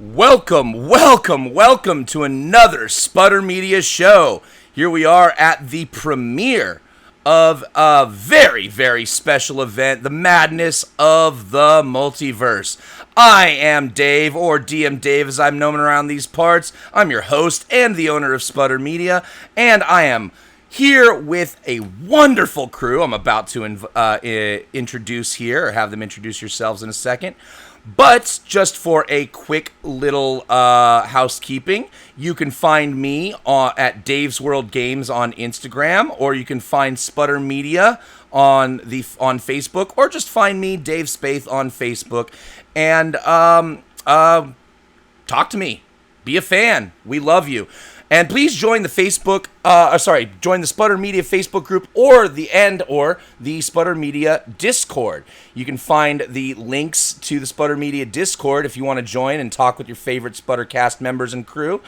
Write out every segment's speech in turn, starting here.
Welcome to another Sputter Media show. Here we are at the premiere of a very, very special event, the madness of the multiverse. I am Dave, or DM Dave as I'm known around these parts. I'm your host and the owner of Sputter Media, and I am here with a wonderful crew I'm about to introduce here, or have them introduce yourselves in a second. But just for a quick little housekeeping, you can find me at Dave's World Games on Instagram, or you can find Sputter Media on Facebook, or just find me, Dave Spaeth, on Facebook, and talk to me. Be a fan. We love you. And please join the join the Sputter Media Facebook group or the Sputter Media Discord. You can find the links to the Sputter Media Discord if you want to join and talk with your favorite Sputtercast members and crew,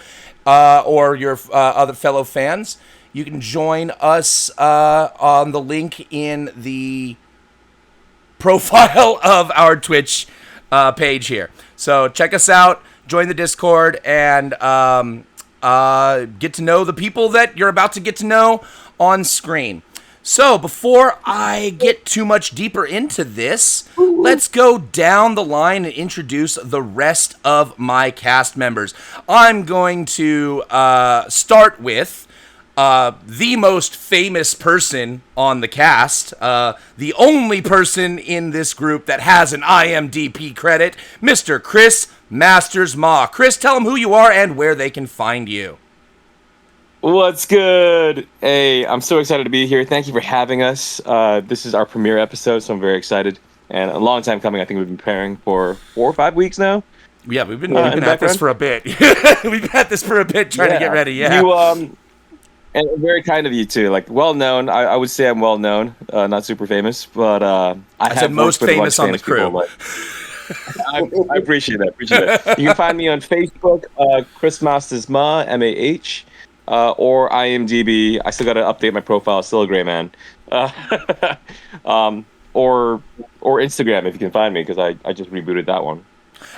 or your other fellow fans. You can join us on the link in the profile of our Twitch page here. So check us out, join the Discord, and get to know the people that you're about to get to know on screen. So before I get too much deeper into this, let's go down the line and introduce the rest of my cast members. I'm going to start with the most famous person on the cast, the only person in this group that has an IMDb credit, Mr. Chris Masters Ma. Chris, tell them who you are and where they can find you. What's good? Hey, I'm so excited to be here. Thank you for having us. This is our premiere episode, so I'm very excited. And a long time coming. I think we've been preparing for 4 or 5 weeks now. Yeah, we've been at this for a bit. We've been at this for a bit trying to get ready, yeah. You, and very kind of you, too. Like, well-known. I would say I'm well-known. Not super famous, but I said most famous on the crew. I appreciate that. You can find me on Facebook, Chris Masters Ma, M-A-H, or IMDb. I still got to update my profile. Still a gray man. Or Instagram if you can find me, because I just rebooted that one.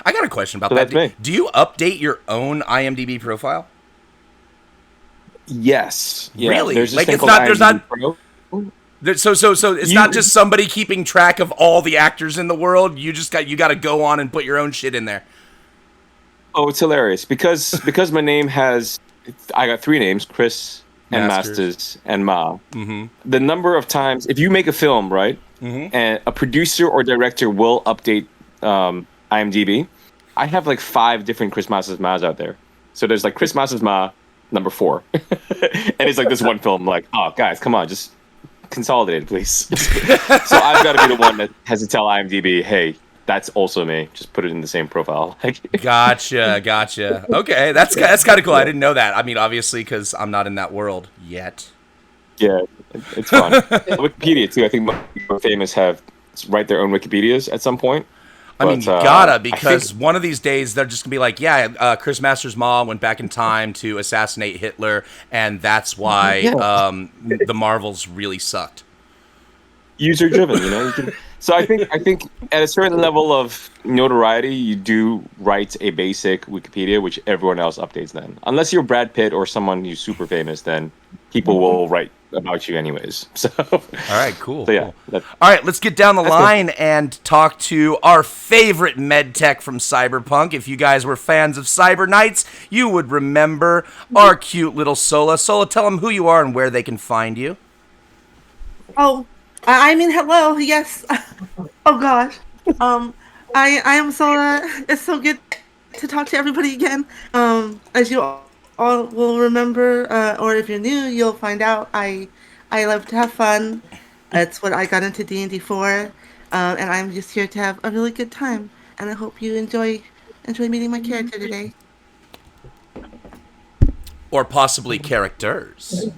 I got a question about that. That's me. Do you update your own IMDb profile? Yes. Yeah. Really? There's like it's not. There's not. Pro. So it's not just somebody keeping track of all the actors in the world. You got to go on and put your own shit in there. Oh, it's hilarious because my name I got 3 names: Chris and Masters and Ma. Mm-hmm. The number of times, if you make a film, right, and a producer or director will update IMDb, I have like 5 different Chris Masters Ma's out there. So there's like Chris Masters Ma number 4, and it's like this one film. Like, oh guys, come on, just consolidated, please. So I've got to be the one that has to tell IMDb, hey, that's also me. Just put it in the same profile. Gotcha. Okay, that's kind of cool. I didn't know that. I mean, obviously, because I'm not in that world yet. Yeah, it's fun. Wikipedia too. I think more famous have write their own Wikipedias at some point. I mean, you gotta, because one of these days they're just gonna be like, Chris Masters' mom went back in time to assassinate Hitler, and that's why the Marvels really sucked. User driven, you know. So I think at a certain level of notoriety, you do write a basic Wikipedia, which everyone else updates then. Unless you're Brad Pitt or someone who's super famous, then people will write about you anyways. So all right, cool. So yeah. Cool. All right, let's get down the line and talk to our favorite med tech from Cyberpunk. If you guys were fans of Cyber Knights, you would remember our cute little Sola. Sola, tell them who you are and where they can find you. Oh, I mean, hello. Yes. Oh gosh. I am Sola. It's so good to talk to everybody again. As you all will remember, or if you're new, you'll find out. I love to have fun. That's what I got into D&D for, and I'm just here to have a really good time. And I hope you enjoy meeting my character today. Or possibly characters.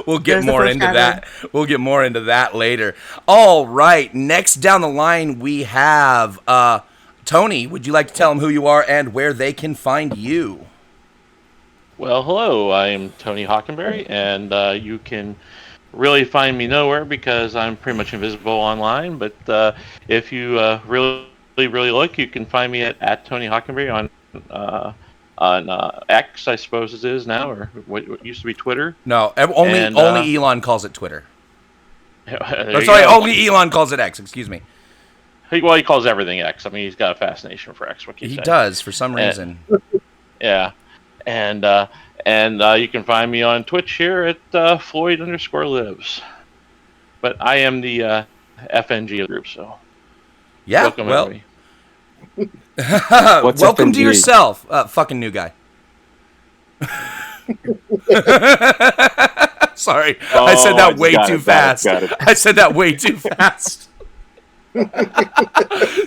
We'll get more into that. We'll get more into that later. All right. Next down the line, we have Tony. Would you like to tell them who you are and where they can find you? Well, hello. I am Tony Hockenberry, and you can really find me nowhere because I'm pretty much invisible online. But if you really really like, you can find me at Tony Hockenberry on X, I suppose it is now, or what used to be Twitter. No, only Elon calls it Twitter. There Sorry, only Elon calls it X. Excuse me. He calls everything X. I mean, he's got a fascination for X. What can you say? He does for some reason. Yeah, and you can find me on Twitch here at Floyd_lives. But I am the FNG group, so yeah. Welcome, everybody. Welcome to yourself, fucking new guy. Sorry, I said that way too fast. I said that way too fast.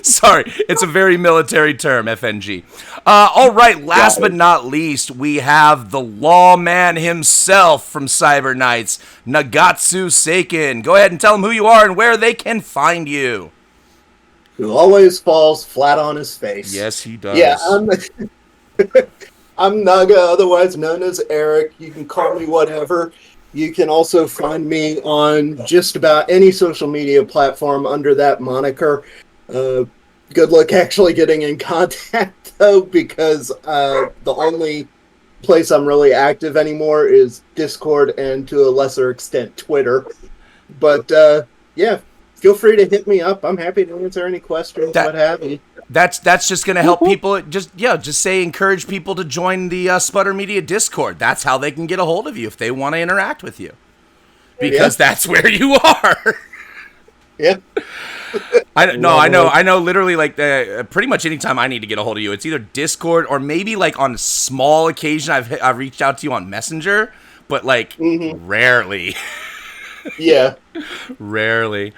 Sorry, it's a very military term, FNG. All right, last but not least, we have the lawman himself from Cyber Knights, Nagatsu Seiken. Go ahead and tell him who you are and where they can find you. Who always falls flat on his face. Yes, he does. Yeah, I'm Naga, otherwise known as Eric. You can call me whatever. You can also find me on just about any social media platform under that moniker. Good luck actually getting in contact, though, because the only place I'm really active anymore is Discord and, to a lesser extent, Twitter. But, yeah, feel free to hit me up. I'm happy to answer any questions, what have you. That's just going to help people. Just say encourage people to join the Sputter Media Discord. That's how they can get a hold of you if they want to interact with you. Because that's where you are. Yeah. I know. Literally, like pretty much anytime I need to get a hold of you, it's either Discord or maybe like on a small occasion I've reached out to you on Messenger, but like rarely. Yeah. Rarely.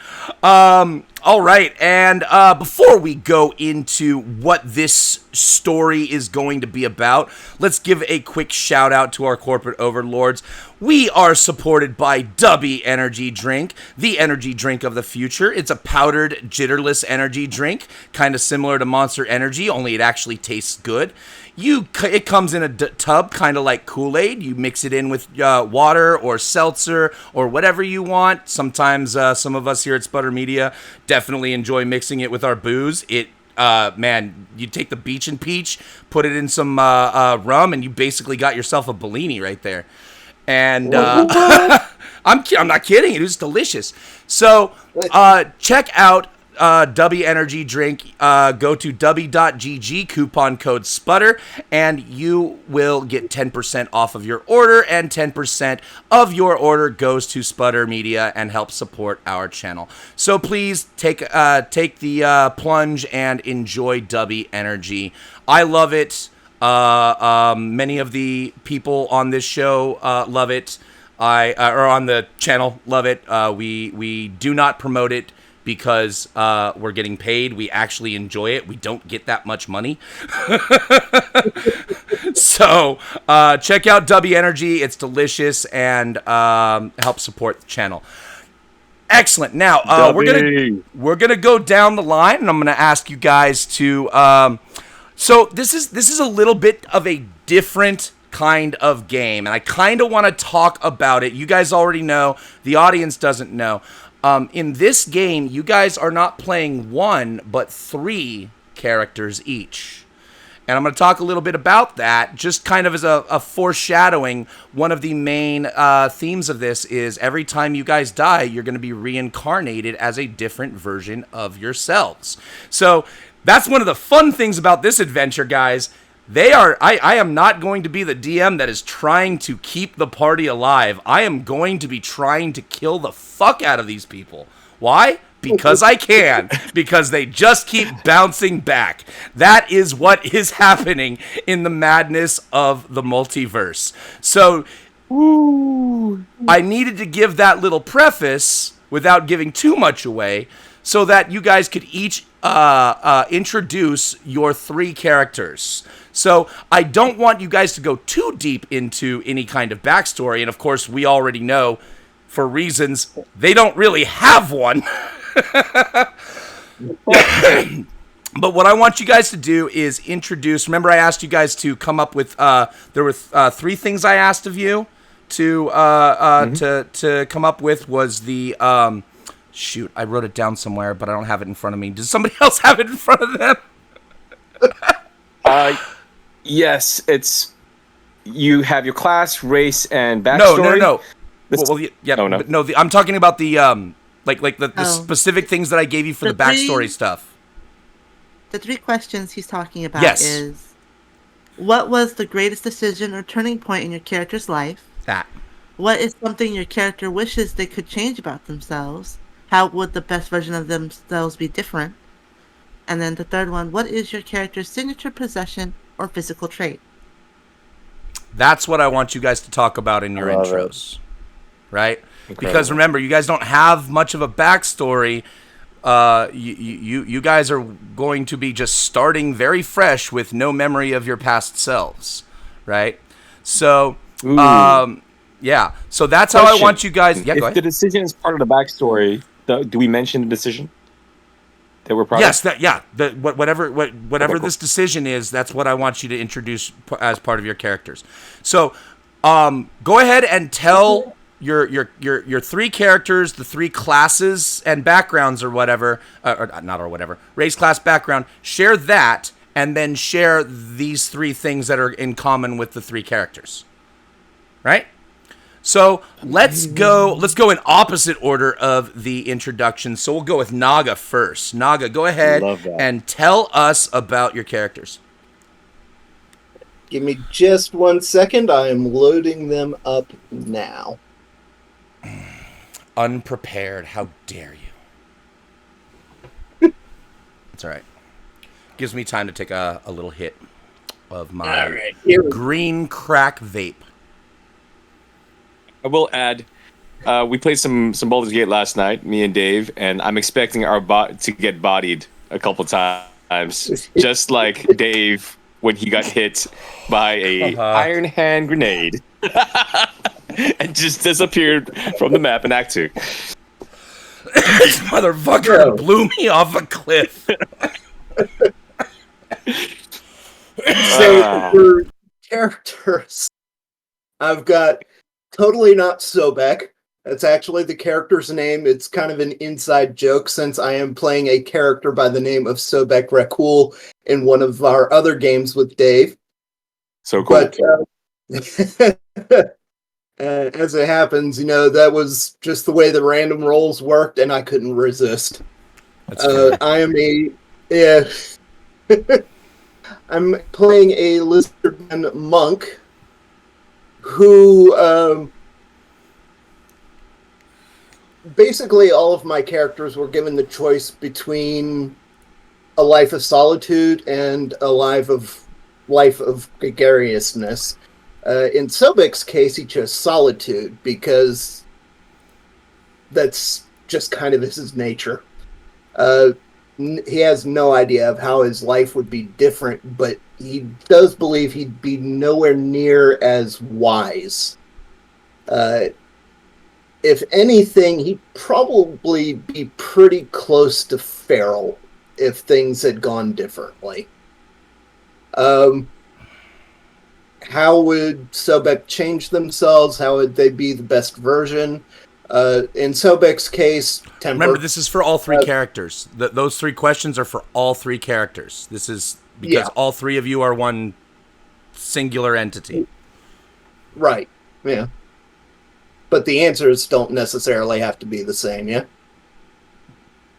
All right, and before we go into what this story is going to be about, let's give a quick shout out to our corporate overlords. We are supported by Dubby Energy Drink, the energy drink of the future. It's a powdered, jitterless energy drink, kind of similar to Monster Energy, only it actually tastes good. It comes in a tub, kind of like Kool-Aid. You mix it in with water or seltzer or whatever you want. Sometimes some of us here at Sputter Media definitely enjoy mixing it with our booze. Man, you take the Beach and Peach, put it in some rum, and you basically got yourself a Bellini right there. And I'm not kidding. It was delicious. So check out Dubby Energy Drink. Go to dubby.gg, coupon code SPUTTER, and you will get 10% off of your order, and 10% of your order goes to Sputter Media and helps support our channel. So please take the plunge and enjoy Dubby Energy. I love it. Many of the people on this show love it. Or on the channel love it. We do not promote it because we're getting paid. We actually enjoy it. We don't get that much money. So check out Dubby Energy. It's delicious and helps support the channel. Excellent. Now we're gonna go down the line, and I'm gonna ask you guys to. So this is a little bit of a different kind of game, and I kind of want to talk about it. You guys already know. The audience doesn't know. In this game, you guys are not playing one, but 3 characters each. And I'm going to talk a little bit about that, just kind of as a foreshadowing. One of the main themes of this is every time you guys die, you're going to be reincarnated as a different version of yourselves. So that's one of the fun things about this adventure, guys. I am not going to be the DM that is trying to keep the party alive. I am going to be trying to kill the fuck out of these people. Why? Because I can. Because they just keep bouncing back. That is what is happening in the madness of the multiverse. So, I needed to give that little preface without giving too much away, so that you guys could each introduce your 3 characters. So I don't want you guys to go too deep into any kind of backstory, and of course we already know, for reasons, they don't really have one. But what I want you guys to do is introduce. Remember, I asked you guys to come up with. There were 3 things I asked of you to come up with. Was the Shoot, I wrote it down somewhere, but I don't have it in front of me. Does somebody else have it in front of them? Yes, it's you have your class, race, and No, backstory. no. This- Yeah, Oh, no. but no. I'm talking about the like the Oh. specific things that I gave you for the The three- backstory stuff. The 3 questions he's talking about Yes. is, what was the greatest decision or turning point in your character's life? That. What is something your character wishes they could change about themselves? How would the best version of themselves be different? And then the third one, what is your character's signature possession or physical trait? That's what I want you guys to talk about in your I love intros, right? Incredible. Because remember, you guys don't have much of a backstory. You guys are going to be just starting very fresh with no memory of your past selves, right? So, yeah. So that's how I Question. want you guys. Yeah, go If the ahead. decision is part of the backstory, do we mention the decision that we're proud Yes, of? whatever cool. this decision is, that's what I want you to introduce as part of your characters. So, go ahead and tell your 3 characters, the 3 classes and backgrounds or whatever, race, class, background. Share that, and then share these 3 things that are in common with the 3 characters. Right? So let's go in opposite order of the introduction. So we'll go with Naga first. Naga, go ahead Love that. and tell us about your characters. Give me just 1 second. I am loading them up now. Unprepared. How dare you? It's all right. Gives me time to take a little hit of my Here we go. green crack vape. I will add, we played some Baldur's Gate last night, me and Dave, and I'm expecting our bot to get bodied a couple times, just like Dave when he got hit by a iron hand grenade and just disappeared from the map in Act 2. This motherfucker blew me off a cliff. So for characters, I've got Totally Not Sobek. That's actually the character's name. It's kind of an inside joke since I am playing a character by the name of Sobek Rakul in one of our other games with Dave. So cool. But as it happens, that was just the way the random rolls worked, and I couldn't resist. That's fair. I am I'm playing a lizardman monk who basically all of my characters were given the choice between a life of solitude and a life of gregariousness. In Sobek's case, he chose solitude because that's just kind of his nature. He has no idea of how his life would be different, but he does believe he'd be nowhere near as wise. If anything, he'd probably be pretty close to feral if things had gone differently. How would Sobek change themselves? How would they be the best version? In Sobek's case, temper. Remember, this is for all 3 characters. Those 3 questions are for all 3 characters. This is because all 3 of you are one singular entity. Right. Yeah. But the answers don't necessarily have to be the same, yeah?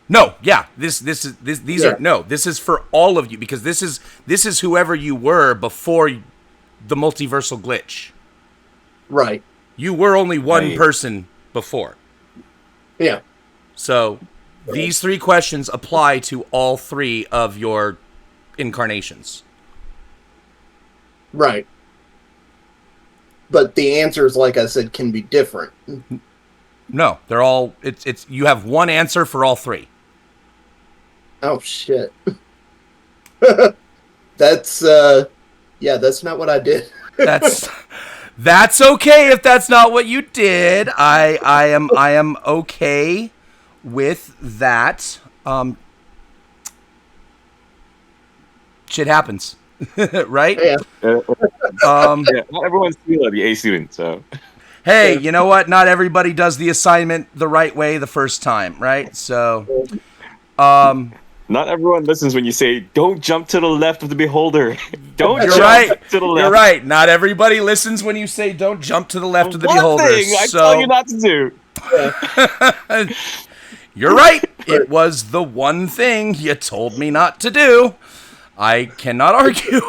No, yeah. These is for all of you because this is whoever you were before the multiversal glitch. Right. You were only one Right. person before. Yeah. So these 3 questions apply to all 3 of your incarnations. Right. But the answers, like I said, can be different. No, they're all it's you have one answer for all 3. Oh shit. That's that's not what I did. That's okay if that's not what you did. I am okay with that. Shit happens. Right? Yeah. Yeah, not everyone's still the A student, so Hey, you know what? Not everybody does the assignment the right way the first time, right? So, Not everyone listens when you say, "Don't jump to the left of the beholder." Don't you're jump right. to the left. You're right. Not everybody listens when you say don't jump to the left of the One beholder. thing I tell you not to do. You're right. It was the one thing you told me not to do. I cannot argue.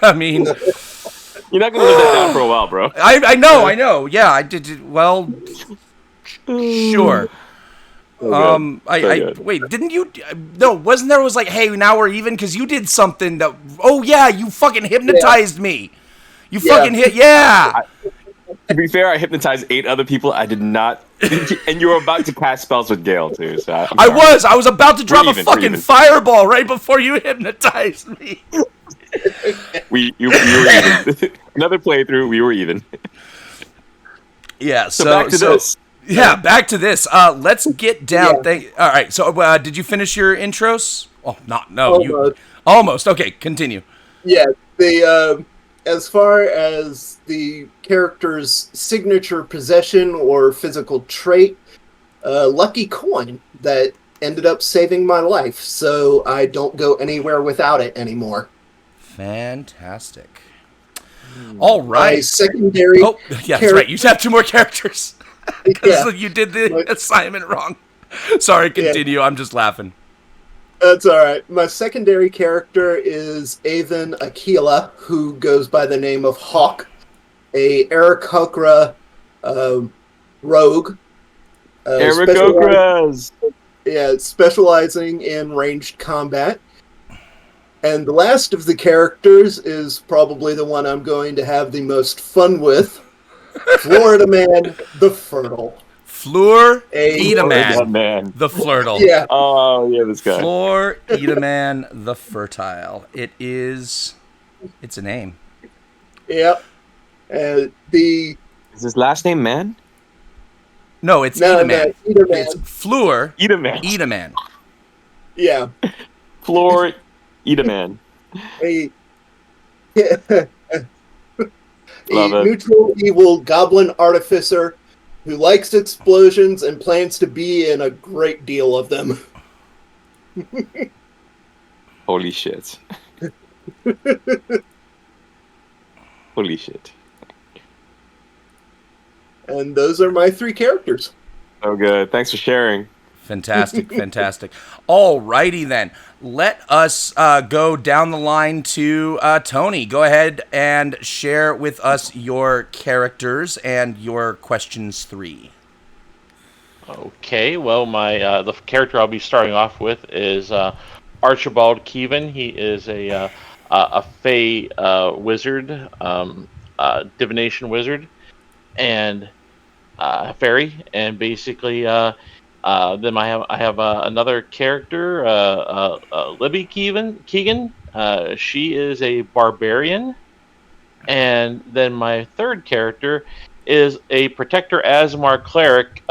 I mean, You're not gonna live that down for a while, bro. I know. Yeah, I did. Well, sure. So I good. wait. Didn't you? No, wasn't there? Was like, hey, now we're even because you did something that. Oh yeah, you fucking hypnotized me. You fucking hit. Yeah. To be fair, I hypnotized 8 other people. I did not, and you were about to cast spells with Gale too. So I was about to drop a We're fucking even. fireball right before you hypnotized me. We were even. Another playthrough, we were even. Yeah. So back to this. Yeah, back to this. Let's get down. Yeah. All right. So, did you finish your intros? Oh, not no. You Almost. almost. Okay, continue. Yeah, as far as the character's signature possession or physical trait, lucky coin that ended up saving my life, so I don't go anywhere without it anymore. Fantastic. All My right. secondary. Oh, yeah, that's right. You have 2 more characters because Yeah, you did the assignment wrong. Sorry, continue. I'm just laughing. that's all right. My secondary character is Avon Aquila, who goes by the name of Hawk, a Aarakocra rogue. Eric Specializing- Okras. specializing in ranged combat. And the last of the characters is probably the one I'm going to have the most fun with. Florida Man, the Fertile. Fleur That Edaman, man. the Flirtle. Yeah, Oh yeah, this guy. Fleur Edaman, the Fertile. It's a name. yeah. The Is his last name Man? No, it's No, Edaman. no, Edaman. It's Fleur Edaman. Edaman. yeah, Floor Edaman. a Love it. neutral evil goblin artificer who likes explosions and plans to be in a great deal of them. Holy shit. Holy shit. And those are my 3 characters. So good. Thanks for sharing. Fantastic, fantastic. Alrighty then. Let us go down the line to Tony. Go ahead and share with us your characters and your questions 3. Okay, well, my the character I'll be starting off with is Archibald Keevan. He is a Fey wizard, divination wizard, and fairy. And basically, then I have another character, Libby Keegan. She is a barbarian, and then my third character is a Protector Asmar cleric,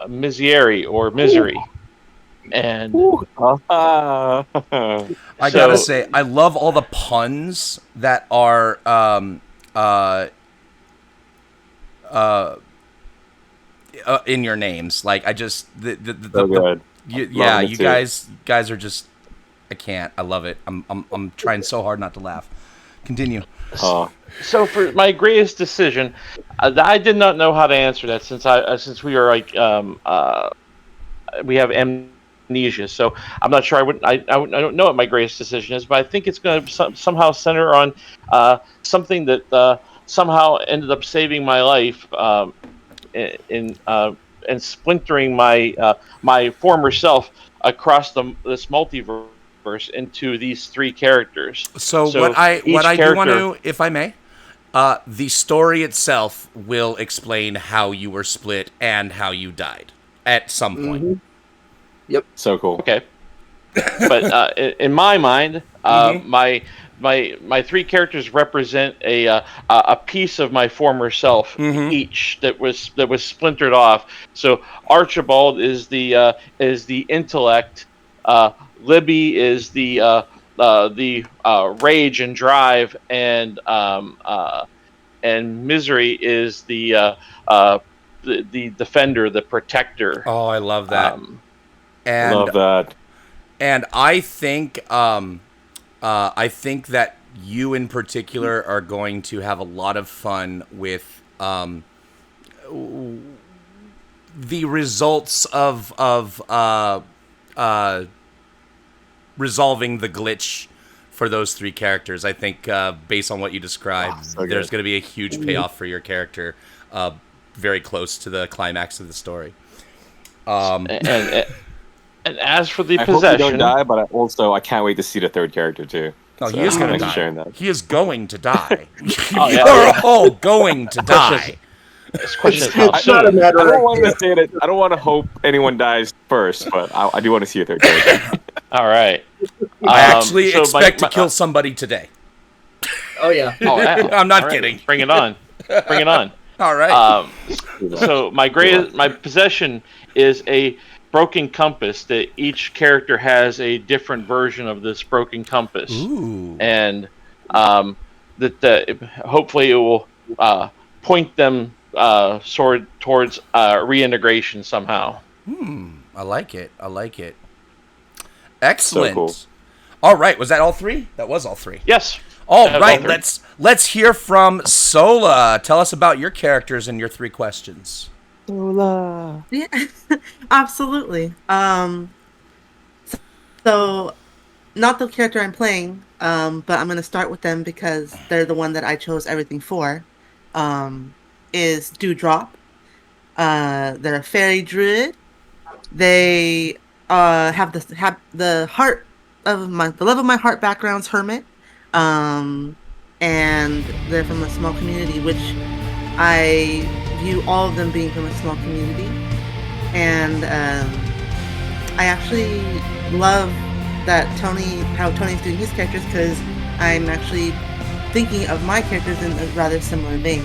Misery or Misery. And I gotta say, I love all the puns that are in your names. Like I just So good. you guys are just I can't. I love it. I'm trying so hard not to laugh. Continue. So for my greatest decision, I did not know how to answer that since we are like we have amnesia. So I'm not sure. I don't know what my greatest decision is, but I think it's going to somehow center on something that somehow ended up saving my life in splintering my former self across this multiverse into these 3 characters. So what I do want to, if I may, the story itself will explain how you were split and how you died at some point. Mm-hmm. Yep. So cool. Okay. But in my mind, my 3 characters represent a piece of my former self each that was splintered off. So Archibald is the intellect. Libby is the rage and drive, and and Misery is the defender, the protector. Oh, I love that. And Love that. and I think that you in particular are going to have a lot of fun with the results of resolving the glitch for those three characters. I think based on what you described, so good. there's going to be a huge payoff for your character, very close to the climax of the story. And as for the I hope possession, you don't die, but I can't wait to see the third character too. No, So, he is going to thanks for die. sharing that. He is going to die. Oh, yeah. You're all going to die. this question is how It's not a soon. matter I don't of want to say that. I don't want to hope anyone dies first, but I do want to see a third character. All right. I actually so expect to kill somebody today. Oh yeah. Oh, yeah. I'm not All right. kidding. Bring it on. Bring it on. All right. So my possession is a broken compass that each character has a different version of this broken compass. Ooh. And hopefully it will point them towards reintegration somehow. I like it. Excellent. So cool. All right. Was that all three? That was all three. Yes. All That was right. all three. Let's hear from Sola. Tell us about your characters and your three questions. Yeah, absolutely. So not the character I'm playing, but I'm gonna start with them because they're the one that I chose everything for. Is Dewdrop. They're a fairy druid. They have the heart of the love of my heart background's hermit. And they're from a small community, which I view all of them being from a small community. And I actually love that how Tony's doing his characters, because I'm actually thinking of my characters in a rather similar vein.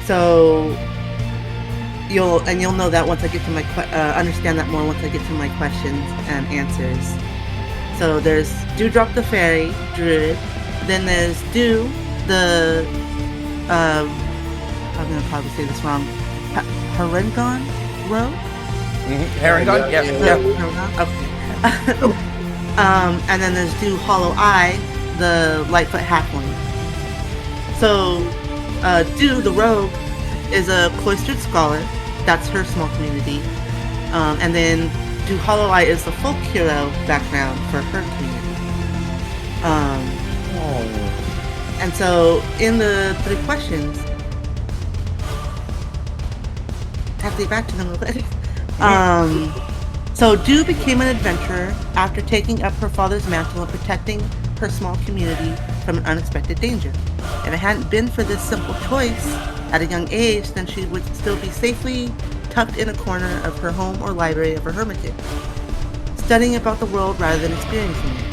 So you'll know that once I get to my understand that more once I get to my questions and answers. So there's Dewdrop the fairy druid, then there's Dew the I'm gonna probably say this wrong. Harengon rogue. Harengon? Yeah. Okay. And then there's Dew Hollow Eye, the Lightfoot halfling. So, Dew the rogue is a cloistered scholar. That's her small community. And then Dew Hollow Eye is the folk hero background for her community. And so, in the three questions, I have to get back to them real quick. So Dew became an adventurer after taking up her father's mantle and protecting her small community from an unexpected danger. If it hadn't been for this simple choice at a young age, then she would still be safely tucked in a corner of her home or library of her hermitage, studying about the world rather than experiencing it.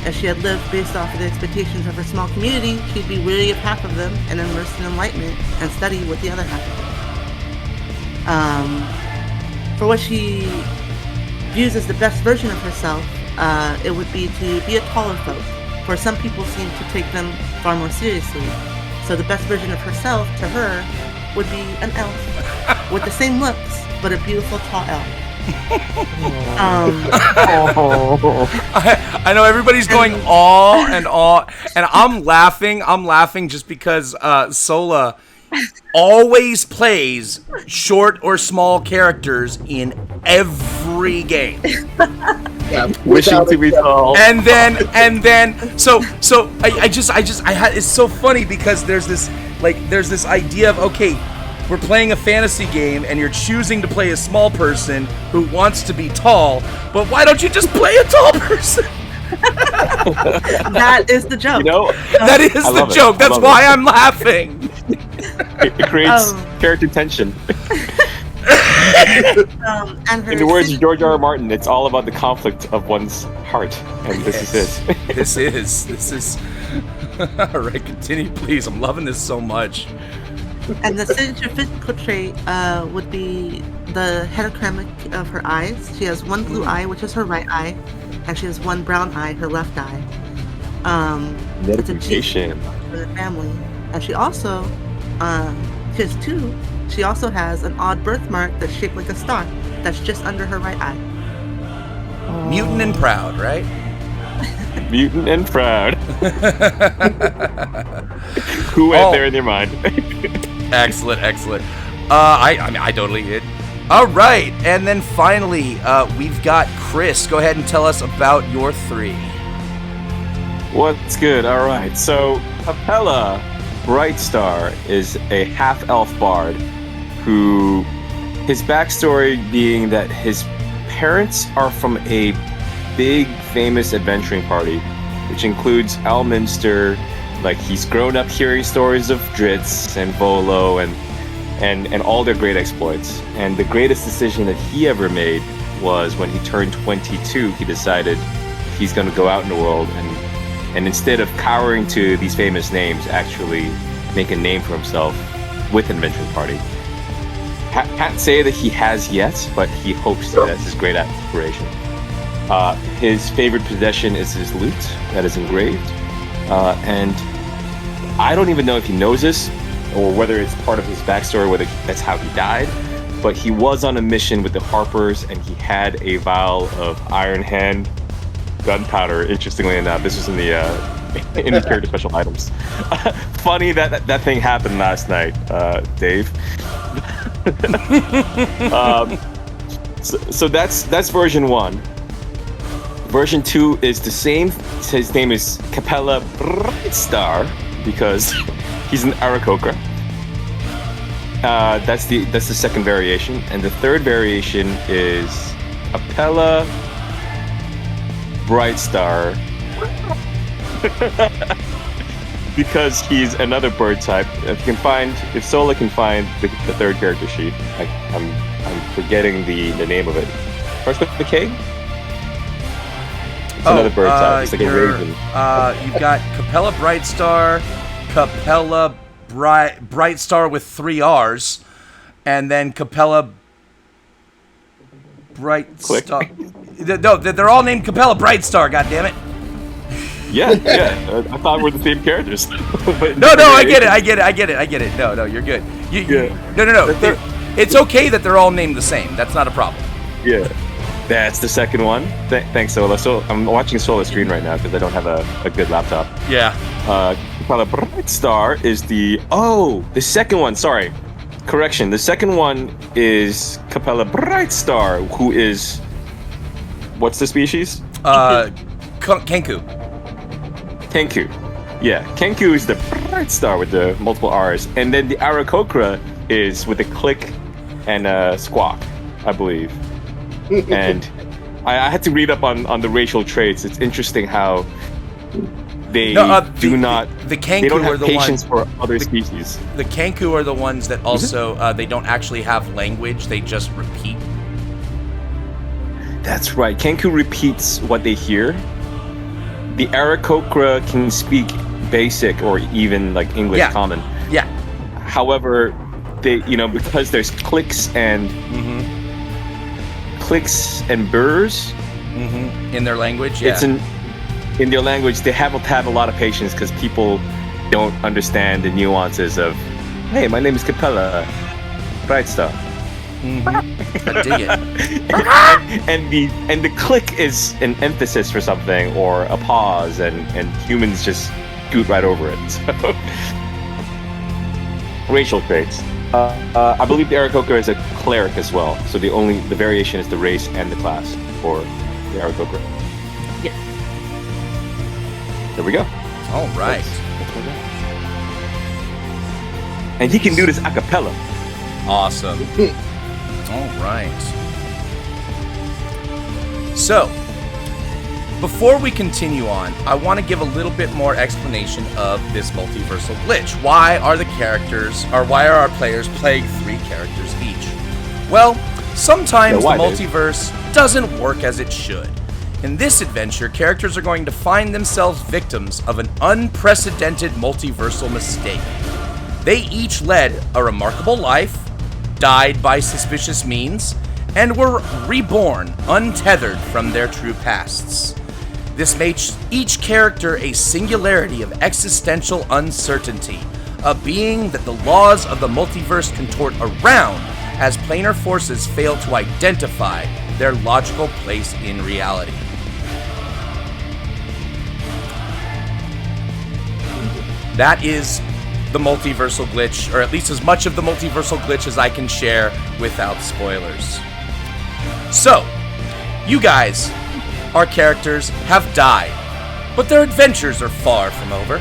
If she had lived based off of the expectations of her small community, she'd be weary of half of them and immersed in enlightenment and study with the other half of them. For what she views as the best version of herself, it would be to be a taller folk, for some people seem to take them far more seriously. So the best version of herself, to her, would be an elf, with the same looks, but a beautiful tall elf. I know everybody's going aw, and I'm laughing just because Sola always plays short or small characters in every game. Yeah, Wishing to be tall. And then so it's so funny because there's this idea of, okay, we're playing a fantasy game and you're choosing to play a small person who wants to be tall, but why don't you just play a tall person? That is the joke. You know, That is the joke. That's why I'm laughing. it creates character tension. And her In the words of George R.R. Martin, it's all about the conflict of one's heart, and this is it. This is. All right, continue, please. I'm loving this so much. And the signature physical trait would be the heterochromic of her eyes. She has one blue eye, which is her right eye, and she has one brown eye, her left eye. It's a cheat Dedication. for the family, and she also, she has two. She also has an odd birthmark that's shaped like a star. That's just under her right eye. Mutant and proud, right? Mutant and proud. Who had there in your mind? Excellent. I totally did. All right, and then finally, we've got Chris. Go ahead and tell us about your 3. What's good? All right. So Capella Brightstar is a half-elf bard who, his backstory being that his parents are from a big, famous adventuring party, which includes Elminster. Like, he's grown up hearing stories of Dritz and Volo and all their great exploits. And the greatest decision that he ever made was when he turned 22, he decided he's going to go out in the world and instead of cowering to these famous names, actually make a name for himself with an adventuring party. Can't say that he has yet, but he hopes that that's his great aspiration. His favorite possession is his lute that is engraved. And I don't even know if he knows this or whether it's part of his backstory, whether that's how he died. But he was on a mission with the Harpers and he had a vial of Iron Hand gunpowder. Interestingly enough, this was in the character special items. Funny that thing happened last night, Dave. So that's version 1. Version 2 is the same. His name is Capella Brightstar because he's an Aarakocra. That's the second variation, and the third variation is Capella Brightstar because he's another bird type. If Sola can find the third character sheet, I'm forgetting the name of it. Starts with the K. It's another bird type. It's like a raven. You've got Capella Brightstar, Capella Brightstar with 3 R's, and then Capella Brightstar. No, they're all named Capella Brightstar. God damn it! Yeah. I thought we're the same characters. But No, I get it. No, you're good. No. It's okay that they're all named the same. That's not a problem. Yeah. That's the second one. Thanks, Sola. So I'm watching Sola's screen right now because I don't have a good laptop. Yeah. Capella Brightstar is the second one. Sorry, correction. The second one is Capella Brightstar, who is what's the species? Kenku. Kenku. Yeah, Kenku is the Brightstar with the multiple R's, and then the Aarakocra is with a click and a squawk, I believe. And I had to read up on the racial traits. It's interesting how they do not. The Kenku they don't have are the patience ones for other species. The Kenku are the ones that also they don't actually have language. They just repeat. That's right. Kenku repeats what they hear. The Aarakocra can speak basic or even like English common. Yeah. However, they because there's clicks and burrs in their language. Yeah. It's in their language. They have to have a lot of patience because people don't understand the nuances of, hey, my name is Capella Brightstar. I dig it. and the click is an emphasis for something or a pause, and humans just scoot right over it. So. Racial traits. I believe the Aarakocra is a cleric as well, so the variation is the race and the class for the Aarakocra. Yes. There we go. All right. And he can do this a cappella. Awesome. All right. So, before we continue on, I want to give a little bit more explanation of this multiversal glitch. Why are our players playing 3 characters each? Well, sometimes the multiverse doesn't work as it should. In this adventure, characters are going to find themselves victims of an unprecedented multiversal mistake. They each led a remarkable life, died by suspicious means, and were reborn untethered from their true pasts. This makes each character a singularity of existential uncertainty, a being that the laws of the multiverse contort around as planar forces fail to identify their logical place in reality. That is the multiversal glitch, or at least as much of the multiversal glitch as I can share without spoilers. So, you guys, our characters, have died, but their adventures are far from over.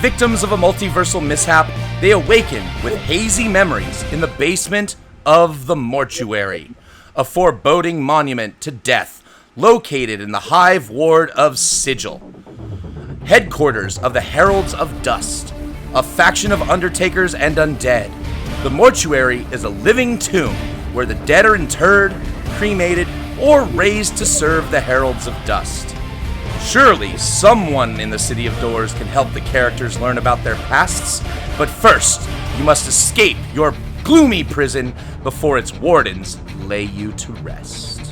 Victims of a multiversal mishap, they awaken with hazy memories in the basement of the mortuary, a foreboding monument to death located in the Hive Ward of Sigil, headquarters of the Heralds of Dust, a faction of undertakers and undead. The mortuary is a living tomb where the dead are interred, cremated, or raised to serve the Heralds of Dust. Surely someone in the City of Doors can help the characters learn about their pasts, but first, you must escape your gloomy prison before its wardens lay you to rest.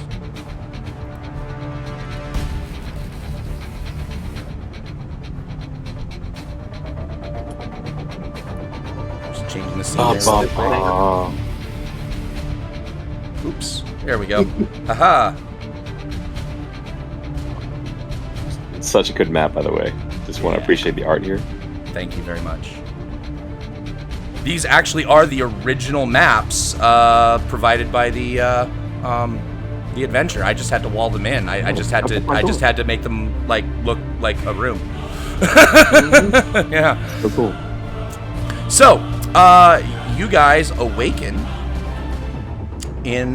Just changing the scene there. Oops, there we go. Haha. Such a good map, by the way. Just want to appreciate the art here. Thank you very much. These actually are the original maps provided by the adventure. I just had to wall them in. I just had to make them look like a room. Yeah. So cool. So, you guys awaken in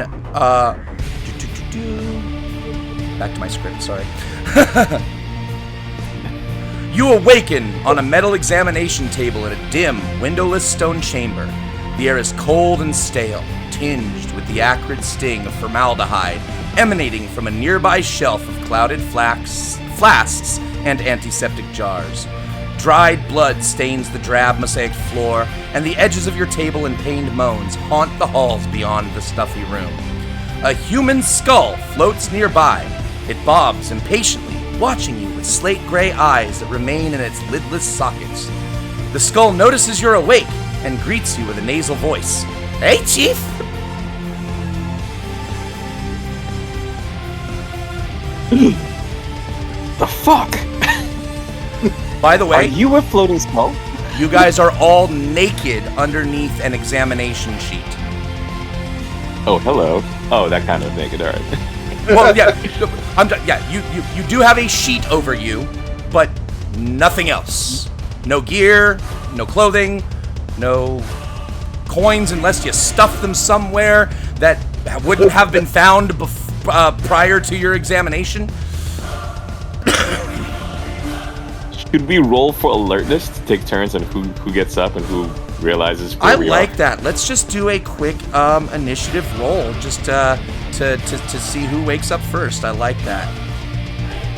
back to my script, sorry. You awaken on a metal examination table in a dim, windowless stone chamber. The air is cold and stale, tinged with the acrid sting of formaldehyde emanating from a nearby shelf of clouded flasks and antiseptic jars. Dried blood stains the drab mosaic floor, and the edges of your table in pained moans haunt the halls beyond the stuffy room. A human skull floats nearby. It bobs impatiently, watching you with slate-gray eyes that remain in its lidless sockets. The skull notices you're awake and greets you with a nasal voice. "Hey, Chief!" The fuck? By the way, are you a floating skull? You guys are all naked underneath an examination sheet. Oh, hello. Oh, that kind of naked, alright. Well, yeah, you do have a sheet over you, but nothing else. No gear, no clothing, no coins unless you stuff them somewhere that wouldn't have been found prior to your examination. Should we roll for alertness to take turns on who gets up and who realizes where we like are? that. Let's just do a quick initiative roll just to see who wakes up first. I like that.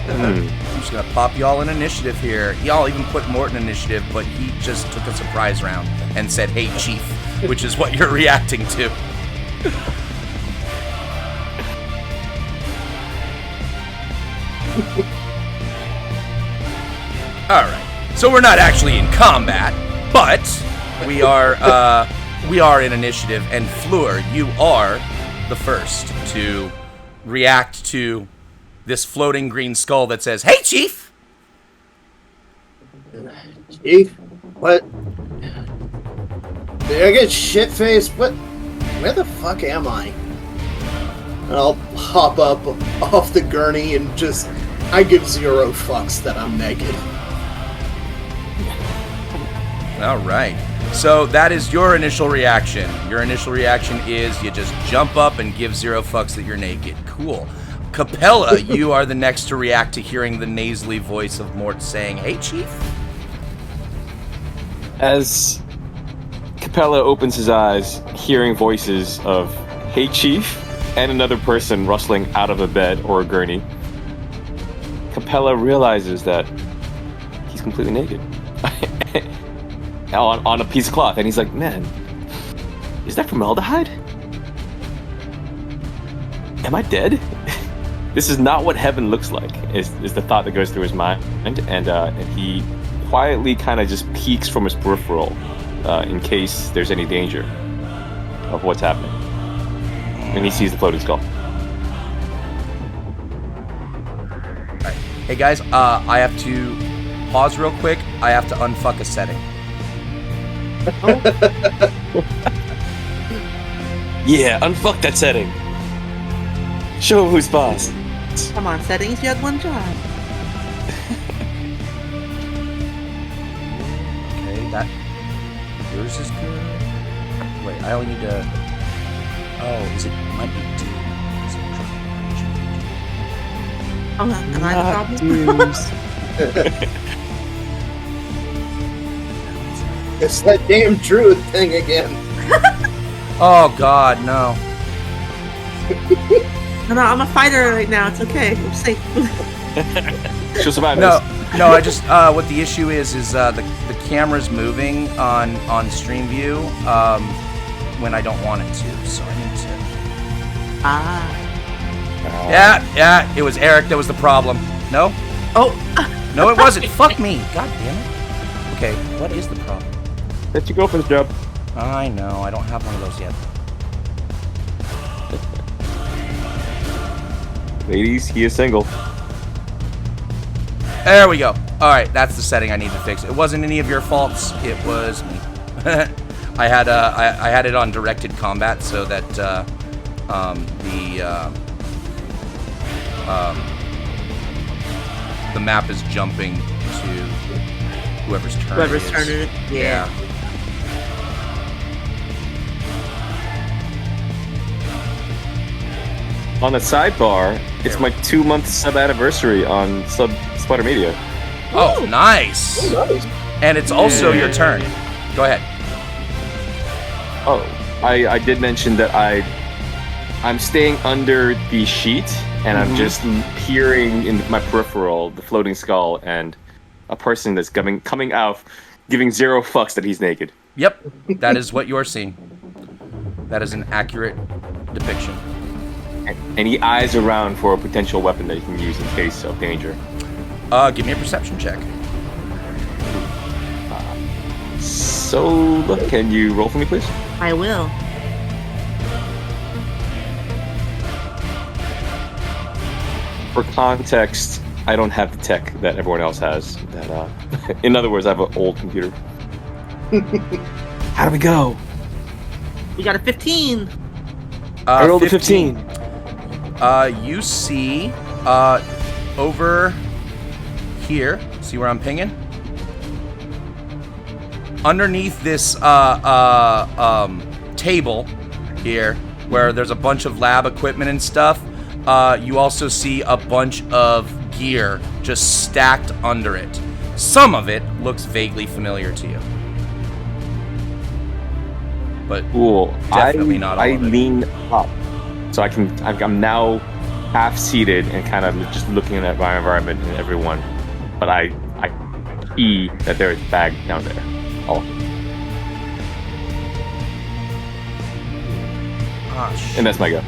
I'm just gonna pop y'all in initiative here. Y'all even put Morton initiative, but he just took a surprise round and said, "Hey, Chief," which is what you're reacting to. All right. So we're not actually in combat, but we are in initiative, and Fleur, you are the first to react to this floating green skull that says, "Hey, Chief!" Chief? What? Did I get shit-faced? What? Where the fuck am I? And I'll hop up off the gurney and I give zero fucks that I'm naked. All right. So that is your initial reaction. Your initial reaction is you just jump up and give zero fucks that you're naked. Cool. Capella, you are the next to react to hearing the nasally voice of Mort saying, "Hey, Chief." As Capella opens his eyes, hearing voices of "Hey, Chief," and another person rustling out of a bed or a gurney, Capella realizes that he's completely naked. on a piece of cloth, and he's like, "Man, is that formaldehyde? Am I dead?" this is not what heaven looks like. Is the thought that goes through his mind, and he quietly kind of just peeks from his peripheral in case there's any danger of what's happening, and he sees the floating skull. Alright. Hey guys, I have to pause real quick. I have to unfuck a setting. Yeah, unfuck that setting. Show him who's boss. Come on, settings. You had one job. Okay, that yours is good. Wait, I only need to. Oh, is it might be two? Is it Oh, am I the problem? It's that damn truth thing again. Oh God, no. No, I'm a fighter right now. It's okay. I'm safe. She'll survive No, this. no. I just what the issue is the camera's moving on stream view when I don't want it to, so I need to. Ah. Yeah. It was Eric that was the problem. No, Oh. no, it wasn't. Fuck me. God damn it. Okay, what is the problem? Let you go for the job. I know. I don't have one of those yet. Ladies, he is single. There we go. All right, that's the setting I need to fix. It wasn't any of your faults. It was me. I had it on directed combat so that the map is jumping to whoever's turn. Whoever's it is. turn it. Yeah. On the sidebar, it's my 2-month sub anniversary on Sputter Media. Oh, nice. Oh, nice. And it's also your turn. Go ahead. Oh, I did mention that I'm staying under the sheet, and I'm just peering in my peripheral, the floating skull, and a person that's coming out, giving zero fucks that he's naked. Yep, that is what you're seeing. That is an accurate depiction. And he eyes around for a potential weapon that he can use in case of danger. Give me a perception check. So, can you roll for me, please? I will. For context, I don't have the tech that everyone else has. That, in other words, I have an old computer. How do we go? We got a 15. I rolled a 15. You see, over here, see where I'm pinging? Underneath this table here, where there's a bunch of lab equipment and stuff, you also see a bunch of gear just stacked under it. Some of it looks vaguely familiar to you. But Cool. definitely not all I of it. lean up, so I'm now half seated and kind of just looking at my environment and everyone. But I see that there is a bag down there. Oh, Ah, shit. and that's my go.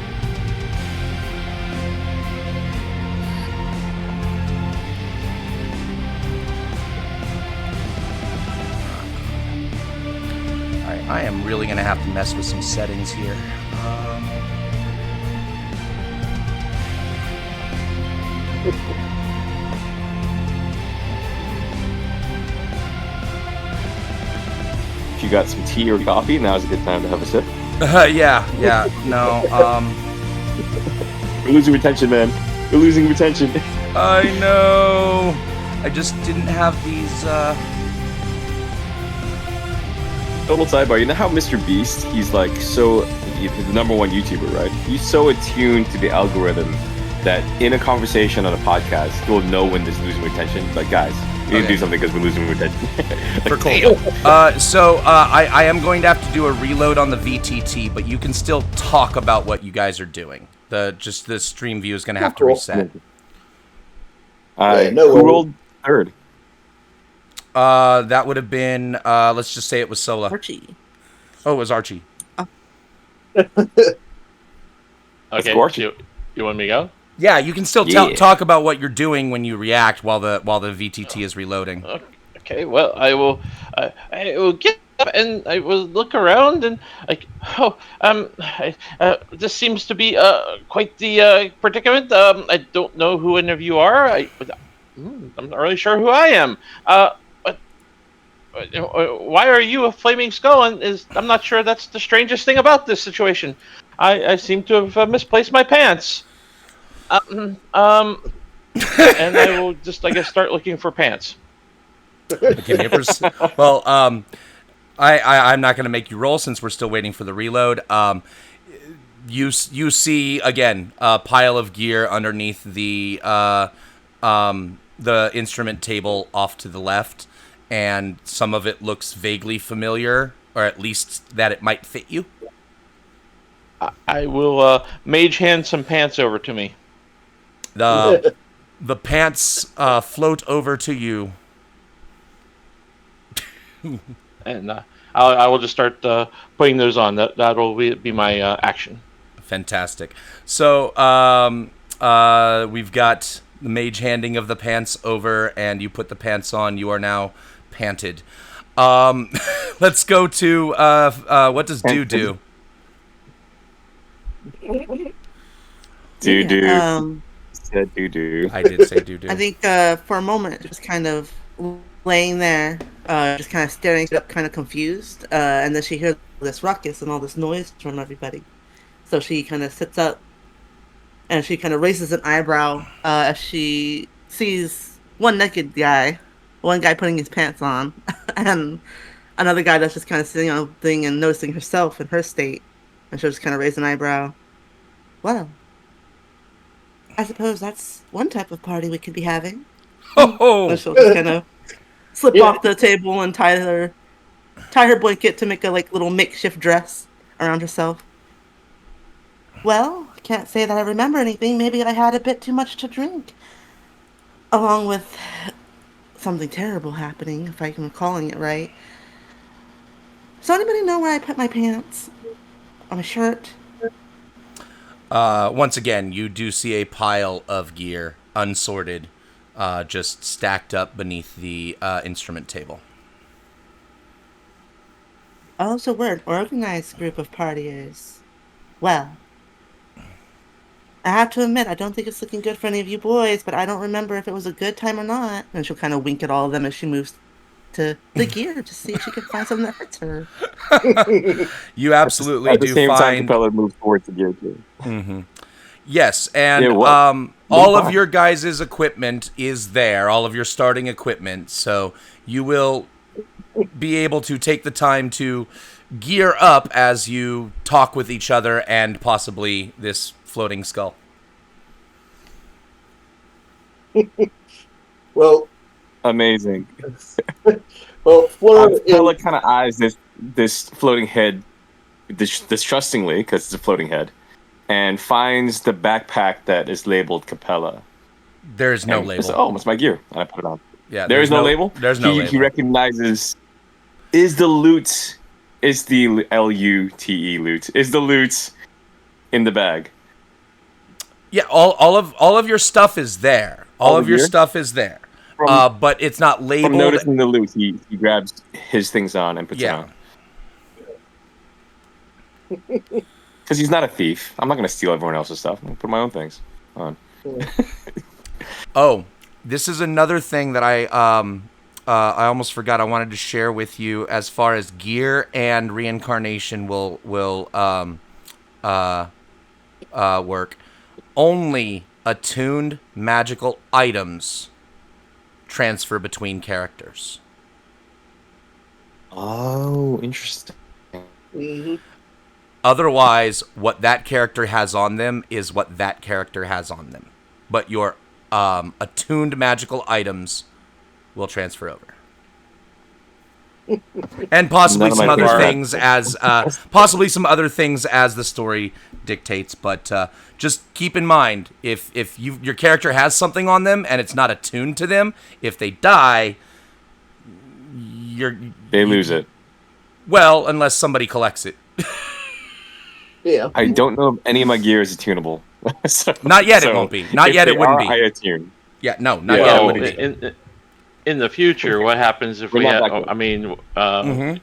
Alright, I am really gonna have to mess with some settings here. If you got some tea or coffee, now's a good time to have a sip. Yeah, no, We're losing retention, man. We're losing retention. I know. I just didn't have these, Total sidebar. You know how Mr. Beast, he's like he's the #1 YouTuber, right? He's so attuned to the algorithm that in a conversation on a podcast, he'll know when there's losing retention. Like, guys, we need to do something because we're losing retention. for Cole. So I am going to have to do a reload on the VTT, but you can still talk about what you guys are doing. The stream view is going to have to reset. No Who worries. rolled third? That would have been, let's just say it was Sola. Archie. Oh, it was Archie. Okay, Archie. you want me to go? Yeah, you can still Yeah. talk about what you're doing when you react while the VTT is reloading. Okay, well, I will get up and I will look around and like, this seems to be quite the predicament. I don't know who any of you are. I'm not really sure who I am. But why are you a flaming skull? And I'm not sure that's the strangest thing about this situation. I seem to have misplaced my pants. Um, um, and I will just, I guess, start looking for pants. Give me a well, I'm not going to make you roll since we're still waiting for the reload. You see again a pile of gear underneath the instrument table off to the left, and some of it looks vaguely familiar, or at least that it might fit you. I will mage hand some pants over to me. The pants float over to you. And I will just start putting those on. That will be my action. Fantastic. So we've got the mage handing of the pants over, and you put the pants on. You are now panted. Let's go to what does do? Do. Said do. I did say do. I think for a moment, just kind of laying there, just kind of staring up, kind of confused, and then she hears this ruckus and all this noise from everybody. So she kind of sits up, and she kind of raises an eyebrow as she sees one naked guy, one guy putting his pants on, and another guy that's just kind of sitting on a thing and noticing herself in her state, and she'll just kind of raise an eyebrow. Well, I suppose that's one type of party we could be having. Oh, So she'll just kind of slip off the table and tie her blanket to make a little makeshift dress around herself. Well, I can't say that I remember anything. Maybe I had a bit too much to drink, along with something terrible happening, if I'm recalling it right. Does anybody know where I put my pants? On my shirt? once again, you do see a pile of gear, unsorted, just stacked up beneath the instrument table. Oh, so we're an organized group of partiers. Well, I have to admit, I don't think it's looking good for any of you boys, but I don't remember if it was a good time or not. And she'll kind of wink at all of them as she moves to the gear to see if she can find something that fits her. You absolutely At the do same time, find. Capella moves towards the gear too. Mm-hmm. Yes, and Yeah, what? all of your guys' equipment is there, all of your starting equipment, so you will be able to take the time to gear up as you talk with each other and possibly this floating skull. Well, Amazing. well, Fleur Capella kind of eyes this floating head distrustingly because it's a floating head, and finds the backpack that is labeled Capella. There's no And label. says, oh, it's my gear, and I put it on. Yeah, There is no label. There's no label. He recognizes. Is the loot? Is the LUTE loot? Is the loot in the bag? Yeah, all of your stuff is there. All of your gear? stuff is there. But it's not From labeled. noticing the loot, he grabs his things on and puts it on. Because he's not a thief. I'm not going to steal everyone else's stuff. I'm going to put my own things on. Oh, this is another thing that I almost forgot I wanted to share with you as far as gear and reincarnation will work. Only attuned magical items transfer between characters. Oh, interesting. Mhm. Otherwise, what that character has on them is what that character has on them. But your attuned magical items will transfer over. And possibly None of some my other things things as the story dictates. But just keep in mind, if your character has something on them and it's not attuned to them, if they die, They lose it. well, unless somebody collects it. Yeah. I don't know if any of my gear is tunable. Not yet. It won't be. Not if yet. they It wouldn't are, be. I attune. Yeah. No. Not Yeah. yet. It Well, wouldn't be. in the future, what happens if We're we not have? that good. I mean,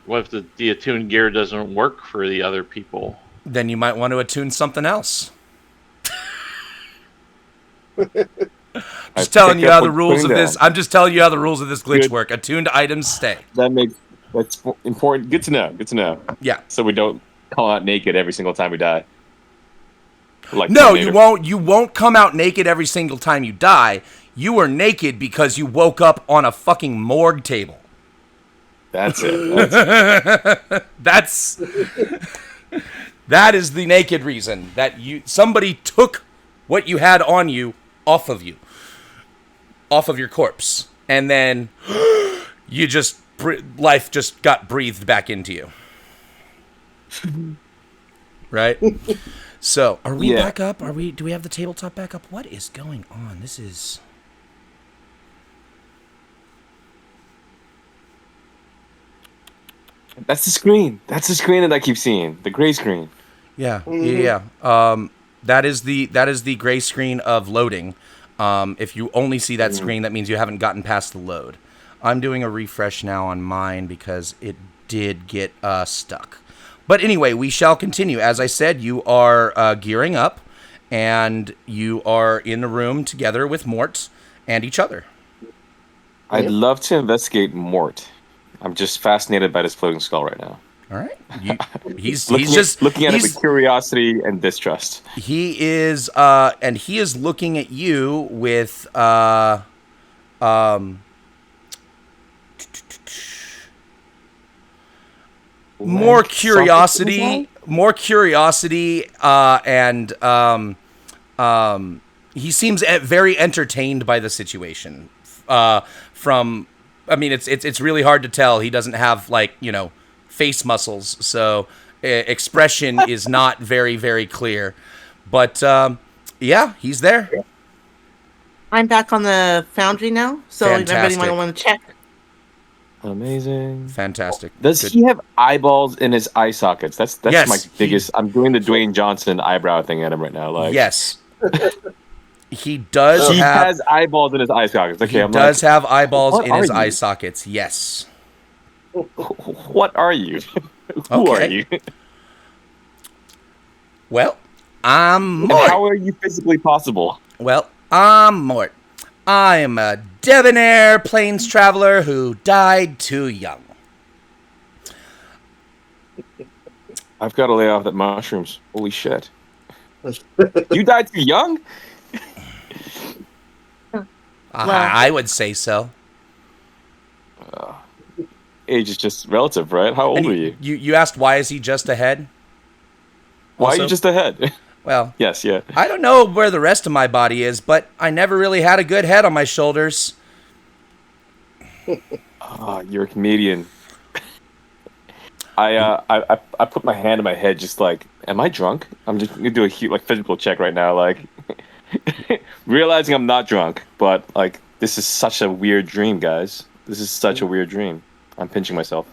what if the attuned gear doesn't work for the other people? Then you might want to attune something else. Just telling you how the rules of this. I'm just telling you how the rules of this glitch Good. work. Attuned items stay. That's important. Good to know. Good to know. Yeah. So we don't call out naked every single time we die. Like No, Terminator. you won't. You won't come out naked every single time you die. You are naked because you woke up on a fucking morgue table. That's it. That's that is the naked reason that somebody took what you had on you off of your corpse, and then you just life just got breathed back into you. Right? So, are we back up? Do we have the tabletop back up? What is going on? This is That's the screen. That's the screen that I keep seeing. The gray screen. Yeah. That is the gray screen of loading. If you only see that screen, that means you haven't gotten past the load. I'm doing a refresh now on mine because it did get stuck. But anyway, we shall continue. As I said, you are gearing up, and you are in the room together with Mort and each other. I'd love to investigate Mort. I'm just fascinated by this floating skull right now. All right. He's looking at it with curiosity and distrust. He is and he is looking at you with more curiosity, and he seems very entertained by the situation. It's really hard to tell. He doesn't have face muscles, so expression is not very, very clear. But yeah, he's there. I'm back on the foundry now, so everybody might want to check. Amazing. Fantastic. Does he have eyeballs in his eye sockets? That's yes, my biggest. I'm doing the Dwayne Johnson eyebrow thing at him right now. Yes. He does. He has eyeballs in his eye sockets. Okay, he does have eyeballs in his eye sockets. Yes. What are you? Who are you? Well, I'm Mort. How are you physically possible? Well, I'm Mort. I am a debonair plains traveler who died too young. I've got to lay off that mushrooms. Holy shit. You died too young? I would say so. Age is just relative, right? How old are you? You asked why is he just ahead? Why are you just ahead? Well, yes, yeah. I don't know where the rest of my body is, but I never really had a good head on my shoulders. You're a comedian. I put my hand on my head, just like, am I drunk? I'm just gonna do a physical check right now, realizing I'm not drunk, but this is such a weird dream, guys. This is such a weird dream. I'm pinching myself.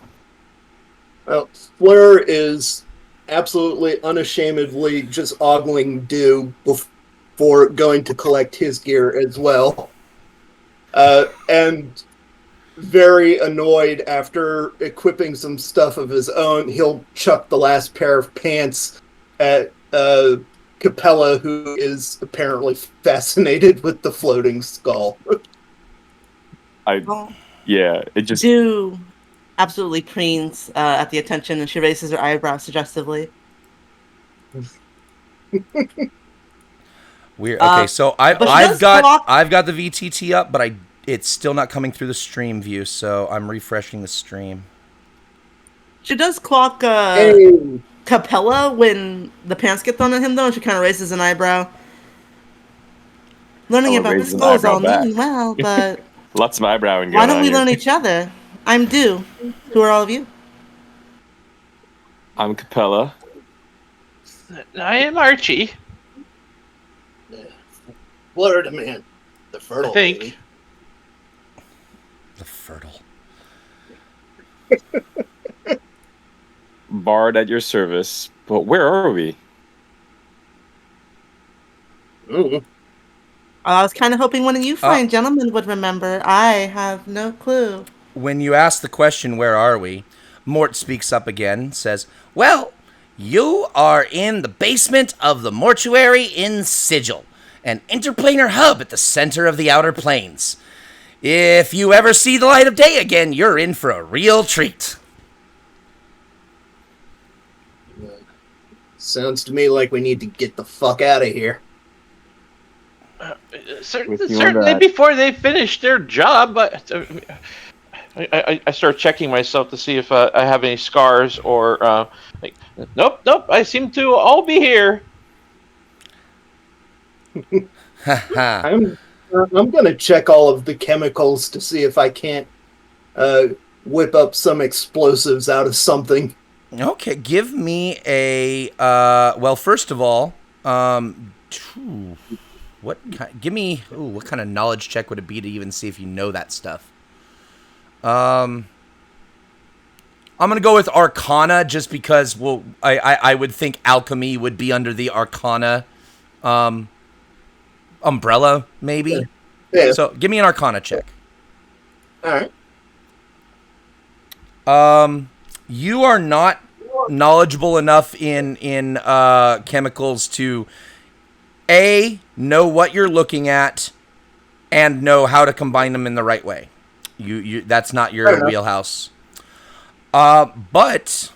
Well, Fleur is absolutely unashamedly just ogling Dew before going to collect his gear as well. And very annoyed after equipping some stuff of his own, he'll chuck the last pair of pants at Capella, who is apparently fascinated with the floating skull. It just... Dew absolutely preens at the attention, and she raises her eyebrows suggestively. Weird. Okay, so I've got the VTT up, but it's still not coming through the stream view, so I'm refreshing the stream. She does clock Capella when the pants get thrown at him, though, and she kind of raises an eyebrow. Learning about the skulls all new and well, but lots of eyebrowing. Why don't we learn each other? I'm Dew. Who are all of you? I'm Capella. I am Archie. Florida man. The fertile. I think. Baby. The fertile. Bard at your service. But where are we? Ooh. I was kind of hoping one of you fine gentlemen would remember. I have no clue. When you ask the question, where are we? Mort speaks up again, says, well, you are in the basement of the mortuary in Sigil, an interplanar hub at the center of the Outer Planes. If you ever see the light of day again, you're in for a real treat. Sounds to me like we need to get the fuck out of here. Certainly before they finish their job. I start checking myself to see if I have any scars or nope. I seem to all be here. I'm gonna check all of the chemicals to see if I can't whip up some explosives out of something. Okay, give me a well, first of all, what kind of knowledge check would it be to even see if you know that stuff? I'm gonna go with Arcana just because I would think alchemy would be under the Arcana umbrella, maybe. Yeah. So give me an Arcana check. All right. You are not knowledgeable enough in chemicals to know what you're looking at and know how to combine them in the right way. You that's not your wheelhouse. But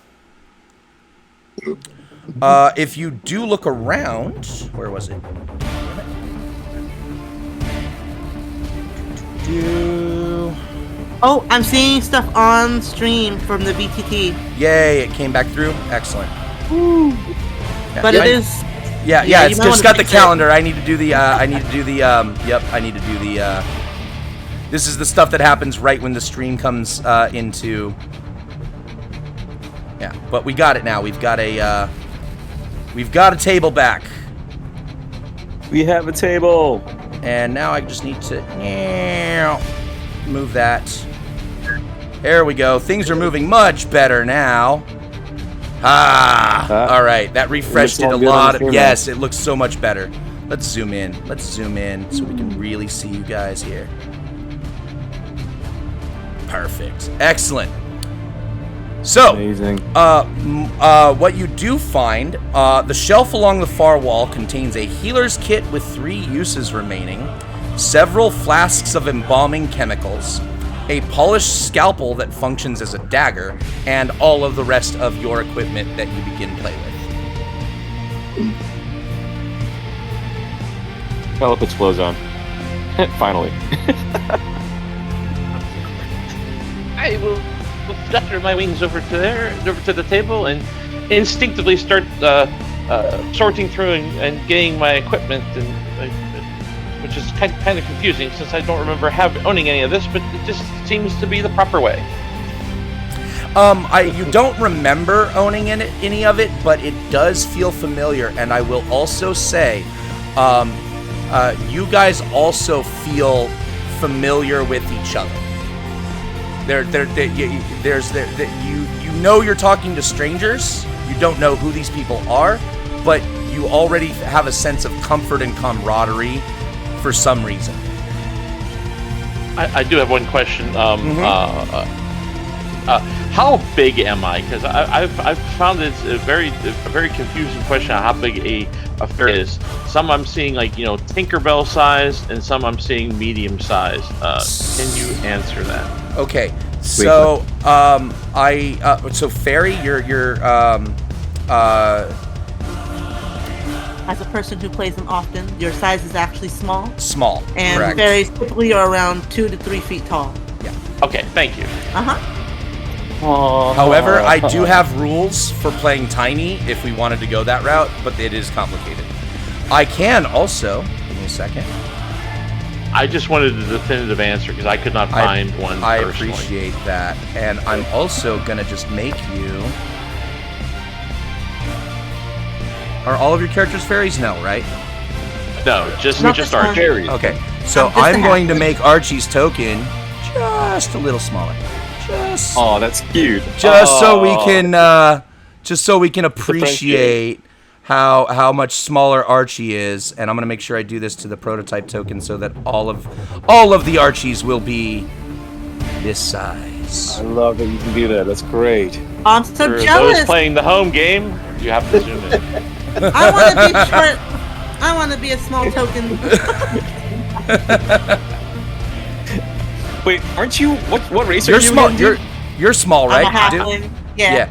if you do look around, where was it? Oh, I'm seeing stuff on stream from the VTT. Yay, it came back through. Excellent. Ooh. Yeah, but it is. Yeah, it's just got the calendar. I need to do the, yep, I need to do the, this is the stuff that happens right when the stream comes into, yeah, but we got it now. We've got a table back. We have a table. And now I just need to move that. There we go. Things are moving much better now. All right. That refreshed it a lot. Yes, it looks so much better. Let's zoom in. So we can really see you guys here. Perfect. Excellent. So, amazing. What you do find, the shelf along the far wall contains a healer's kit with 3 uses remaining, several flasks of embalming chemicals, a polished scalpel that functions as a dagger, and all of the rest of your equipment that you begin play with. Philip explodes on. Finally. I will flutter my wings over to the table, and instinctively start sorting through and getting my equipment, and which is kind of confusing since I don't remember owning any of this, but it just seems to be the proper way. You don't remember owning any of it, but it does feel familiar, and I will also say, you guys also feel familiar with each other. You know you're talking to strangers. You don't know who these people are, but you already have a sense of comfort and camaraderie for some reason. I do have one question. How big am I? Because I've found it's a very confusing question on how big a fair is. Some I'm seeing like Tinkerbell size, and some I'm seeing medium size. Can you answer that? Okay, so so Fairy, you're as a person who plays them often, your size is actually small. Small, and correct. Fairies typically are around 2 to 3 feet tall. Yeah. Okay, thank you. However, I do have rules for playing tiny if we wanted to go that route, but it is complicated. I can also, give me a second. I just wanted a definitive answer because I could not find one personally. I appreciate that. And I'm also going to just make you... Are all of your characters fairies? No, right? No, just our fairies. Okay, so I'm going to make Archie's token just a little smaller. Oh, that's cute. Just so we can appreciate how much smaller Archie is, and I'm gonna make sure I do this to the prototype token so that all of the Archies will be this size. I love that you can do that. That's great. I'm so For jealous. those playing the home game, you have to zoom in. I want to be short. I want to be a small token. Wait, aren't you? What race You're are you? small. again, You're small, right? I'm a dude? halfling. Yeah.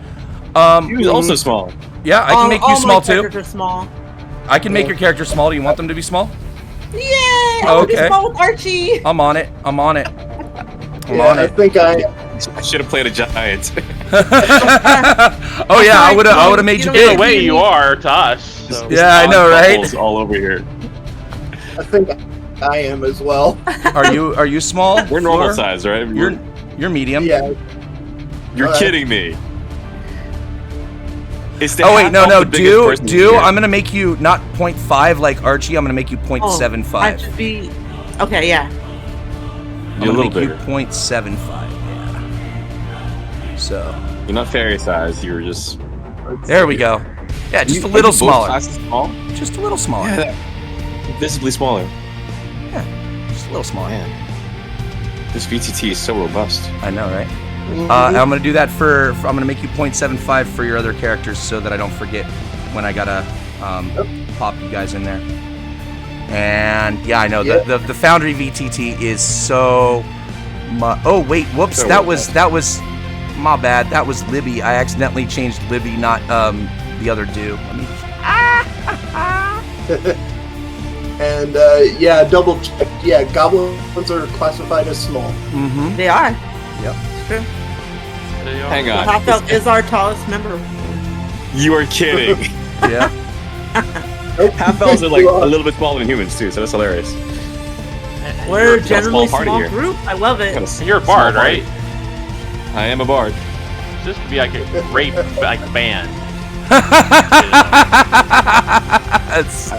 dude? He was also small. Yeah, I can make you all small my too. characters are small. I can make your character small. Do you want them to be small? Yay! I want to be Okay. small with Archie. I'm on it. I'm on it. I'm Yeah, on I it. think I should have played a giant. Oh yeah, I would have made you You know big. Either way, you are to us. So. Yeah, I know, right? Bubbles all over here. think I am as well. Are you small? We're normal Fleur? size, right? You're medium. Yeah. You're kidding me. It's the Oh wait, half no, elf, no, the biggest person here. I'm gonna make you not 0.5 like Archie. I'm gonna make you 0.75. I should be. Okay, yeah. I'm You're a gonna little make bigger. you 0.75. Yeah. So You're not fairy size. You're just. there we go. Yeah, just You- a little both smaller. classes small? Just a little smaller. Yeah, visibly smaller. Just a little smaller. Man, this VTT is so robust. I know, right? I'm gonna do that for I'm gonna make you 0.75 for your other characters so that I don't forget when I gotta pop you guys in there. And yeah, I know the Foundry VTT is so. Oh wait, whoops! So that was my bad. That was Libby. I accidentally changed Libby, not the other dude. Let me. And yeah, double check. Yeah, goblins are classified as small. Mm-hmm. They are. Yep. It's true. Hang The on. half elf is our tallest member. You are kidding. Yeah. Half elves are like a little bit smaller than humans too, so that's hilarious. We're got a generally small party small here. group. I love it. Got a You're a small bard, party. right? I am a bard. This could be like a great like band. That's-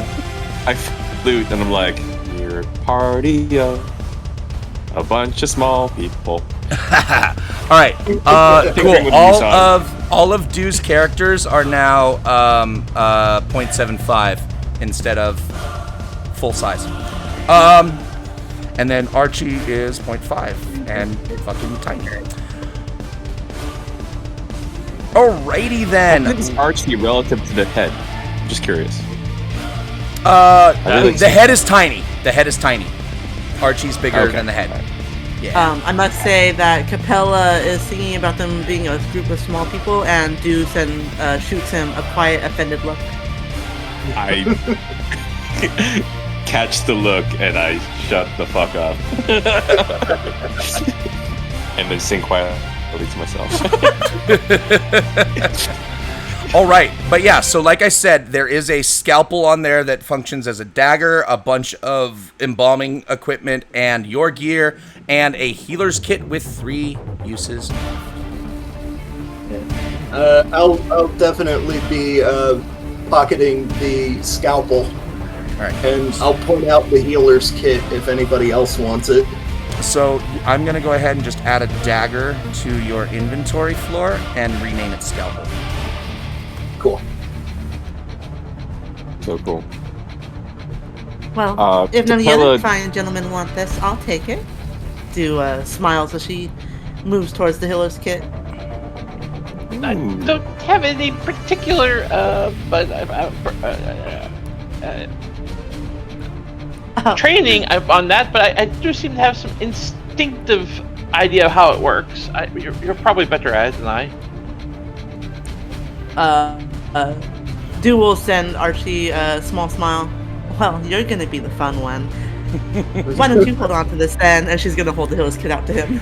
I flute and I'm like, you're a party of a bunch of small people. All right. Tinkering Cool. with a new song. All of Dew's characters are now 0.75 instead of full size. And then Archie is 0.5 and fucking tiny. Alrighty How then. big is Archie relative to the head? I'm just curious. The head is tiny. The head is tiny. Archie's bigger Okay. than the head. Yeah. I must say that Capella is singing about them being a group of small people, and Deuce and shoots him a quiet, offended look. I catch the look and I shut the fuck up. And then sing quietly to myself. All right, but yeah, so like I said, there is a scalpel on there that functions as a dagger, a bunch of embalming equipment, and your gear, and a healer's kit with 3 uses. I'll definitely be pocketing the scalpel, All right, and I'll point out the healer's kit if anybody else wants it. so I'm gonna go ahead and just add a dagger to your inventory floor and rename it scalpel. Cool. So cool. Well, if none of you Capella- other fine gentlemen want this, I'll take it. Do smiles as she moves towards the healer's kit. I don't have any particular, but training on that. But I do seem to have some instinctive idea of how it works. You're probably better at it than I. Do will send Archie a small smile. Well, you're gonna be the fun one. Why don't you hold on to this then? And she's gonna hold the healer's kit out to him.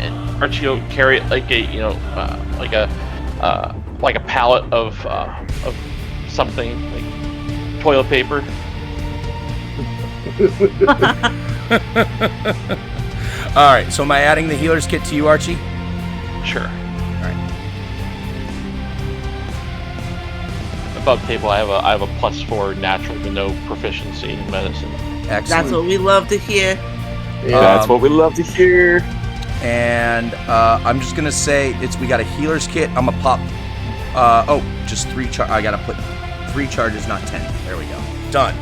And Archie will carry it like a like a pallet of something like toilet paper. All right, so am I adding the healer's kit to you, Archie? Sure. All right. Above table, I have a +4 natural with no proficiency in medicine. Excellent. That's what we love to hear. Yeah. That's what we love to hear. And I'm just gonna say we got a healer's kit. I'm gonna pop. Just 3 I gotta put 3 charges, not 10. There we go. Done.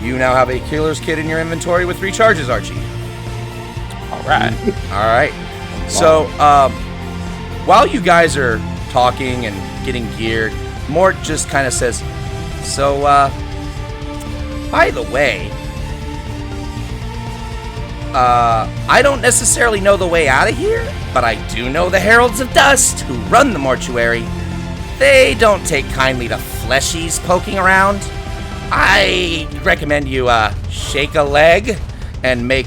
You now have a healer's kit in your inventory with 3 charges, Archie. All right. All right. So while you guys are talking and getting geared, Mort just kind of says, "So, by the way, I don't necessarily know the way out of here, but I do know the Heralds of Dust who run the mortuary. They don't take kindly to fleshies poking around. I recommend you shake a leg and make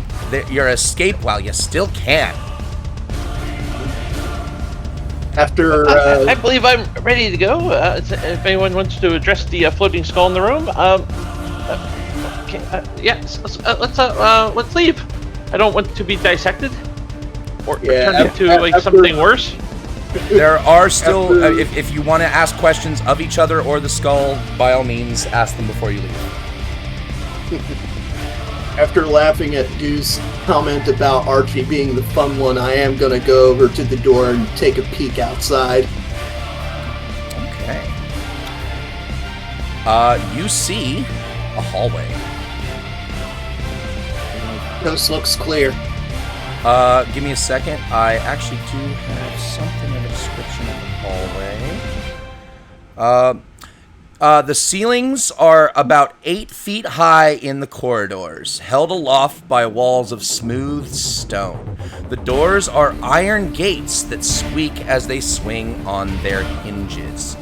your escape while you still can." After I believe I'm ready to go. If anyone wants to address the floating skull in the room, let's leave. I don't want to be dissected or turned into something worse. There are still, if you want to ask questions of each other or the skull, by all means, ask them before you leave. After laughing at Deuce's comment about Archie being the fun one, I am going to go over to the door and take a peek outside. Okay. You see a hallway. Coast looks clear. Give me a second. I actually do have something in the description of the hallway. The ceilings are about 8 feet high in the corridors, held aloft by walls of smooth stone. The doors are iron gates that squeak as they swing on their hinges.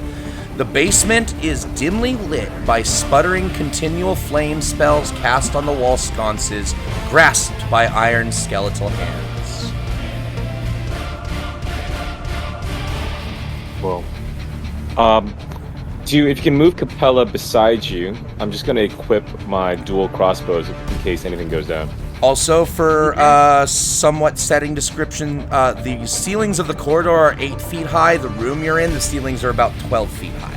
The basement is dimly lit by sputtering continual flame spells cast on the wall sconces, grasped by iron skeletal hands. Well, if you can move Capella beside you, I'm just going to equip my dual crossbows in case anything goes down. Also, for somewhat setting description, the ceilings of the corridor are 8 feet high. The room you're in, the ceilings are about 12 feet high.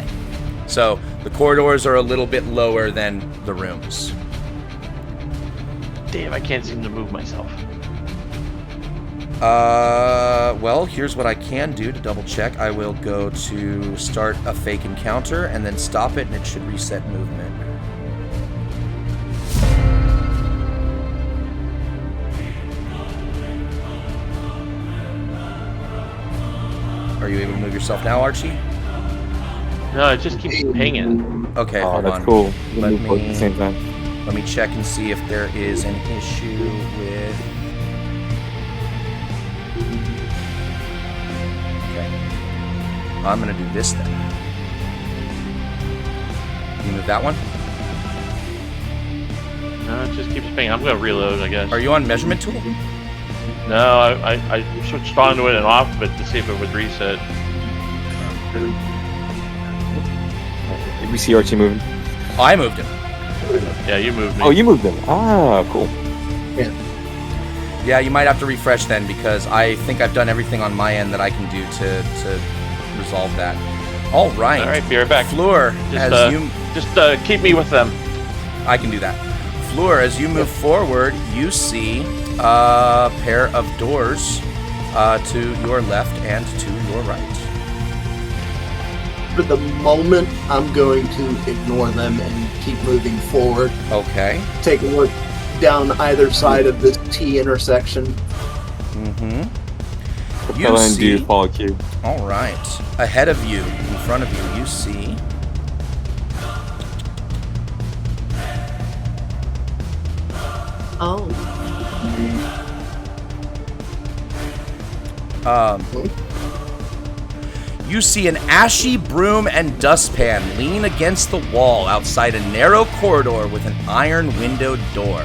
So the corridors are a little bit lower than the rooms. Damn, I can't seem to move myself. Well, here's what I can do to double check. I will go to start a fake encounter and then stop it, and it should reset movement. Are you able to move yourself now, Archie? No, it just keeps pinging. Okay, Oh, hold that's on. cool. You Let can move both at me- the same time. Let me check and see if there is an issue with... Okay. I'm going to do this then. Can you move that one? No, it just keeps pinging. I'm gonna reload, I guess. Are you on measurement tool? No, I switched onto it and off of it to see if it would reset. Did we see Archie moving? I moved him. Yeah, you moved me. Oh, you moved him. Ah, cool. Yeah, you might have to refresh then because I think I've done everything on my end that I can do to resolve that. All right. All right, be right back. Fleur, Just keep me with them. I can do that. Fleur, as you move forward, you see a pair of doors to your left and to your right. For the moment, I'm going to ignore them and keep moving forward. Okay. Take a look down either side of this T intersection. Mm-hmm. Capella and Dude follow Q. All right. Ahead of you, in front of you, you see... Oh. You see an ashy broom and dustpan lean against the wall outside a narrow corridor with an iron windowed door.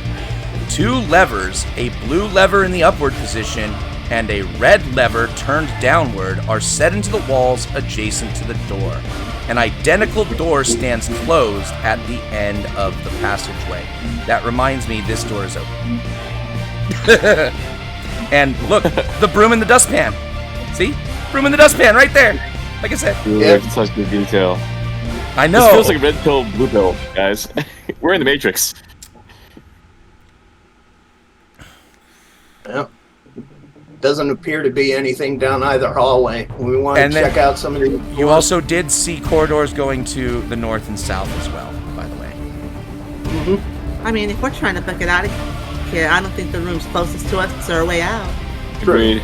2 levers, a blue lever in the upward position and a red lever turned downward, are set into the walls adjacent to the door. An identical door stands closed at the end of the passageway. That reminds me, this door is open. And look, the broom and the dustpan. See? Broom and the dustpan right there. Like I said. Ooh, that's such good detail. I know. This feels like red pill, blue pill, guys. We're in the Matrix. Well, doesn't appear to be anything down either hallway. We want to check out some of the. You also did see corridors going to the north and south as well, by the way. Mm-hmm. I mean, if we're trying to book it out of here, I don't think the rooms closest to us are a way out. Agreed.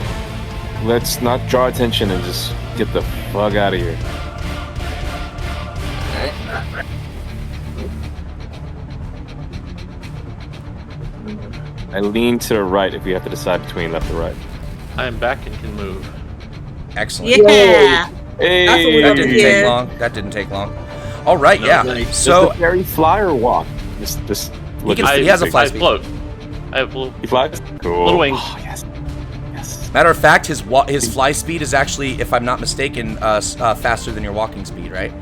Let's not draw attention and just get the fuck out of here. I lean to the right if we have to decide between left or right. I am back and can move. Excellent. Yeah. Hey, That's what we That love to didn't hear. take long. That didn't take long. All right, No, yeah. nice. So does the fairy fly or walk? This He has a fly I speed. float. I have little, He flies? Cool. little wings. Oh, yes. Yes. matter of fact, his fly speed is actually, if I'm not mistaken, faster than your walking speed, right?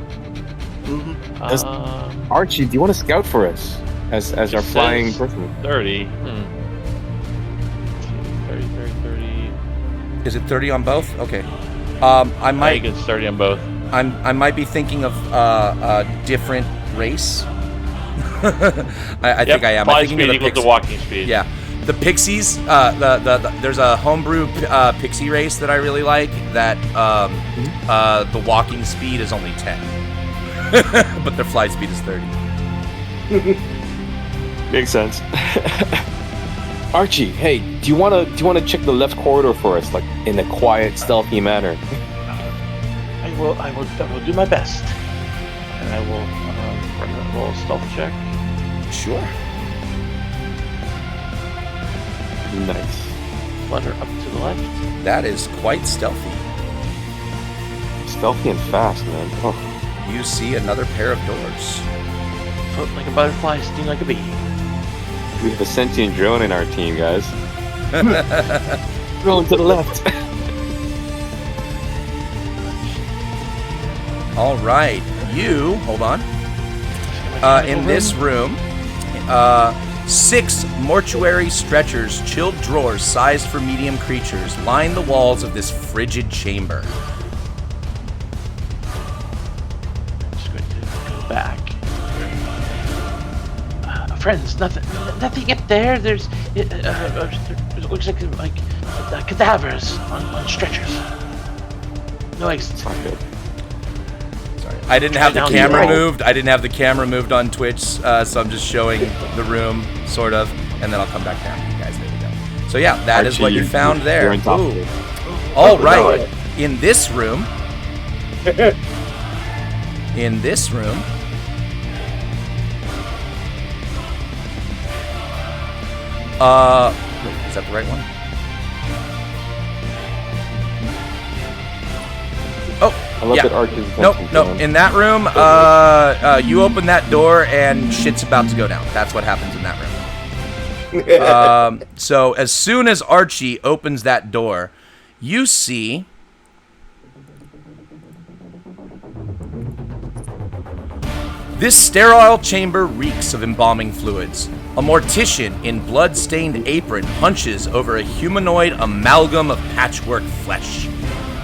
Mm-hmm. Archie, do you want to scout for us as our It flying says person? 30. 30. Is it 30 on both? Okay. I I might. think it's 30 on both. I might be thinking of a different race. I think I am. Fly I'm thinking speed of the equals Pixies. to walking speed. Yeah, the Pixies. There's a homebrew Pixie race that I really like. That the walking speed is only 10, but their fly speed is 30. Makes sense. Archie, hey, do you wanna check the left corridor for us, like in a quiet, stealthy manner? I will do my best. And I will run a little stealth check. Sure. Nice. Flutter up to the left. That is quite stealthy. Stealthy and fast, man. Oh. You see another pair of doors. Float like a butterfly, sting like a bee. We have a sentient drone in our team, guys. Drone to the left. All right, you hold on. In this room, 6 mortuary stretchers, chilled drawers sized for medium creatures, line the walls of this frigid chamber. I'm just going to go back. Friends, nothing up there. There's it looks like cadavers on stretchers. No exits. Not good. Sorry, I didn't have the Down camera here. moved. I didn't have the camera moved on Twitch, so I'm just showing the room, sort of, and then I'll come back down to you guys. There we go. So yeah, that is Archie, what you found you're there. on top of Ooh. it. All right, in this room, wait, is that the right one? Oh, I love yeah. that Archie's Nope, attention nope. span. In that room, you open that door and shit's about to go down. That's what happens in that room. So as soon as Archie opens that door, you see this sterile chamber reeks of embalming fluids. A mortician in blood-stained apron hunches over a humanoid amalgam of patchwork flesh.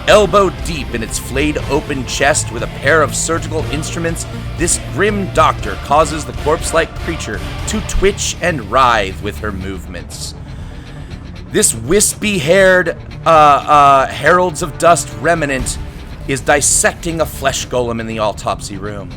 Elbow deep in its flayed open chest with a pair of surgical instruments, this grim doctor causes the corpse-like creature to twitch and writhe with her movements. This wispy-haired Heralds of Dust remnant is dissecting a flesh golem in the autopsy room.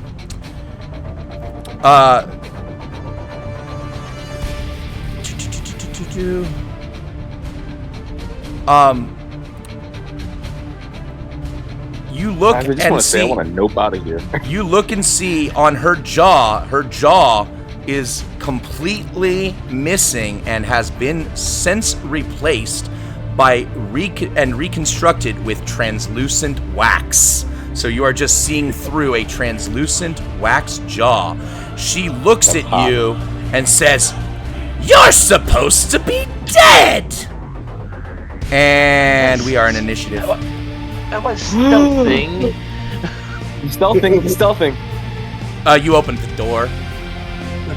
You look I just and want to say I see. want to nope out of here. You look and see on her jaw is completely missing and has been since replaced by reconstructed with translucent wax. So you are just seeing through a translucent wax jaw. She looks at you and says, "You're supposed to be dead!" And we are in initiative. I was stealthing. Stealthing. You opened the door.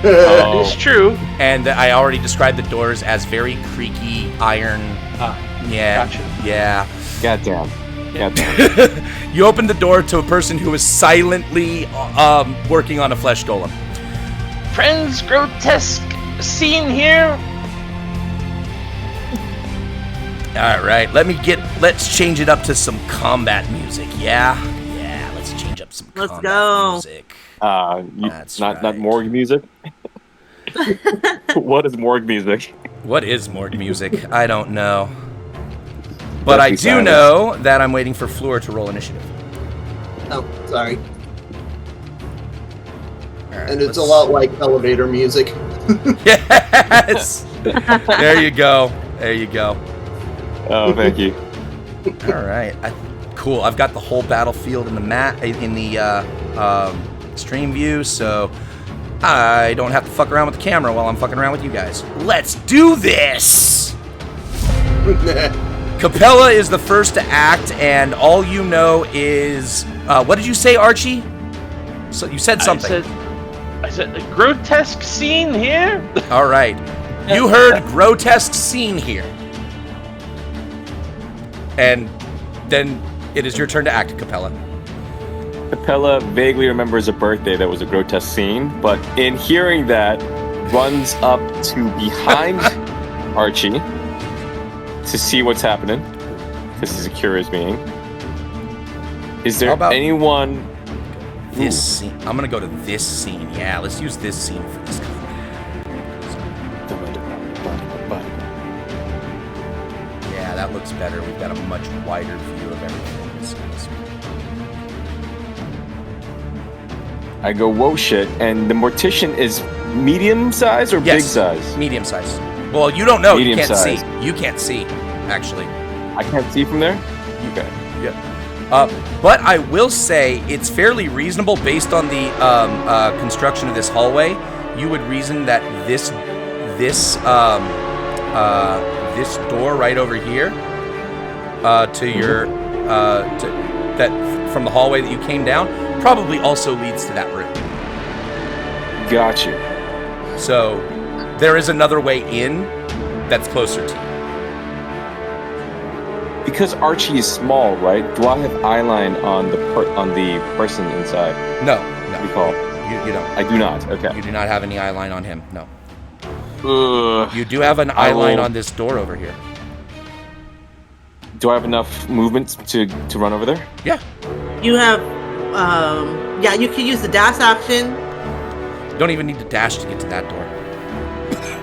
It's true. And I already described the doors as very creaky iron. Yeah. Gotcha. Yeah. Goddamn. You opened the door to a person who is silently working on a flesh golem. Friends, grotesque scene here. All right, let's change it up to some combat music. Yeah, let's change up some Let's combat go. music. Not right. morgue music. What is morgue music? What is morgue music? I don't know. But I Deathly do silence. know that I'm waiting for Fleur to roll initiative. Oh, sorry. All right, And it's a let's- lot like elevator music. Yes. There you go. Oh, thank you. All right. Cool. I've got the whole battlefield in the stream view, so I don't have to fuck around with the camera while I'm fucking around with you guys. Let's do this. Capella is the first to act, and all you know is what did you say, Archie? So you said something. I said a grotesque scene here. All right. You heard grotesque scene here. And then it is your turn to act, Capella. Capella vaguely remembers a birthday that was a grotesque scene, but in hearing that, runs up to behind Archie to see what's happening, because he's a curious being. Is there How about- anyone... This scene. I'm gonna go to this scene. Yeah, let's use this scene for this combat. Yeah, that looks better. We've got a much wider view of everything. I go, whoa shit, and the mortician is medium size or big size? Medium size. Well, you don't know. Medium You can't size. see. You can't see, actually. I can't see from there? Okay. Yeah. But I will say it's fairly reasonable based on the construction of this hallway. You would reason that this door right over here to your that from the hallway that you came down probably also leads to that room. Got you. So there is another way in that's closer to you. Because Archie is small, right? Do I have eyeline on the person inside? No. Recall. You don't. I do not. Okay. You do not have any eyeline on him. No. Ugh. You do have an I eyeline will- on this door over here. Do I have enough movement to run over there? Yeah. You have, you can use the dash action. You don't even need to dash to get to that door.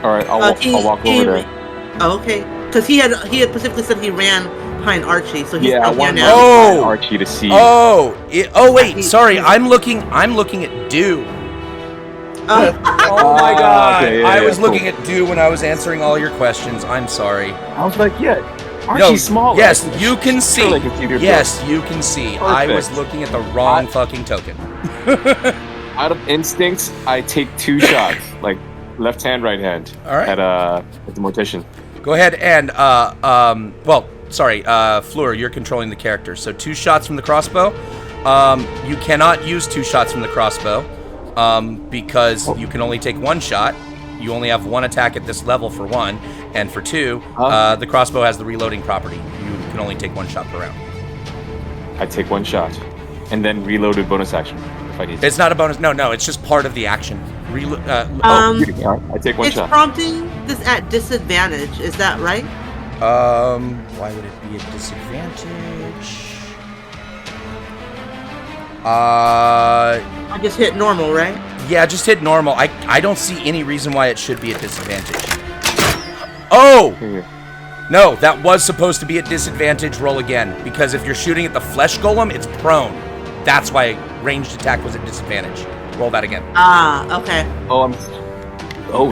All right, I'll walk over there. Oh, okay. Because he had specifically said he ran behind Archie, so he's Yeah, I out here want now. Oh! Archie to see. Wait, sorry. I'm looking at Dew. Oh, Oh my god. okay, I was cool. looking at Dew when I was answering all your questions. I'm sorry. I was like, yeah, Archie's small. Yes, you can see. Surely I can see your Yes, you can see. I was Perfect. looking at the wrong fucking token. Out of instincts, I take 2 shots, like left hand, right hand, All right. at the mortician. Go ahead and Fleur, you're controlling the character. So 2 shots from the crossbow. You cannot use 2 shots from the crossbow because you can only take 1 shot. You only have 1 attack at this level for 1, and for 2, the crossbow has the reloading property. You can only take 1 shot per round. I take 1 shot, and then reloaded bonus action if I need to. It's not a bonus. No, it's just part of the action. All right, I take 1 it's shot. prompting this at disadvantage. Is that right? Why would it be a disadvantage? I just hit normal, right? Yeah, just hit normal. I don't see any reason why it should be a disadvantage. Oh! Here. No, that was supposed to be a disadvantage. Roll again. Because if you're shooting at the flesh golem, it's prone. That's why ranged attack was a disadvantage. Roll that again. Ah, okay. Oh,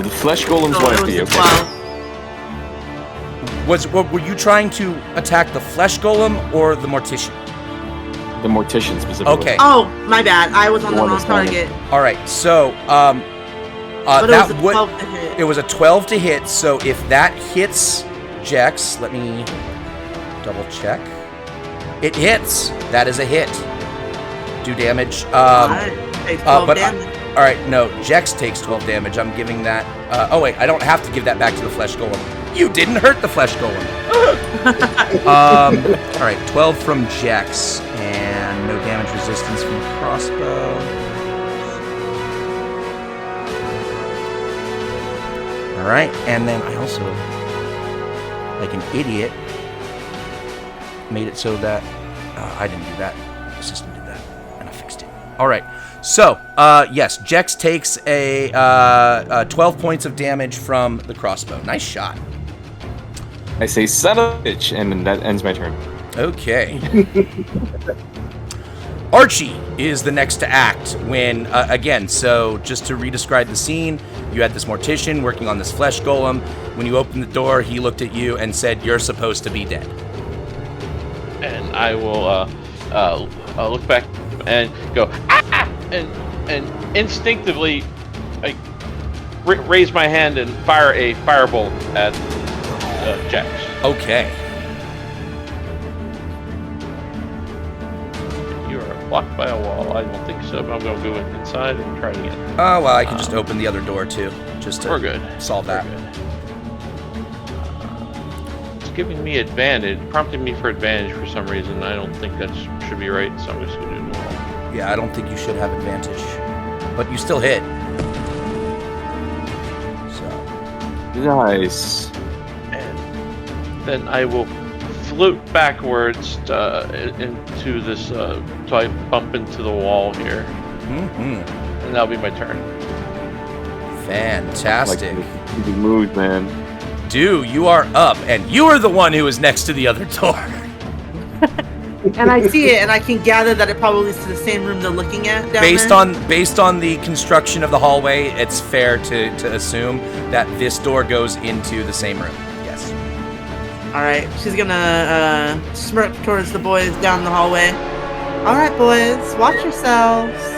the flesh golem's So one it of was the a okay. 12. Were you trying to attack the flesh golem or the mortician? The mortician specifically. Okay. Oh, my bad. I was on the One wrong is fine. target. All right. So, But it that was a would 12 to hit. it was a 12 to hit. So if that hits Jex, let me double check. It hits. That is a hit. Do damage. Alright, takes 12 but damage. all right, no, Jex takes 12 damage. I'm giving that. Oh wait, I don't have to give that back to the flesh golem. You didn't hurt the flesh golem. All right, 12 from Jex and no damage resistance from crossbow. All right, and then I also, like an idiot, made it so that I didn't do that. The system did that, and I fixed it. All right. So, yes, Jex takes a 12 points of damage from the crossbow. Nice shot. I say, son of a bitch, and that ends my turn. Okay. Archie is the next to act when, again, so just to re-describe the scene, you had this mortician working on this flesh golem. When you opened the door, he looked at you and said, "You're supposed to be dead." And I will look back and go, ah! And instinctively, I raise my hand and fire a firebolt at Jax. Okay. You are blocked by a wall. I don't think so, but I'm going to go inside and try it again. Oh, well, I can just open the other door, too, just to We're good. solve that. We're good. It's giving me advantage, prompting me for advantage for some reason. I don't think that should be right, so I'm just going to do normal. Yeah, I don't think you should have advantage, but you still hit. So. Nice. And then I will float backwards into this, so I bump into the wall here. Mm-hmm. And that'll be my turn. Fantastic. Like the mood, man. Du, you are up, and you are the one who is next to the other door. And I see it, and I can gather that it probably leads to the same room they're looking at down there. Based on the construction of the hallway, it's fair to assume that this door goes into the same room. Yes. All right, she's gonna smirk towards the boys down the hallway. All right, boys, watch yourselves.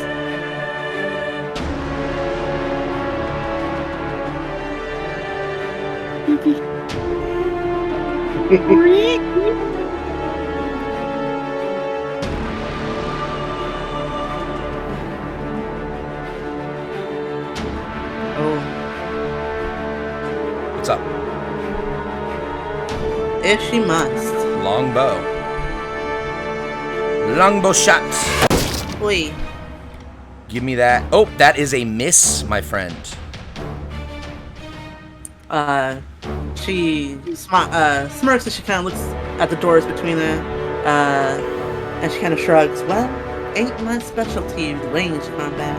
What's up? If she must. Longbow. Longbow shot. Oi. Give me that. Oh, that is a miss, my friend. She smirks as she kind of looks at the doors between them, and she kind of shrugs. Well, ain't my specialty range combat.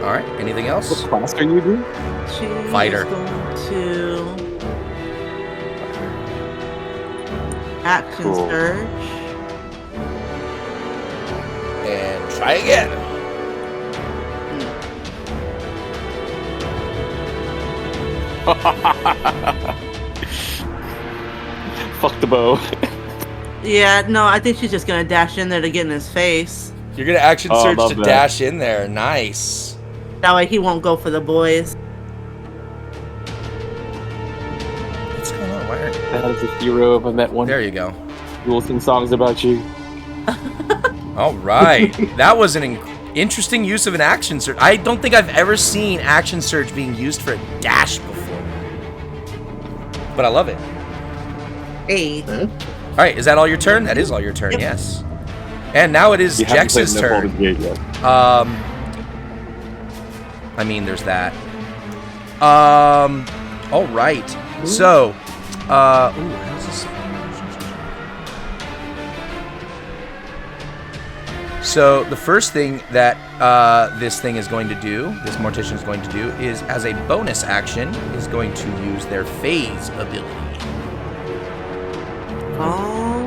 All right. Anything else? What class are you doing? She's Fighter. going to action Cool. surge. And try again. Fuck the bow. Yeah, no, I think she's just gonna dash in there to get in his face. You're gonna action Oh, I search love to that. dash in there. Nice. That way he won't go for the boys. What's going on? Why aren't... That is a hero if I met one. There you go. We'll sing songs about you. All right. That was an interesting use of an action search. I don't think I've ever seen action search being used for a dash before. But I love it. Hey. All right, is that all your turn? That is all your turn, Yep. yes. And now it is You haven't played Jex's enough turn. Baldur's Gate yet. I mean, there's that. All right. So, how's this? So the first thing that this thing is going to do, this mortician is going to do, is as a bonus action, is going to use their phase ability. Oh.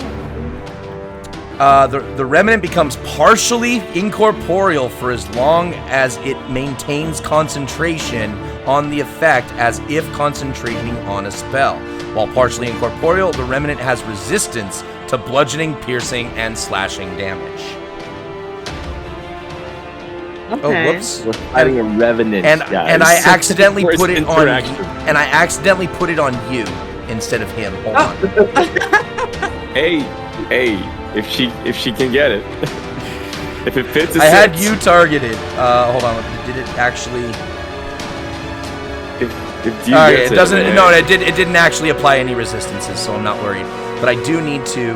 The remnant becomes partially incorporeal for as long as it maintains concentration on the effect as if concentrating on a spell. While partially incorporeal, the remnant has resistance to bludgeoning, piercing, and slashing damage. Okay. Oh, whoops. We're fighting a revenant, And guys. I accidentally First put it on interaction. and I accidentally put it on you instead of him. Hold on. Hey, if she can get it. If it fits, it I had fits. you targeted. Hold on. Did it actually? If you All right, gets it doesn't. man. No, it didn't actually apply any resistances, so I'm not worried. But I do need to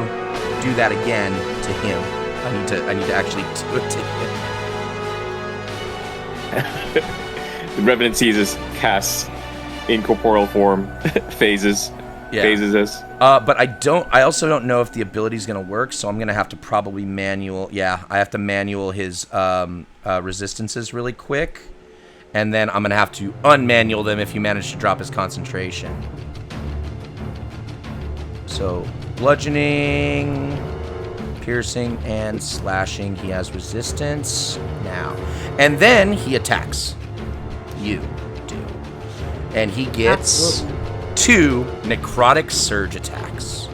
do that again to him. I need to actually do it to him. The revenant sees us cast incorporeal form phases this. But I also don't know if the ability is going to work, so I'm going to have to probably I have to manual his resistances really quick, and then I'm going to have to unmanual them if you manage to drop his concentration. So, bludgeoning, piercing, and slashing. He has resistance now. And then he attacks. You do. And he gets 2 necrotic surge attacks.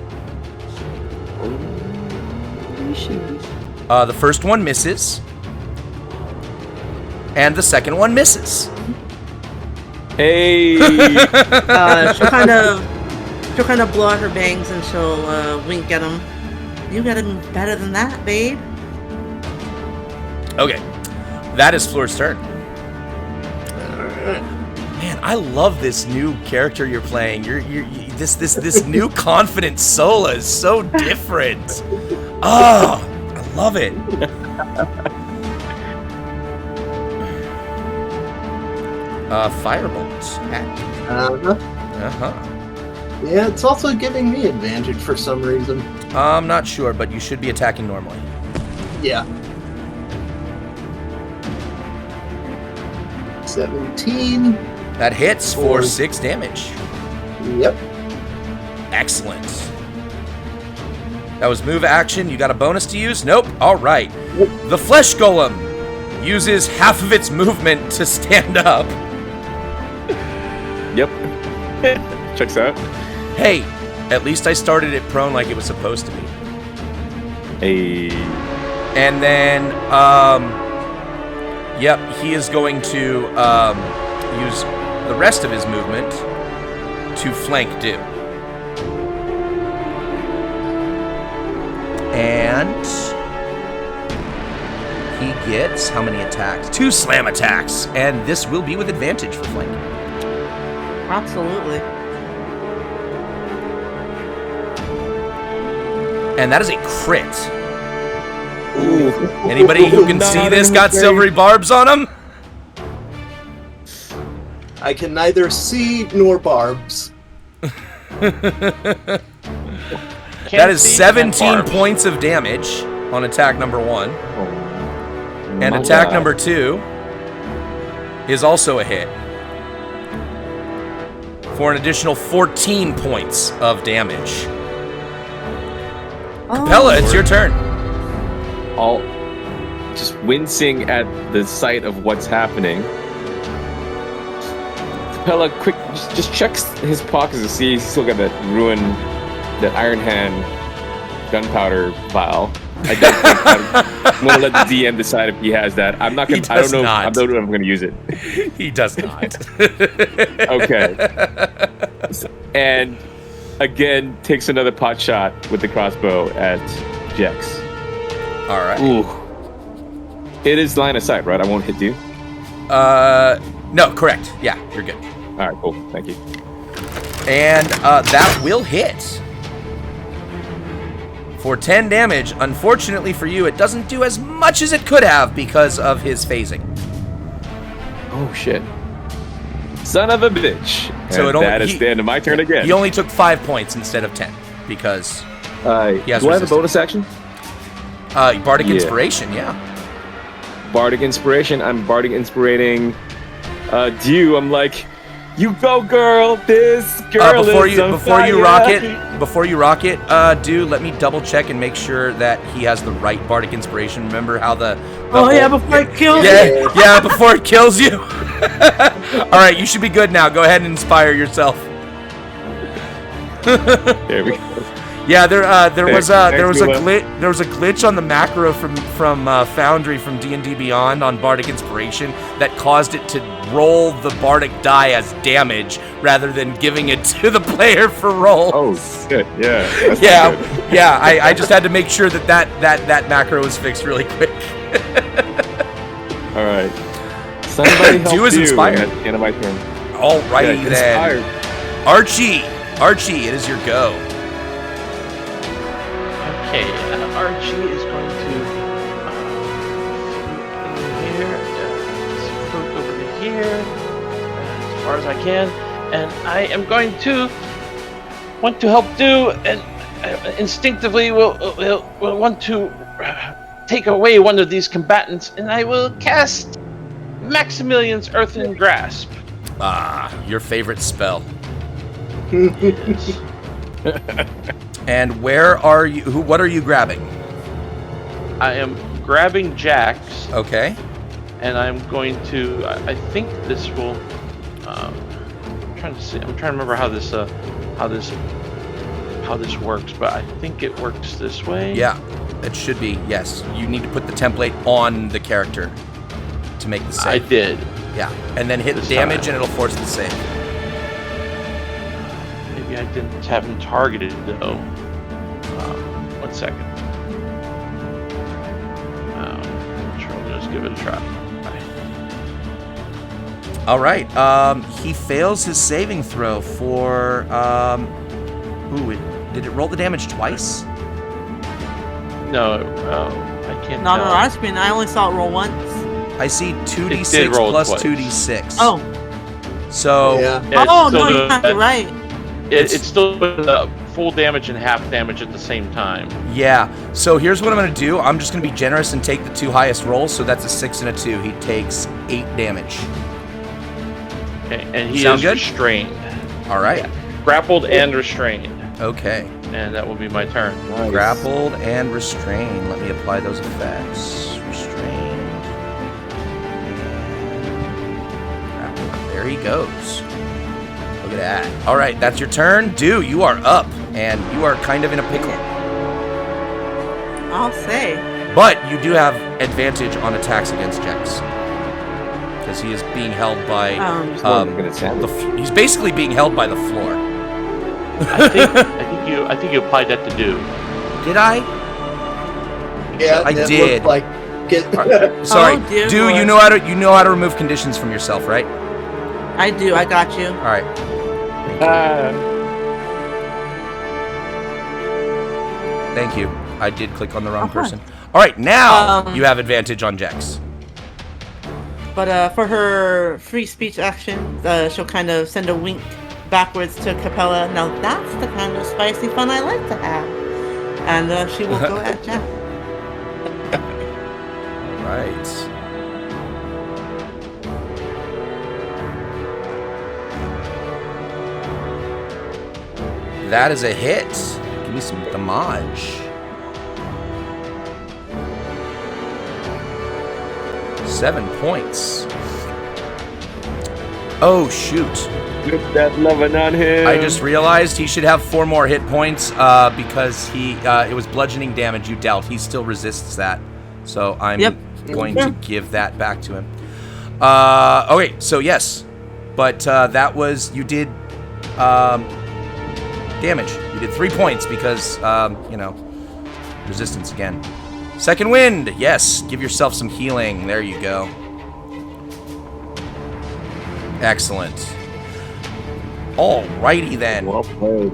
The first one misses. And the second one misses. Hey! She'll kind of blow out her bangs and she'll wink at him. You got him better than that, babe. Okay. That is Floor's turn. Man, I love this new character you're playing. This new confident Sola is so different. Oh, I love it. Firebolt. Yeah, it's also giving me advantage for some reason. I'm not sure, but you should be attacking normally. Yeah. 17. That hits for 6 damage. Yep. Excellent. That was move action. You got a bonus to use? Nope. All right. The Flesh Golem uses half of its movement to stand up. Yep. Checks out. Hey, at least I started it prone like it was supposed to be. Hey. And then, he is going to use the rest of his movement to flank Do. And he gets how many attacks? 2 slam attacks, and this will be with advantage for flanking. Absolutely. And that is a crit. Ooh. Anybody who can see this got silvery barbs on them? I can neither see nor barbs. That is 17 points of damage on attack number 1. And attack number 2 is also a hit. For an additional 14 points of damage. Capella, it's your turn. All just wincing at the sight of what's happening. Capella just checks his pockets to see he's still got that that Iron Hand gunpowder vial. I don't think I'm gonna let the DM decide if he has that. I'm not gonna. I don't know. I don't know if I'm gonna use it. He does not. Okay. And again, takes another pot shot with the crossbow at Jex. All right. Ooh. It is line of sight, right? I won't hit you. No, correct. Yeah, you're good. All right, cool. Thank you. And that will hit for 10 damage. Unfortunately for you, it doesn't do as much as it could have because of his phasing. Oh shit! Son of a bitch! So and that is the end of my turn again. He only took 5 points instead of 10 because he has do I have a bonus action? Bardic Inspiration, yeah. Bardic Inspiration. I'm Bardic Inspirating Dew. I'm like, you go, girl. This girl before is Before you rock it, Dew, let me double check and make sure that he has the right Bardic Inspiration. Remember how before it kills you. Yeah, before it kills you. All right, you should be good now. Go ahead and inspire yourself. There we go. Yeah, there was a glitch on the macro from Foundry from D&D Beyond on Bardic Inspiration that caused it to roll the Bardic die as damage rather than giving it to the player for roll. Oh shit! Yeah. Yeah. I just had to make sure that macro was fixed really quick. All right. Somebody help Dew is inspired. At the end of my turn. Alrighty then. Archie, it is your go. Okay, Archie is going to float in here, float over to here, as far as I can, and I am going to want to help do, and instinctively will want to take away one of these combatants, and I will cast Maximilian's Earthen Grasp. Ah, your favorite spell. Yes. And where are you? What are you grabbing? I am grabbing Jax, Okay. and I'm going to. I think this will. I'm trying to remember how this works, but I think it works this way. Yeah, it should be. Yes, you need to put the template on the character to make the save. I did. Yeah, and then hit This damage, time. and it'll force the save. Maybe I didn't have him targeted though. 1 second. Sure, I'll just give it a try. All right. He fails his saving throw for. Did it roll the damage twice? No, I can't. Not tell. on our screen. I only saw it roll once. I see It 2d6 did roll plus twice. 2d6. Oh. So Yeah. Yeah, it's Oh, still no, doing- you're right. It's still doing full damage and half damage at the same time. yeah. So here's what I'm gonna do. I'm just gonna be generous and take the two highest rolls. So that's a 6 and a 2. He takes 8 damage. Okay, and he Sound is good? restrained, All right. grappled and restrained, Okay. and that will be my turn. Nice. Grappled and restrained. Let me apply those effects. Restrained. And grappled. There he goes. Look at that. All right, that's your turn. Do, you are up, and you are kind of in a pickle. I'll say. But you do have advantage on attacks against Jex. Because he is being held by... Good at Sam. he's basically being held by the floor. I think you applied that to do. Did I? Yeah, I it did. looked like Sorry. Oh, dear Do, you Lord. know how to remove conditions from yourself, right? I do. I got you. All right. Thank you. I did click on the wrong person. All right, now you have advantage on Jex. But for her free speech action, she'll kind of send a wink backwards to Capella. Now that's the kind of spicy fun I like to have. And she will go at Jack. Right. That is a hit. Give me some damage. 7 points. Oh, shoot. Flip that lovin' on him. I just realized he should have 4 more hit points because it was bludgeoning damage you dealt. He still resists that. So I'm going to give that back to him. Okay, so yes. But that was, you did damage. You did 3 points because, resistance again. Second wind, yes. Give yourself some healing. There you go. Excellent. Alrighty then. Well played.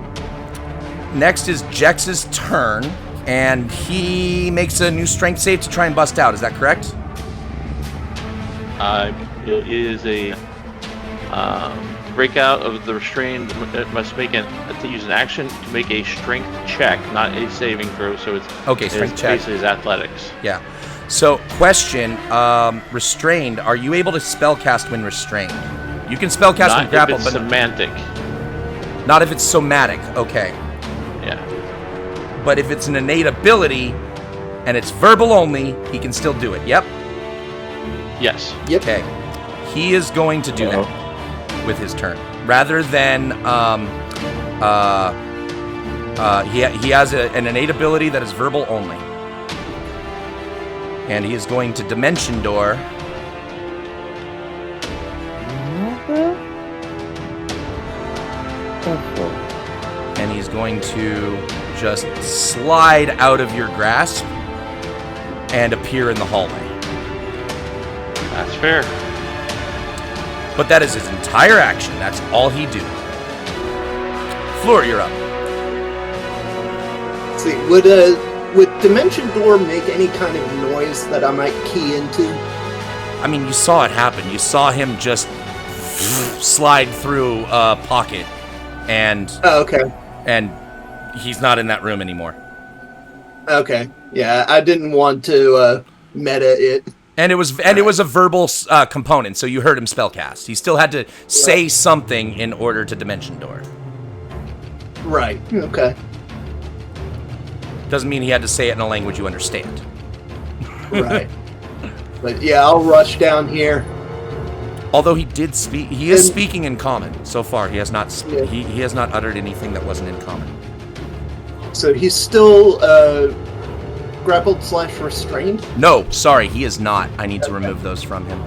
Next is Jex's turn, and he makes a new strength save to try and bust out. Is that correct? It is a breakout of the restrained. It must make to use an action to make a strength check, not a saving throw. So it's Okay, strength check. Basically, his athletics. Yeah. So, question: restrained. Are you able to spellcast when restrained? You can spellcast Not when grappled, if it's but semantic. not if it's somatic. Okay. Yeah. But if it's an innate ability and it's verbal only, he can still do it. Yep. Yes. Yep. Okay. He is going to do that with his turn, rather than he has an innate ability that is verbal only, and he is going to dimension door. And he's going to just slide out of your grasp and appear in the hallway. That's fair. But that is his entire action. That's all he do. Floor, you're up. Let's see, would Dimension Door make any kind of noise that I might key into? I mean, you saw it happen. You saw him just slide through a pocket, and okay. and he's not in that room anymore. Okay. Yeah, I didn't want to meta it. And it was a verbal component, so you heard him spellcast. He still had to say something in order to dimension door. Right. Okay. Doesn't mean he had to say it in a language you understand. Right. But yeah, I'll rush down here. Although he did speak, he is speaking in common so far. He has not he has not uttered anything that wasn't in common. So he's still grappled / restrained? No, sorry, he is not. I need to remove those from him.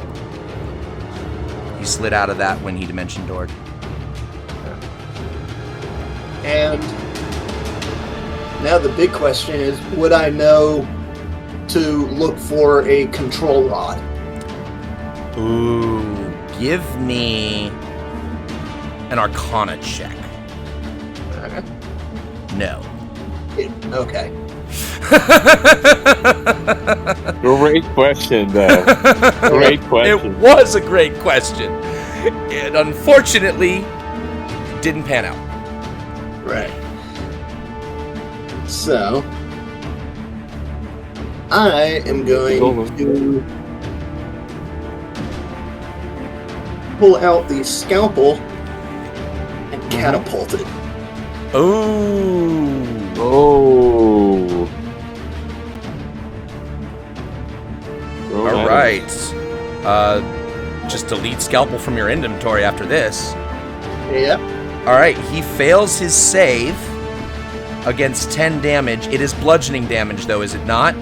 He slid out of that when he dimension doored. And now the big question is, would I know to look for a control rod? Ooh, give me an Arcana check. No. Okay. Great question, though. Great question. It was a great question. It unfortunately didn't pan out. Right. So, I am going to pull out the scalpel and catapult it. Oh. Oh. All right. Just delete scalpel from your inventory after this. Yep. All right. He fails his save against 10 damage. It is bludgeoning damage, though, is it not?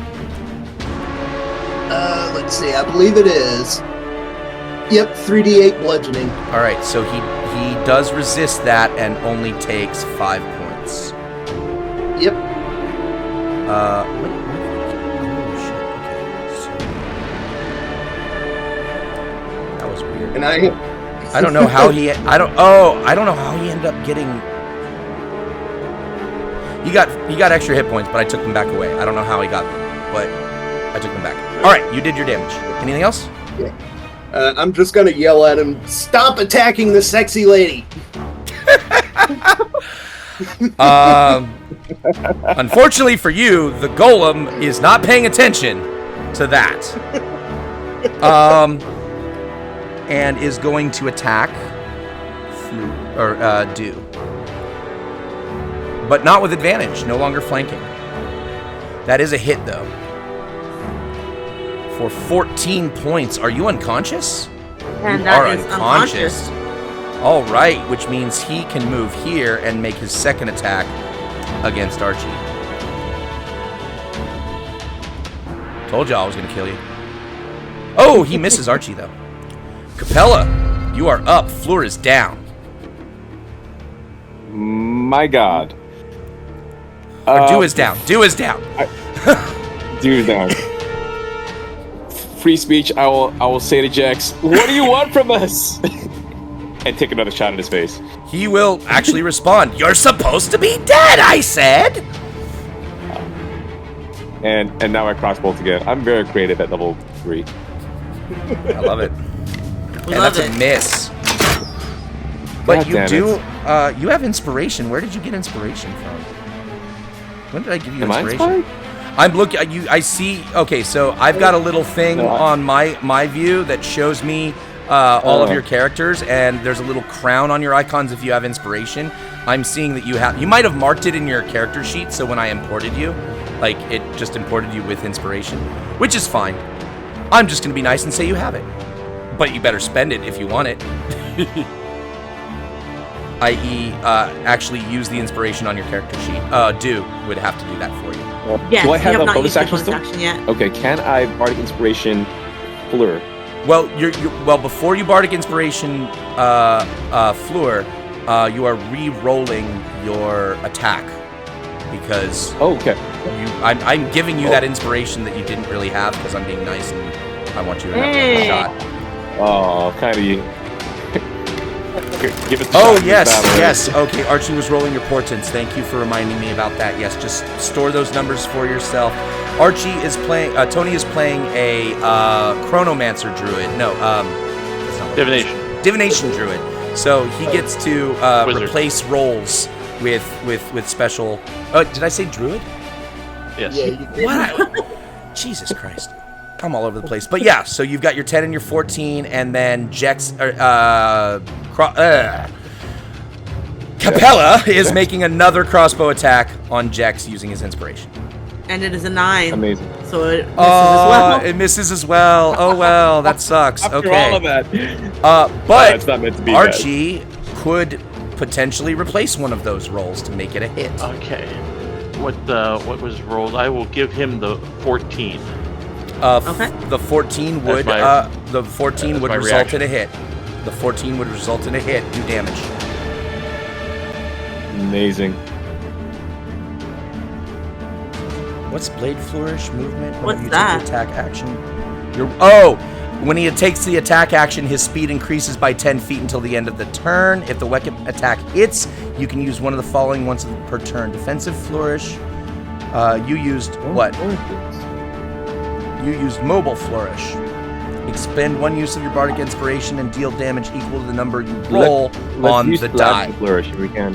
Let's see. I believe it is. Yep, 3d8 bludgeoning. All right. So he does resist that and only takes 5 points. Yep. Wait. Oh shit. Okay. So that was weird. And I don't know how he. I don't know how he ended up getting. He got extra hit points, but I took them back away. I don't know how he got them, but I took them back. All right, you did your damage. Anything else? Yeah. I'm just gonna yell at him, "Stop attacking the sexy lady!" Unfortunately for you, the golem is not paying attention to that. And is going to attack Do. But not with advantage, no longer flanking. That is a hit, though. For 14 points. Are you unconscious? And you that are is unconscious. All right, which means he can move here and make his second attack against Archie. Told y'all I was going to kill you. Oh, he misses Archie, though. Capella, you are up. Floor is down. My God. Or Do is down. Do is down. Do is down. Free speech. I will say to Jax, "What do you want from us?" And take another shot at his face. He will actually respond. You're supposed to be dead, I said. And now I crossbolt again. I'm very creative at level 3. I love it. We And love that's it. a miss. But God you damn do. it. You have inspiration. Where did you get inspiration from? When did I give you Am I inspiration? inspired? I'm looking at you. I see. Okay, so I've got a little thing No, on my view that shows me all of your characters, and there's a little crown on your icons if you have inspiration. I'm seeing that you have. You might have marked it in your character sheet, so when I imported you, like it just imported you with inspiration, which is fine. I'm just gonna be nice and say you have it, but you better spend it if you want it. I.e., actually use the inspiration on your character sheet. Do would have to do that for you. Yes, Do I you have a not bonus used your action bonus still? action yet. Okay, can I bardic inspiration Fleur? Well, well before you bardic inspiration, Fleur, you are re-rolling your attack because Oh, okay. I'm giving you that inspiration that you didn't really have because I'm being nice and I want you to have a shot. Oh, kind of you. Give us a Oh, shot in yes, this battle. yes. Okay, Archie was rolling your portents. Thank you for reminding me about that. Yes, just store those numbers for yourself. Archie is playing, Tony is playing a Chronomancer druid. No, that's not what it is. Divination. divination druid. So he gets to Wizard. replace roles with special. Oh, did I say druid? Yes. Yeah, you did. What? Jesus Christ. I'm all over the place. But yeah, so you've got your 10 and your 14, and then Capella is making another crossbow attack on Jex using his inspiration. And it is a 9. Amazing. So it misses as Oh, well. it misses as well. Oh well, that sucks. After Okay. all of that. But it's not meant to be Archie could potentially replace one of those rolls to make it a hit. Okay. What was rolled? I will give him the 14. Okay. The 14 would That's the 14 would my result reaction. in a hit. The 14 would result in a hit. Do damage. Amazing. What's blade flourish movement? What's you that? Take the attack action. When he takes the attack action, his speed increases by 10 feet until the end of the turn. If the weapon attack hits, you can use one of the following once per turn. Defensive flourish. You used what? You used mobile flourish. Expend one use of your bardic inspiration and deal damage equal to the number you roll on use the Blast die. and Flourish if we can.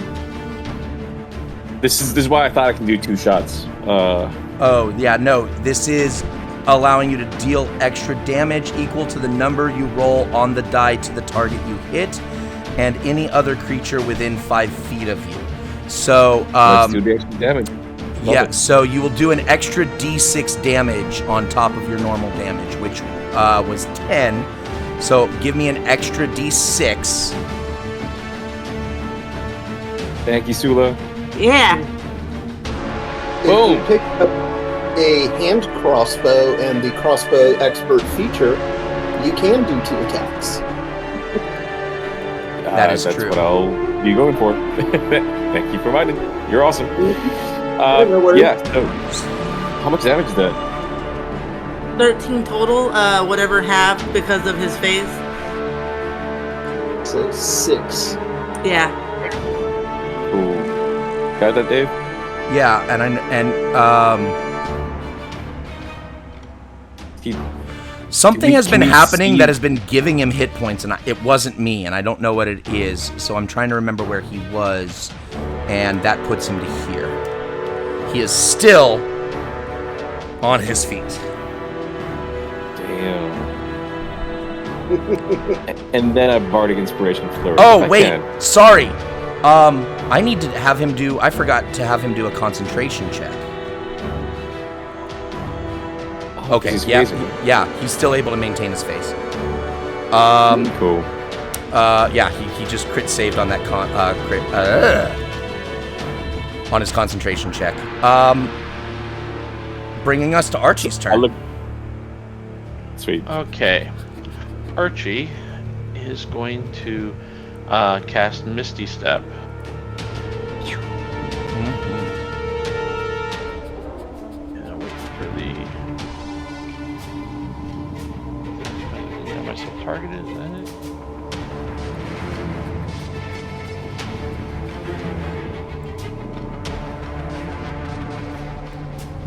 This is why I thought I can do 2 shots. Oh, yeah, no. This is allowing you to deal extra damage equal to the number you roll on the die to the target you hit and any other creature within 5 feet of you. So, Let's do the extra damage. Love yeah, it. so you will do an extra d6 damage on top of your normal damage, which was 10. So give me an extra d6. Thank you, Sula. Yeah. Boom. If you pick up a hand crossbow and the crossbow expert feature, you can do 2 attacks. That is That's true. what I'll be going for. Thank you for reminding. You're awesome. No worries. Yeah. So, how much damage is that? 13 total, whatever half because of his phase. So 6. Yeah. Cool. Got that, Dave? Yeah, He- something has been can we happening see- that has been giving him hit points, and it wasn't me, and I don't know what it is. So I'm trying to remember where he was, and that puts him to here. He is still on his feet. Damn. And then a bardic inspiration flourish. Oh if I wait, can. sorry. I need to have him do. I forgot to have him do a concentration check. Okay, He's yeah, amazing. he's still able to maintain his face. Cool. Yeah, he just crit saved on that on his concentration check. Bringing us to Archie's turn. Sweet. Okay. Archie is going to cast Misty Step. And I'll wait for the. Am I still targeted? Is that it?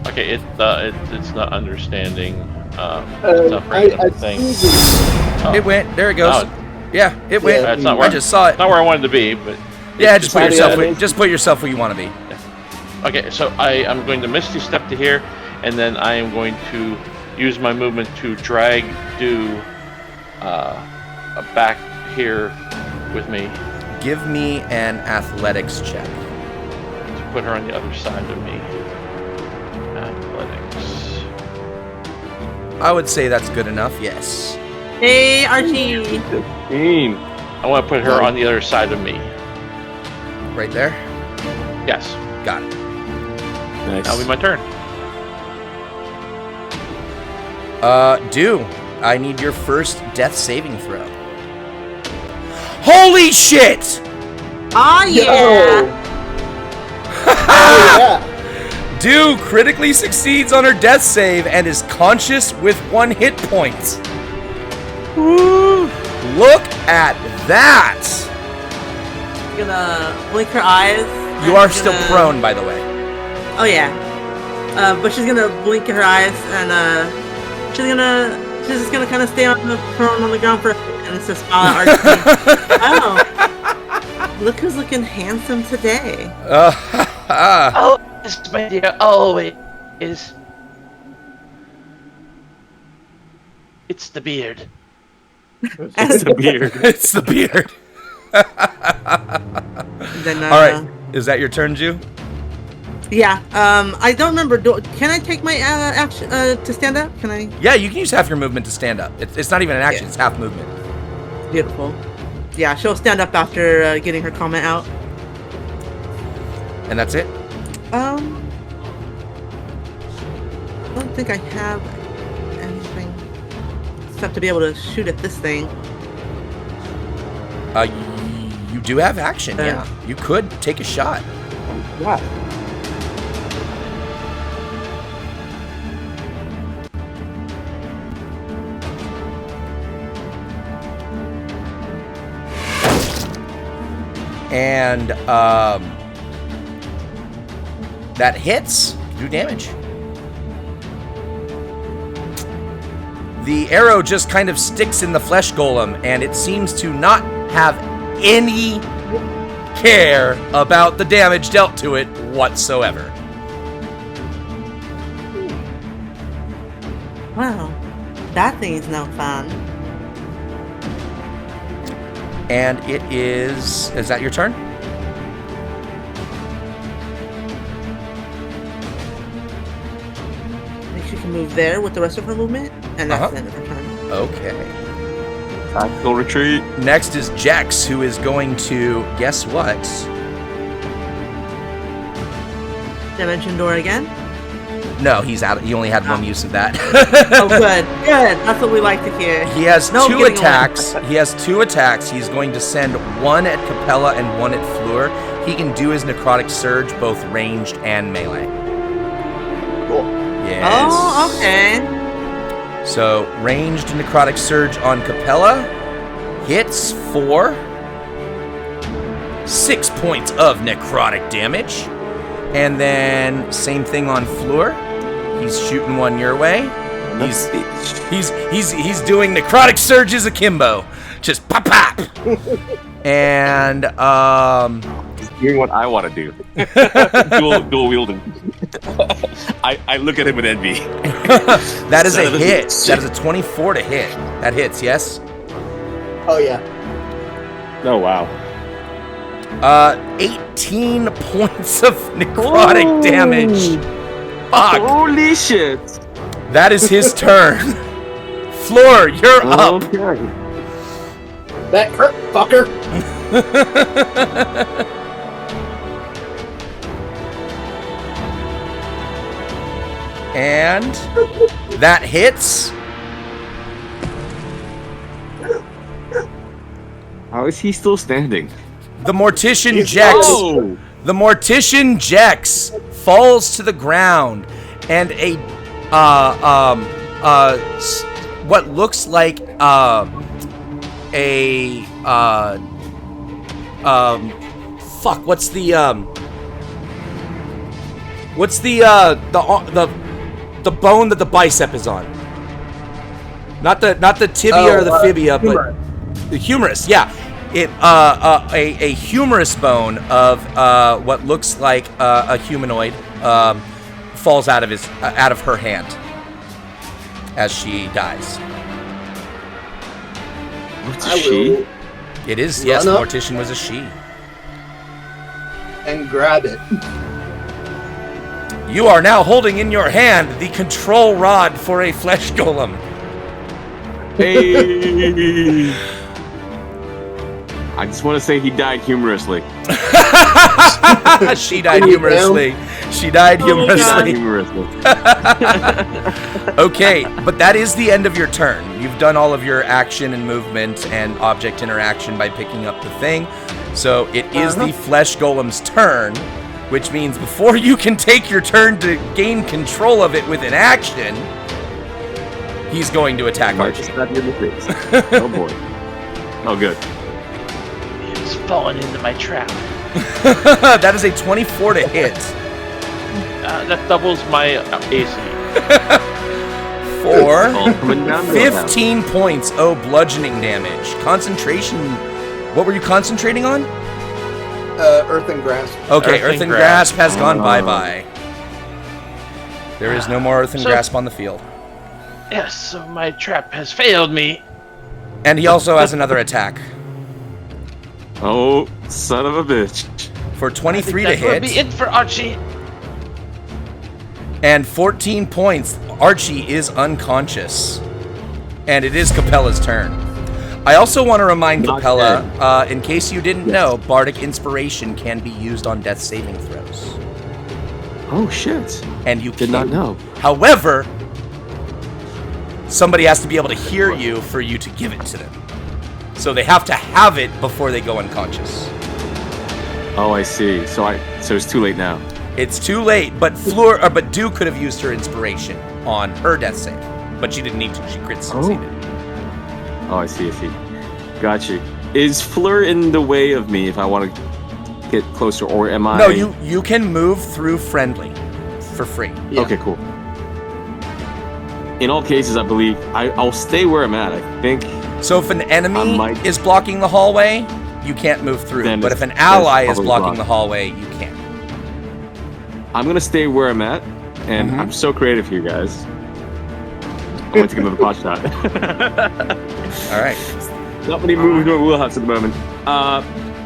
Okay, it's not understanding. It's not bringing up the thing. Oh. It went. There it goes. Oh. Yeah, it went. That's not where I just saw it. Not where I wanted to be, but Yeah, it's just put yourself where you want to be. Okay, so I'm going to Misty Step to here, and then I am going to use my movement to drag back here with me Give me an athletics check. to put her on the other side of me. Athletics. I would say that's good enough. Yes. Hey, Archie. 15. I want to put her on the other side of me. Right there. Yes, Got it. Nice. that'll be my turn. I need your first death saving throw. Holy shit! Oh, yeah. Oh, yeah. Do critically succeeds on her death save and is conscious with 1 hit point. Woo! Look at that! Gonna blink her eyes. You and are she's still gonna- prone, by the way. Oh, yeah. But she's gonna blink her eyes and she's just gonna kind of stay on the prone on the ground for a minute And it's just Archie. Oh, look who's looking handsome today. Oh, yes, my dear, always. It's the beard. It's the beard. It's the beard. Then, All right, is that your turn, Ju? Yeah. I don't remember. Can I take my action to stand up? Can I? Yeah, you can use half your movement to stand up. It's not even an action; it's half movement. Beautiful. Yeah, she'll stand up after getting her comment out. And that's it. I don't think I have anything except to be able to shoot at this thing. You do have action. Yeah, you could take a shot. Yeah. And that hits. Do damage. The arrow just kind of sticks in the flesh golem, and it seems to not have any care about the damage dealt to it whatsoever. Wow, that thing's no fun. And it is that your turn? I think she can move there with the rest of her movement, and that's the end of her turn. Okay. Tactical retreat. Next is Jex, who is going to, guess what? Dimension door again? No, he's out. He only had one use of that. Oh, good. Good. That's what we like to hear. He has No two getting attacks. He has 2 attacks. He's going to send one at Capella and one at Fleur. He can do his necrotic surge, both ranged and melee. Cool. Yes. Oh, okay. So ranged necrotic surge on Capella hits for 6 points of necrotic damage, and then same thing on Fleur. He's shooting one your way. He's doing necrotic surges akimbo, just pop pop. And Doing what I want to do. dual wielding. I look at him with envy. that is a hit. That is a 24 to hit. That hits, yes. Oh yeah. Oh wow. 18 points of necrotic damage. Fuck. Holy shit. That is his turn. Floor, you're up. Okay. That hurt, fucker. And that hits. How is he still standing? The Mortician Jex. Oh! The Mortician Jex falls to the ground, and a what looks like fuck, what's the bone that the bicep is on? Not the tibia or the fibia, but the humerus. Yeah, it a humerus bone of what looks like a humanoid falls out of her hand as she dies. What's a she? It is, yes. The Run up. Mortician was a she. And grab it. You are now holding in your hand the control rod for a flesh golem. Hey! I just want to say he died humorously. She died humorously. She died humorously. Okay, but that is the end of your turn. You've done all of your action and movement and object interaction by picking up the thing. So it is the flesh golem's turn, which means before you can take your turn to gain control of it with an action, he's going to attack Archie. Oh boy. Oh good. He's fallen into my trap. That is a 24 to hit. That doubles my AC. for All coming down to the 15 points. Oh, bludgeoning damage. Concentration. What were you concentrating on? Earth and Grasp. Okay, Earth Earth and and Grasp has gone Oh. bye-bye. There is no more Earth and So- Grasp on the field. Yes, so my trap has failed me. And he also has another attack Oh, son of a bitch. for 23 to That will be hit it for Archie. and 14 points. Archie is unconscious. And it is Capella's turn. I also want to remind Not Capella, in case you didn't know, Bardic Inspiration can be used on death saving throws. Oh, shit. And you Did not can't- know. However, somebody has to be able to hear you for you to give it to them. So they have to have it before they go unconscious. Oh, I see. So it's too late now. It's too late, but but Dew could have used her inspiration on her death save, but she didn't need to. She crit succeeded. Oh, I see. Gotcha. Is Fleur in the way of me if I want to get closer, or am I? No, you can move through friendly for free. Yeah. Okay, cool. In all cases, I believe I'll stay where I'm at. I think. So if an I enemy might- is blocking the hallway, you can't move through. Then But it's- if an ally that's is probably blocking blocked. the hallway, you can. I'm gonna stay where I'm at, and I'm so creative here, guys. I'm going to take another pot shot. All right. Not many moves in my wheelhouse at the moment.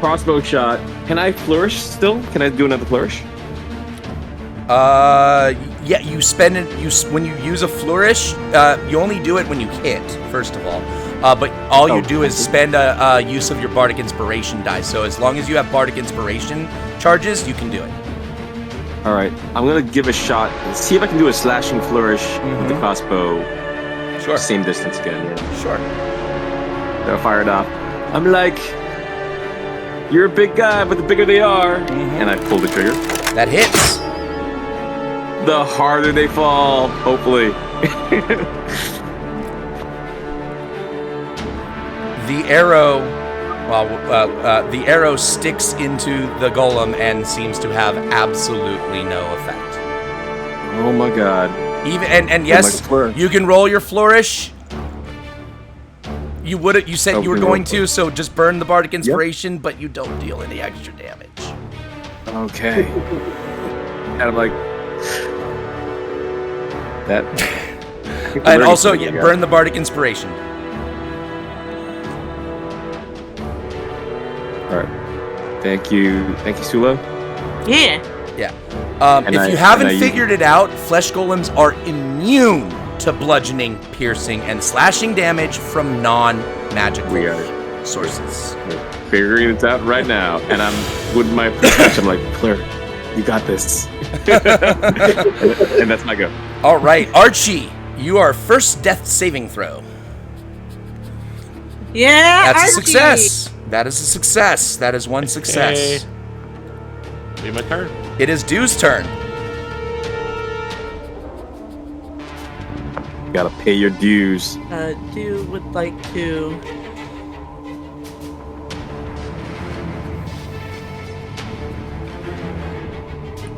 Crossbow shot. Can I flourish still? Can I do another flourish? Yeah, you spend it. When you use a flourish, you only do it when you hit. First of all, but all you do is spend a use of your bardic inspiration die. So as long as you have bardic inspiration charges, you can do it. All right, I'm gonna give a shot. See if I can do a slashing flourish with the crossbow. Sure. Same distance again. Yeah. Sure. They're fired up. I'm like, you're a big guy, but the bigger they are, and I pull the trigger. That hits. The harder they fall, hopefully. The arrow, the arrow sticks into the golem and seems to have absolutely no effect. Oh my god. Even and yes, flourish. you can roll your flourish. You would. You said Oh, you were we going roll to, so just burn the bardic inspiration, but you don't deal any extra damage. Okay. And I'm like, that. And also, yeah, burn the bardic inspiration. All right. Thank you, Sula. Yeah. Yeah. And If I- you haven't and I- figured it out, flesh golems are immune to bludgeoning, piercing, and slashing damage from non-magical We are sources. figuring it out right now, and I'm with my perception. I'm like, Claire, you got this. And that's my go. All right, Archie, you are first death saving throw. Yeah. That's a Archie. success. That is a success. That is one success. Be my turn. It is Dew's turn. Gotta pay your dues. Do would like to.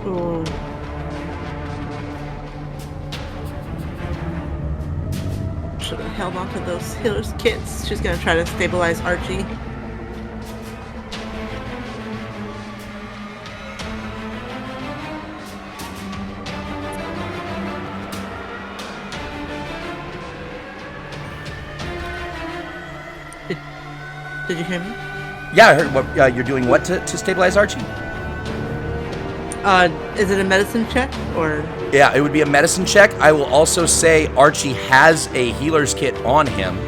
Oh. Should have held on to those healer's kits. She's gonna try to stabilize Archie. Did you hear me? Yeah, I heard what you're doing. What to stabilize Archie? Is it a medicine check or? Yeah, it would be a medicine check. I will also say Archie has a healer's kit on him,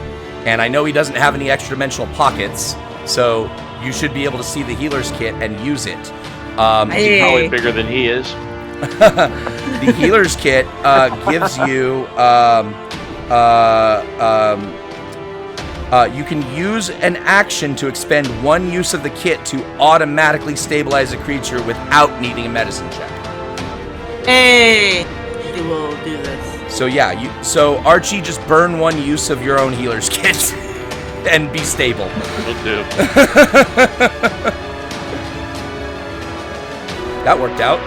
and I know he doesn't have any extra dimensional pockets, so you should be able to see the healer's kit and use it. Hey. Probably bigger than he is. The healer's kit gives you you can use an action to expend one use of the kit to automatically stabilize a creature without needing a medicine check. Hey, she will do this. So yeah, so Archie, just burn one use of your own healer's kit and be stable. Will do. That worked out.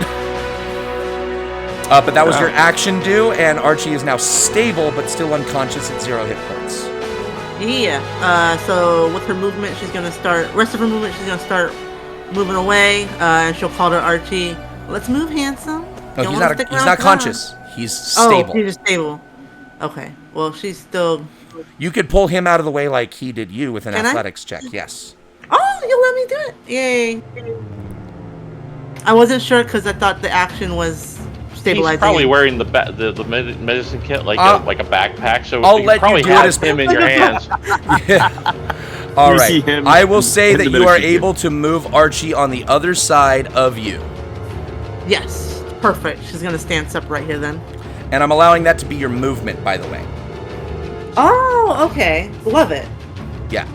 But that was your action due, and Archie is now stable but still unconscious at 0 hit points. Yeah. So with her movement, she's gonna start. Rest of her movement, she's gonna start moving away, and she'll call to Archie. Let's move, handsome. No, he's not conscious. He's stable. Oh, he's just stable. Okay. Well, she's still. You could pull him out of the way like he did you with an Can I? athletics check. Yes. Oh, you let me do it! Yay! I wasn't sure because I thought the action was stabilizing. He's probably wearing the medicine kit like a backpack, so I'll you let probably you do it have as him in your hands. All You see right. him I will say in that the you are medicine kit. able to move Archie on the other side of you. Yes, perfect. She's gonna stand up right here then. And I'm allowing that to be your movement, by the way. Oh, okay. Love it. Yeah.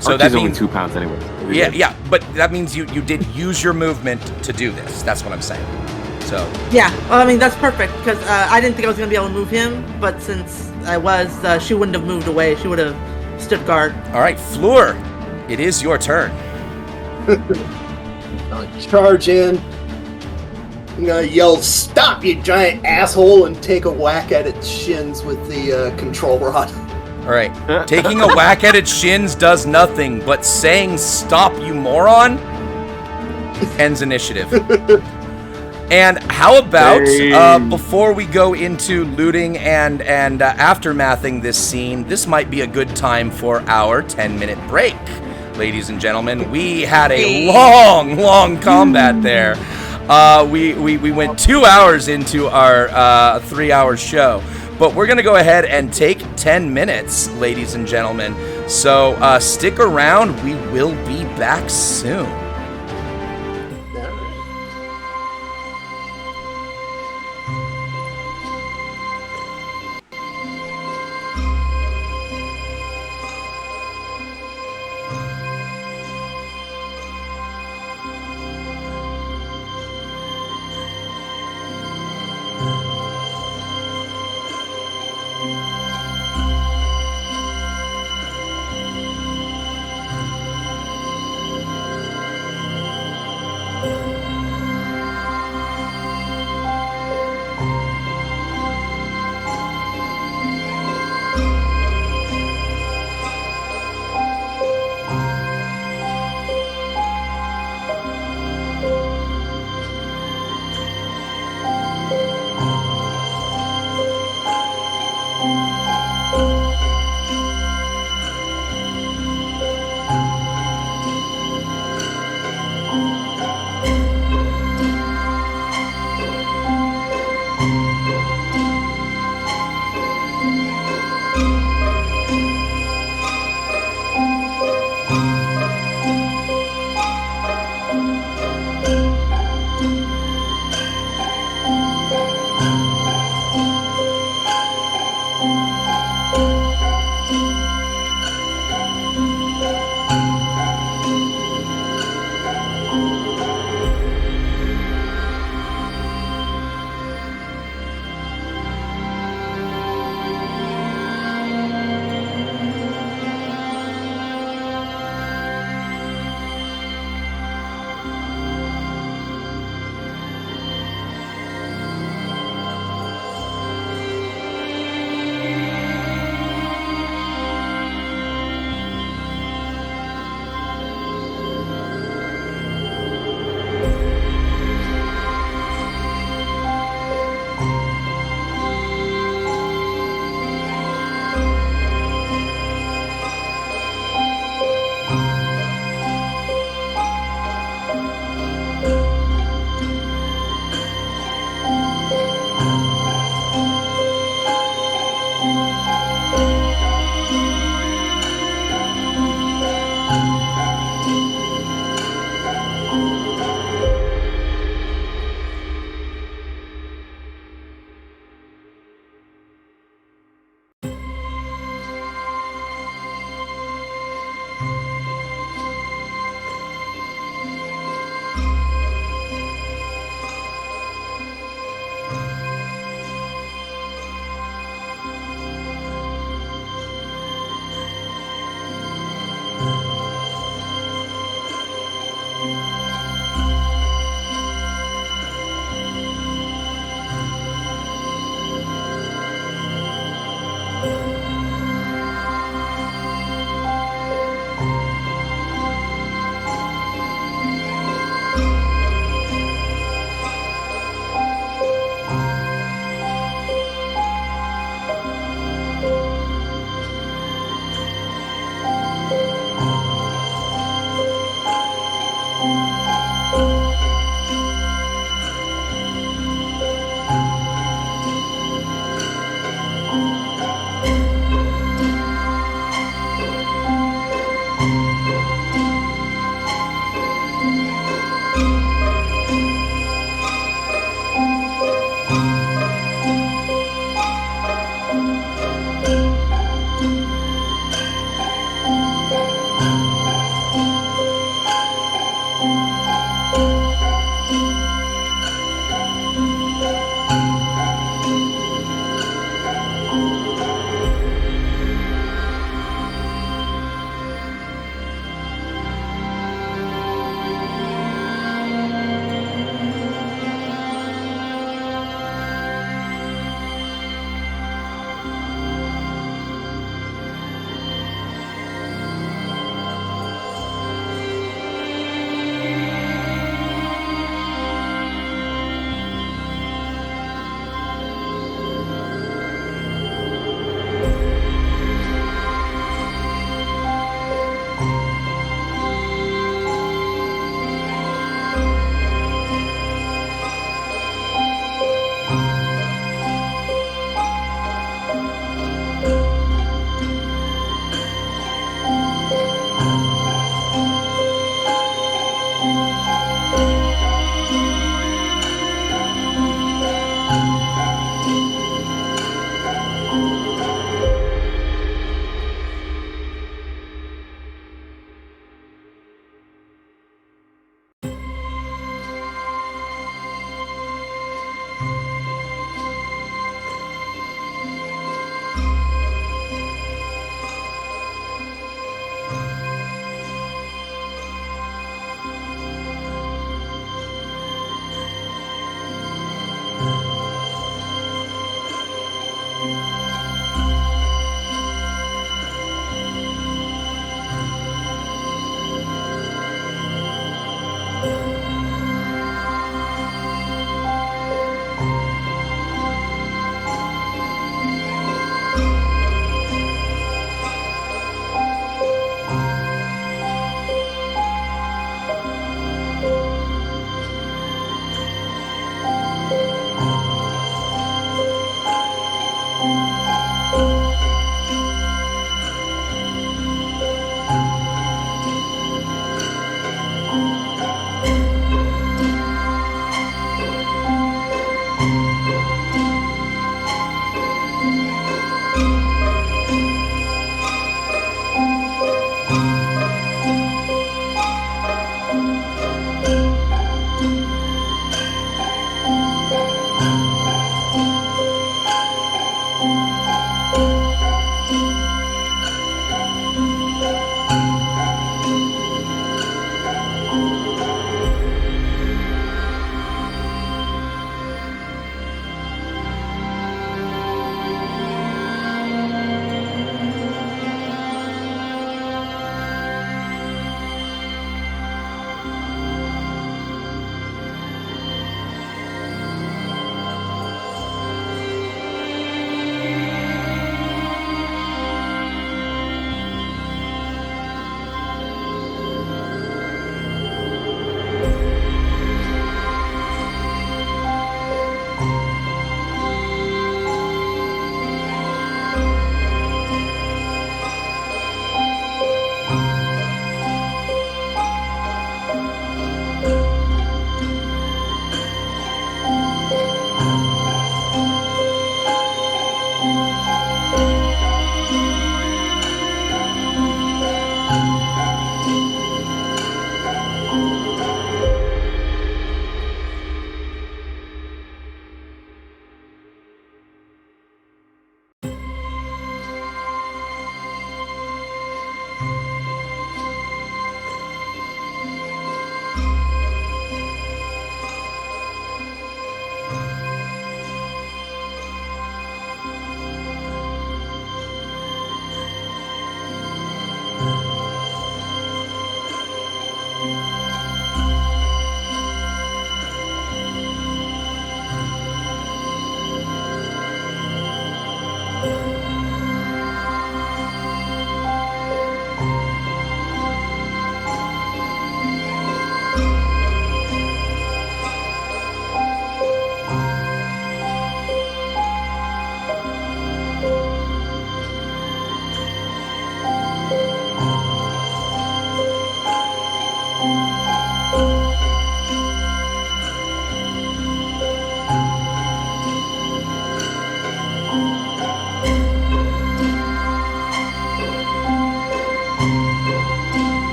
So that that's only means- 2 pounds anyway. Yeah, but that means you did use your movement to do this. That's what I'm saying. So, Yeah. Well, I mean that's perfect because I didn't think I was gonna be able to move him, but since I was, she wouldn't have moved away. She would have stood guard. all right, Fleur, it is your turn. Charge in. I'm gonna yell, "Stop, you giant asshole!" and take a whack at its shins with the control rod. All right. Taking a whack at its shins does nothing, but saying "stop, you moron" ends initiative. And how about, before we go into looting and aftermathing this scene, this might be a good time for our 10-minute break. Ladies and gentlemen, we had a long combat there. We went 2 hours into our 3-hour show. But we're going to go ahead and take 10 minutes, ladies and gentlemen. So stick around. We will be back soon.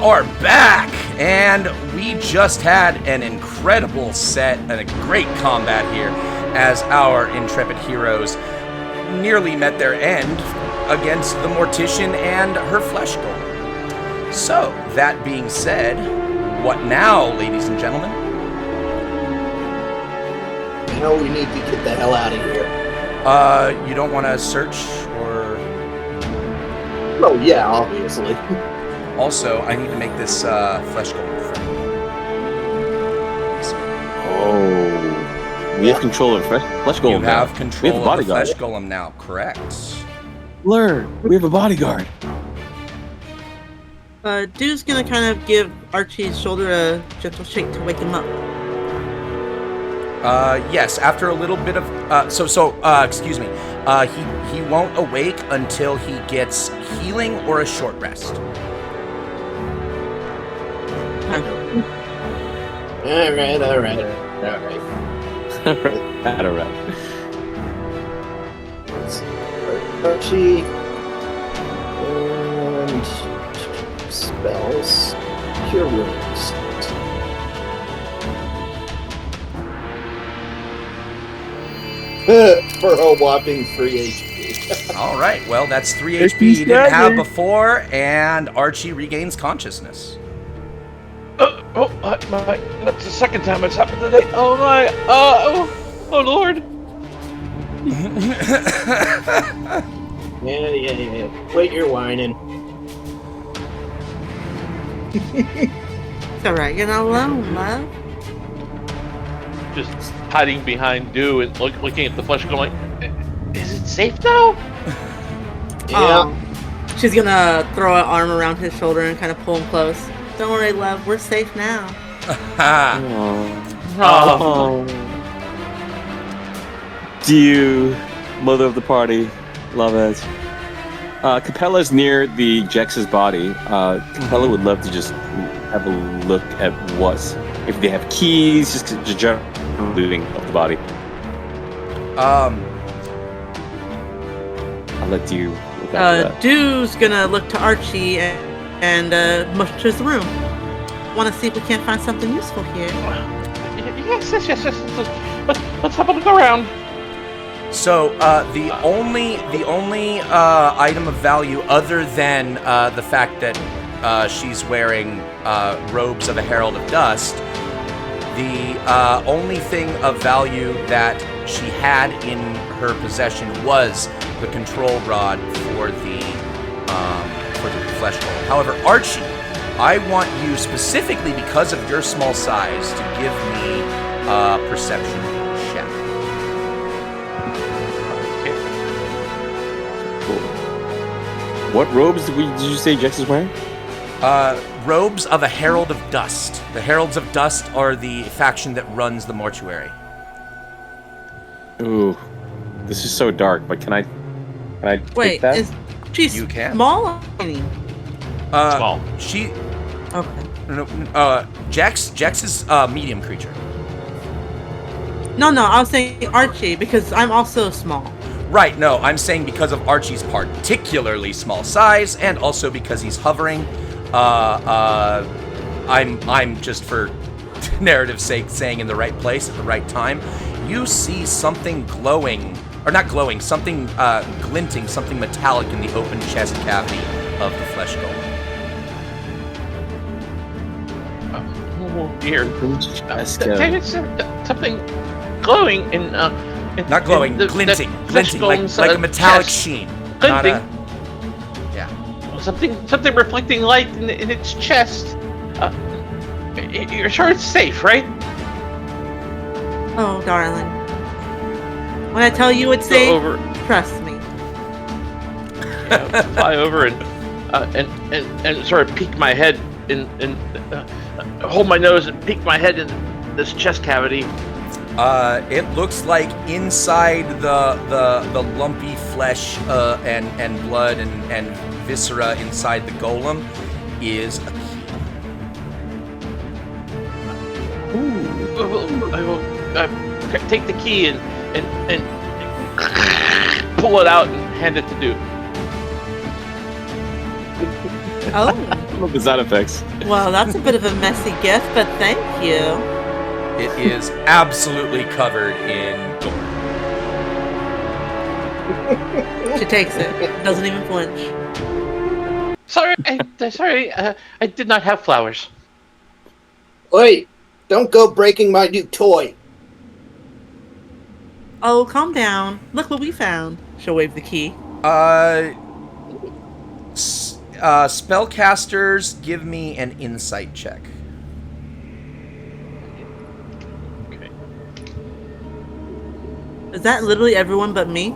are back, and we just had an incredible set and a great combat here as our intrepid heroes nearly met their end against the Mortician and her flesh golem. So, that being said, what now, ladies and gentlemen? Now we need to get the hell out of here. You don't want to search or... Oh, yeah, obviously. Also, I need to make this flesh golem friendly. Oh, we have control of flesh golem. You have now. control of the flesh golem now, correct? Learn. We have a bodyguard. Dude's gonna kind of give Archie's shoulder a gentle shake to wake him up. Yes, after a little bit of, excuse me. He won't awake until he gets healing or a short rest. Alright. Archie. And spells. Cure wounds. For a whopping 3 HP. All right, well, that's 3 HP he didn't have before, and Archie regains consciousness. That's the second time it's happened today. Oh my, oh Lord. Yeah. Wait, you're whining. It's alright, you're not alone, love. Just hiding behind Dew and looking at the flesh going, is it safe now? Yeah. She's gonna throw an arm around his shoulder and kind of pull him close. Don't worry, love, we're safe now. Dew, mother of the party, love it. Capella's near the Jex's body. Capella would love to just have a look at if they have keys, just general looting of the body. Um, I'll let you look at that. Dew's gonna look to Archie and motion to his room. Want to see if we can't find something useful here. Yes. Let's have a look around. So, the only item of value other than the fact that she's wearing robes of a Herald of Dust, the only thing of value that she had in her possession was the control rod for the flesh golem. However, Archie, I want you specifically because of your small size to give me a perception check. What robes did you say Jex is wearing? Robes of a Herald of Dust. The Heralds of Dust are the faction that runs the mortuary. Ooh, this is so dark. But can I Wait, take that? is she You can. small or tiny? Small. She. Okay. Jex is a medium creature. No, I was saying Archie because I'm also small. Right, no, I'm saying because of Archie's particularly small size, and also because he's hovering. I'm just for narrative's sake saying in the right place at the right time. You see something glowing, or not glowing, something glinting, something metallic in the open chest cavity of the flesh golem. Oh dear. Something glowing in Not glowing, glinting, like a metallic sheen. Glinting. Yeah. Something reflecting light in its chest. You're sure it's safe, right? Oh, darling. When I tell you it's Go safe, over. trust me. Fly over and sort of peek my head and hold my nose and peek my head in this chest cavity. It looks like inside the lumpy flesh and blood and viscera inside the golem is a key. I will take the key and pull it out and hand it to Duke. Oh, love the sound effects. Well, that's a bit of a messy gift, but thank you. It is absolutely covered in gore. She takes it. Doesn't even flinch. Sorry, I did not have flowers. Wait, don't go breaking my new toy. Oh, calm down. Look what we found. She'll wave the key. Spellcasters, give me an insight check. Okay. Is that literally everyone but me?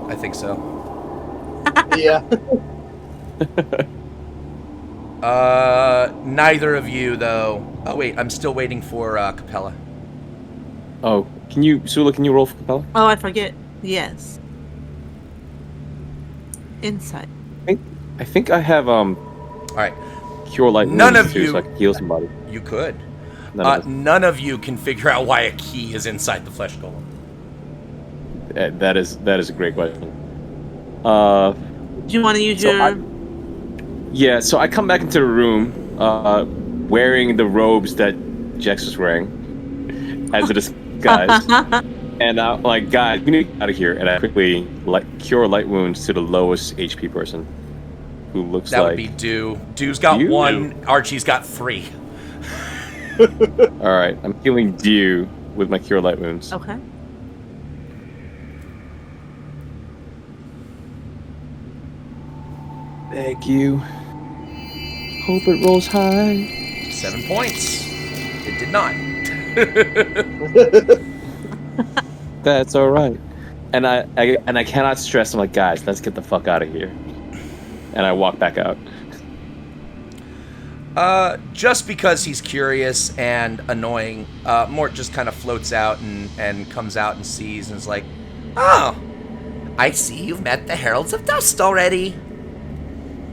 I think so. Yeah. Neither of you, though. Oh, wait, I'm still waiting for Capella. Oh, Sula, can you roll for Capella? Oh, I forget. Yes. Insight. I think I have All right. Cure Light None Wounds of too, you- so I can heal somebody. You could. None of us. None of you can figure out why a key is inside the flesh golem. That is a great question. Do you want to use So your... Yeah, so I come back into the room, wearing the robes that Jex was wearing as a disguise, and I'm like, guys, we need to get out of here. And I quickly cure light wounds to the lowest HP person, who looks That like. would be Dew. Dew's got Dew? 1. Archie's got 3. All right, I'm healing Dew with my cure light wounds. Okay. Thank you. Hope it rolls high. 7 points. It did not. That's all right. And I cannot stress. I'm like, guys, let's get the fuck out of here. And I walk back out. Just because he's curious and annoying, Mort just kind of floats out and comes out and sees and is like, "Oh, I see you've met the Heralds of Dust already.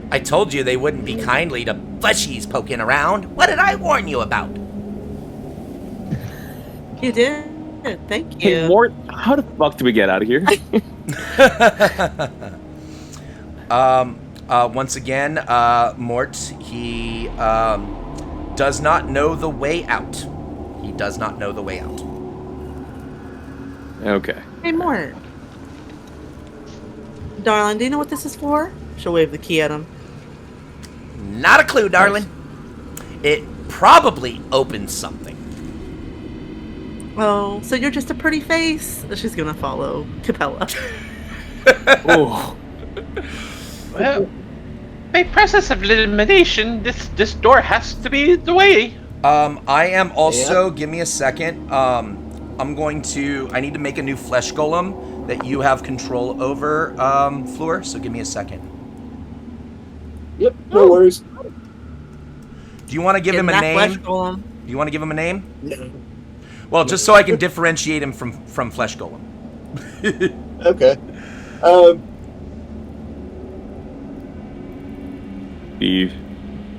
I told you they wouldn't be kindly to fleshies poking around. What did I warn you about?" You did. Thank you. Hey, Mort, how the fuck do we get out of here? Once again, Mort, he does not know the way out. He does not know the way out. Okay. Hey, Mort. Darling, do you know what this is for? She'll wave the key at him. Not a clue, darling. It probably opens something. Oh, so you're just a pretty face? She's gonna follow Capella. Oh. Well, by process of elimination, this door has to be the way. I am also, give me a second. I need to make a new flesh golem that you have control over, Floor, so give me a second. Yep, no worries. Do you want to give him a That name? flesh golem. Do you want to give him a name? No. Well, just so I can differentiate him from flesh golem. Okay. Steve.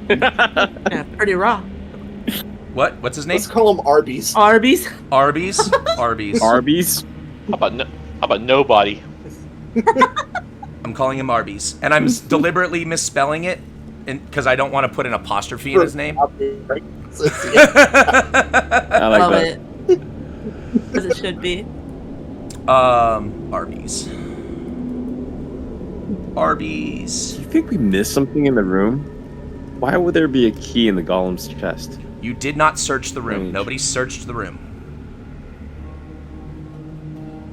Yeah, pretty raw. What? What's his name? Let's call him Arby's. Arby's. Arby's. Arby's. Arby's? How about nobody? I'm calling him Arby's, and I'm deliberately misspelling it, because I don't want to put an apostrophe in his name. I like Love that. it. As it should be. Arby's. Arby's. Do you think we missed something in the room? Why would there be a key in the golem's chest? You did not search the room. Strange. Nobody searched the room.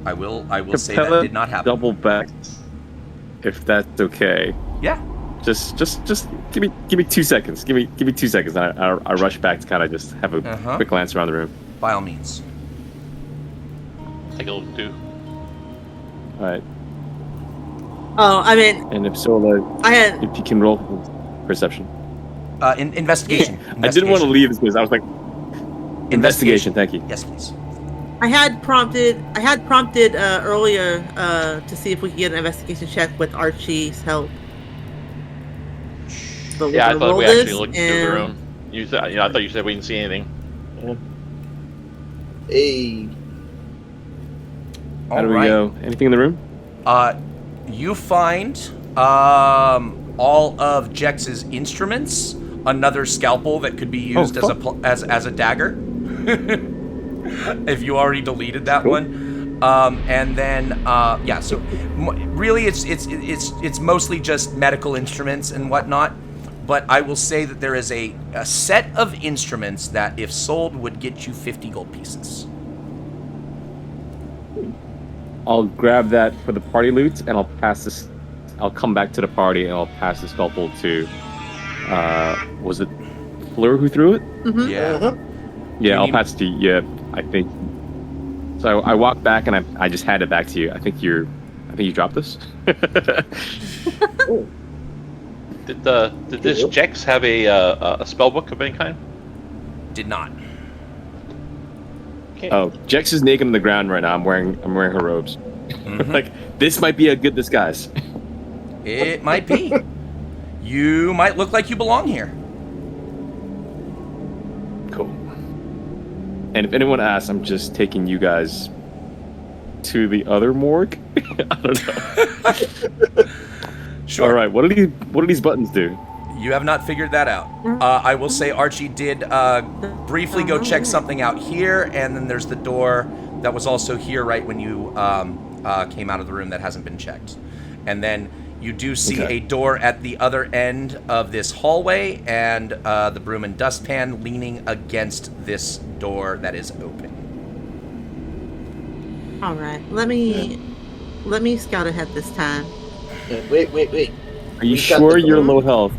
I will say Capella that did not happen. Double back, if that's okay. Yeah. Just give me 2 seconds. Give me 2 seconds. And I rush back to kind of just have a quick glance around the room. By all means. Take a look too. All right. Oh, I mean, And if so, if you can roll perception. Investigation. I didn't want to leave this because I was like, investigation. Thank you. Yes, please. I had prompted earlier to see if we could get an investigation check with Archie's help. But Yeah, I we're gonna thought roll we actually this, looked through the and- room. I thought you said we didn't see anything. Hey. How do we go? Anything in the room? You find all of Jex's instruments, another scalpel that could be used as a dagger. If you already deleted that one, and then so really it's mostly just medical instruments and whatnot. But I will say that there is a set of instruments that, if sold, would get you 50 gold pieces. I'll grab that for the party loot, and I'll pass this. I'll come back to the party, and I'll pass the scalpel to. Was it Fleur who threw it? Mm-hmm. Yeah. Yeah, I'll pass it to you. Yeah, I think. So I walked back, and I just handed it back to you. I think you dropped this. Did this Jex have a spell book of any kind? Did not. Okay. Oh, Jex is naked on the ground right now. I'm wearing her robes. Mm-hmm. Like, this might be a good disguise. It might be. You might look like you belong here. Cool. And if anyone asks, I'm just taking you guys to the other morgue. I don't know. Sure. All right. What do these buttons do? You have not figured that out. I will say Archie did briefly go check something out here, and then there's the door that was also here right when you came out of the room that hasn't been checked. And then you do see a door at the other end of this hallway, and the broom and dustpan leaning against this door that is open. All right, let me scout ahead this time. Wait. Are you sure you're low health?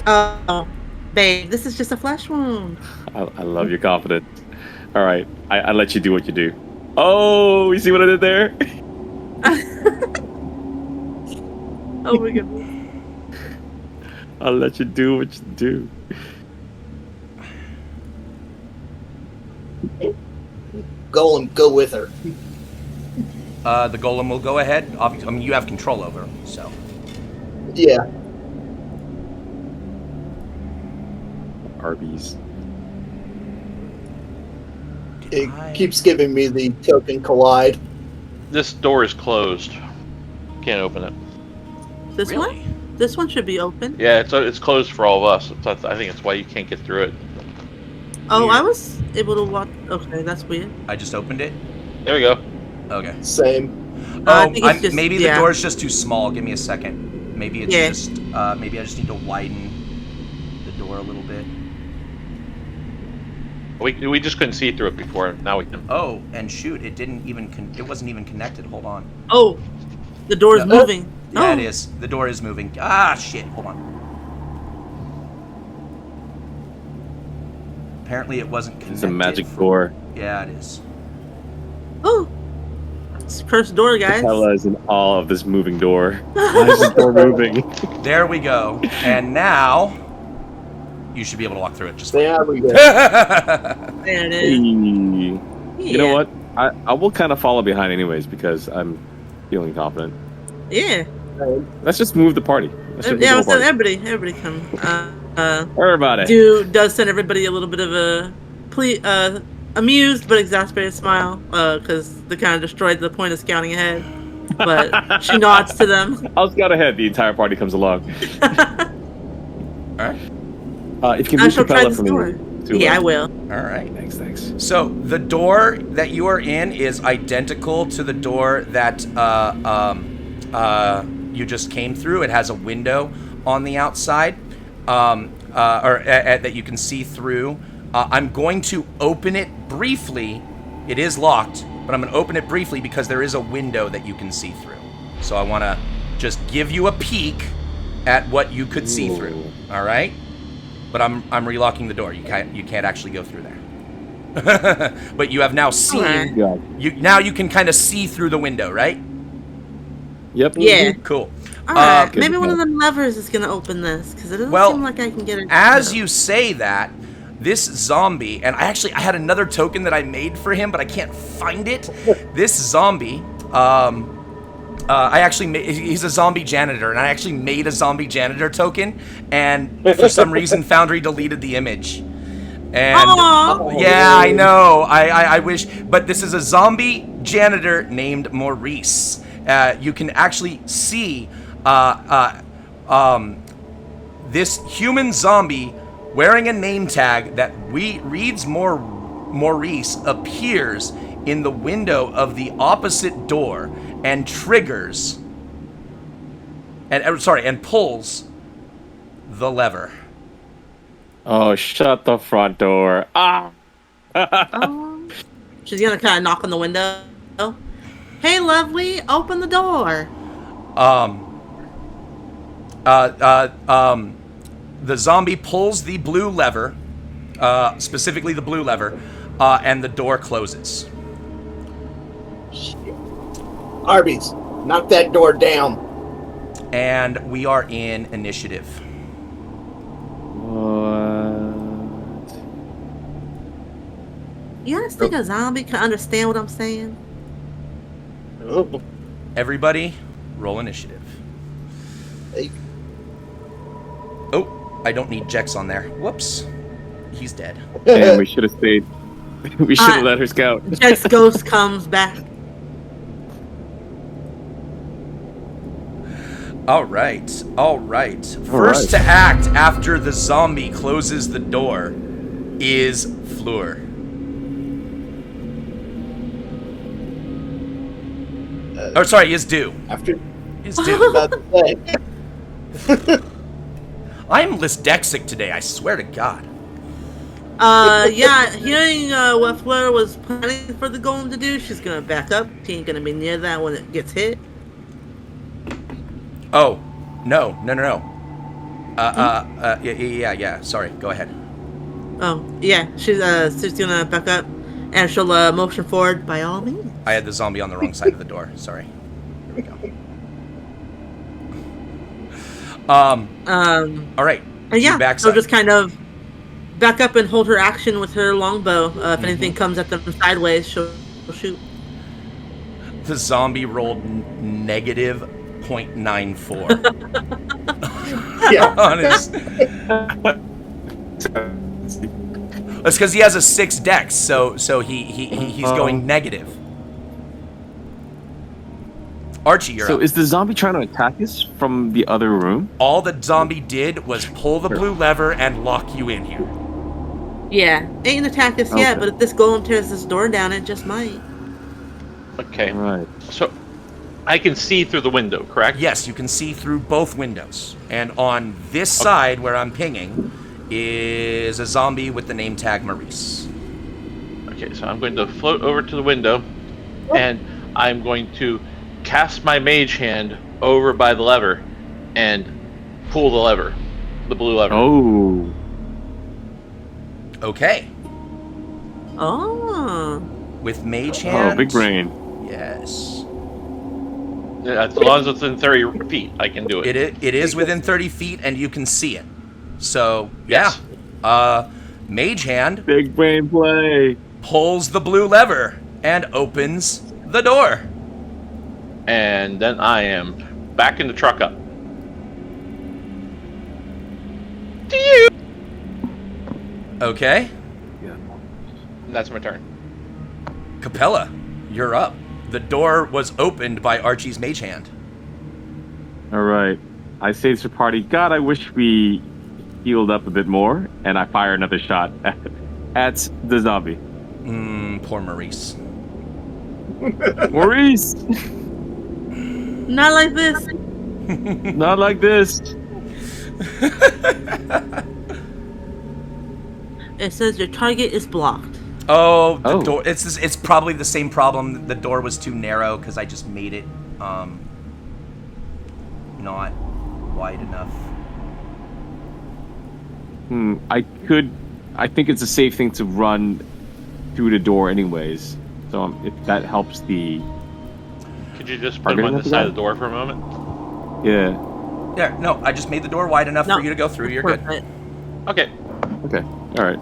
Oh, babe, this is just a flesh wound. I love your confidence. All right. I let you do what you do. Oh, you see what I did there? Oh my goodness. I'll let you do what you do. Golem, go with her. The golem will go ahead. Obviously, I mean, you have control over him, so. Yeah. Arby's. It keeps giving me the token collide. This door is closed. Can't open it. This Really? one? This one should be open. Yeah, it's closed for all of us. I think that's why you can't get through it. Oh, Weird. I was able to watch. Okay, that's weird. I just opened it. There we go. Okay. Same. I think it's just- maybe yeah. the door's just too small. Give me a second. Maybe it's Yeah. just. Maybe I just need to widen the door a little bit. We just couldn't see through it before. Now we can. Oh, and shoot! It didn't even. It wasn't even connected. Hold on. Oh, the door is No. moving. Yeah, Oh. it is. The door is moving. Ah, shit! Hold on. Apparently, it wasn't connected. It's a magic door. Yeah, it is. Oh, it's a cursed door, guys. Hella is in awe of this moving door. Why is this door moving? There we go. And now, you should be able to walk through it just fine. There we go. There it Hey. is. You know what? I will kind of follow behind anyways because I'm feeling confident. Yeah. Let's just move the party. Let's just move the party. Everybody come. Everybody. Does send everybody a little bit of a amused but exasperated smile, because they kind of destroyed the point of scouting ahead. But she nods to them. I'll scout ahead. The entire party comes along. All right. If you can I move shall try Capella this for me. door. to, Yeah, I will. All right. Thanks. So the door that you are in is identical to the door that you just came through. It has a window on the outside, that you can see through. I'm going to open it briefly. It is locked, but I'm going to open it briefly because there is a window that you can see through. So I want to just give you a peek at what you could see through. All right. But I'm relocking the door. You can't actually go through there. But you have now seen. Alright. Yeah. You can kind of see through the window, right? Yep. Yeah. Cool. Alright, good maybe to one know. of them levers is gonna open this, because it doesn't Well, seem like I can get it. As you say that, this zombie, and I had another token that I made for him, but I can't find it. This zombie, I actually he's a zombie janitor, and I actually made a zombie janitor token, and for some reason Foundry deleted the image. And Aw. yeah, I know. I wish, but this is a zombie janitor named Maurice. You can actually see This human zombie wearing a name tag that reads Maurice appears in the window of the opposite door and triggers and pulls the lever. Oh, shut the front door. Ah! She's gonna kind of knock on the window. Hey, lovely, open the door. The zombie pulls the blue lever, specifically the blue lever, and the door closes. Arby's, knock that door down. And we are in initiative. What? You guys think a zombie can understand what I'm saying? Oh, Everybody, roll initiative. hey. Oh, I don't need Jex on there. Whoops. He's dead. Damn, we should have stayed. We should have let her scout. Jack's ghost comes back. All right. First to act after the zombie closes the door is Fleur. Is Dew. After Is Dew. about to say. I'm dyslexic today, I swear to God. Yeah, hearing what Fleur was planning for the golem to do, she's gonna back up. She ain't gonna be near that when it gets hit. Oh, no. Yeah. Sorry, go ahead. Oh, yeah, she's gonna back up, and she'll motion forward by all means. I had the zombie on the wrong side of the door. Sorry. Here we go. All right. And yeah, She backs she'll up. just kind of back up and hold her action with her longbow. If anything comes at them sideways, she'll shoot. The zombie rolled negative 0.94 Yeah. on his. That's because he has a 6 dex, so he's going negative. Archie, you're So up. is the zombie trying to attack us from the other room? All the zombie did was pull the blue lever and lock you in here. Yeah, ain't attacked us yet, Okay. but if this golem tears this door down, it just might. Okay. Right. So I can see through the window, correct? Yes, you can see through both windows. And on this side where I'm pinging is a zombie with the name tag Maurice. Okay, so I'm going to float over to the window, and I'm going to cast my mage hand over by the lever and pull the lever, the blue lever. Oh. Okay. Oh. With mage hand. Oh, big brain. Yes. As long as it's within 30 feet, I can do it. It is within 30 feet and you can see it. So, Yes. yeah. Mage hand Big brain play. pulls the blue lever and opens the door. And then I am backing the truck up. Okay. And that's my turn. Capella, you're up. The door was opened by Archie's mage hand. All right. I say to the party, God, I wish we healed up a bit more, and I fire another shot at the zombie. Poor Maurice. Maurice! Not like this. Not like this. It says your target is blocked. Oh, the Oh. door. It's probably the same problem. The door was too narrow because I just made it not wide enough. I think it's a safe thing to run through the door anyways. So if that helps the... Could you just put him on the side of the door for a moment? Yeah. There, no, I just made the door wide enough No, for you to go through. You're good. Perfect. Okay. Okay. All right.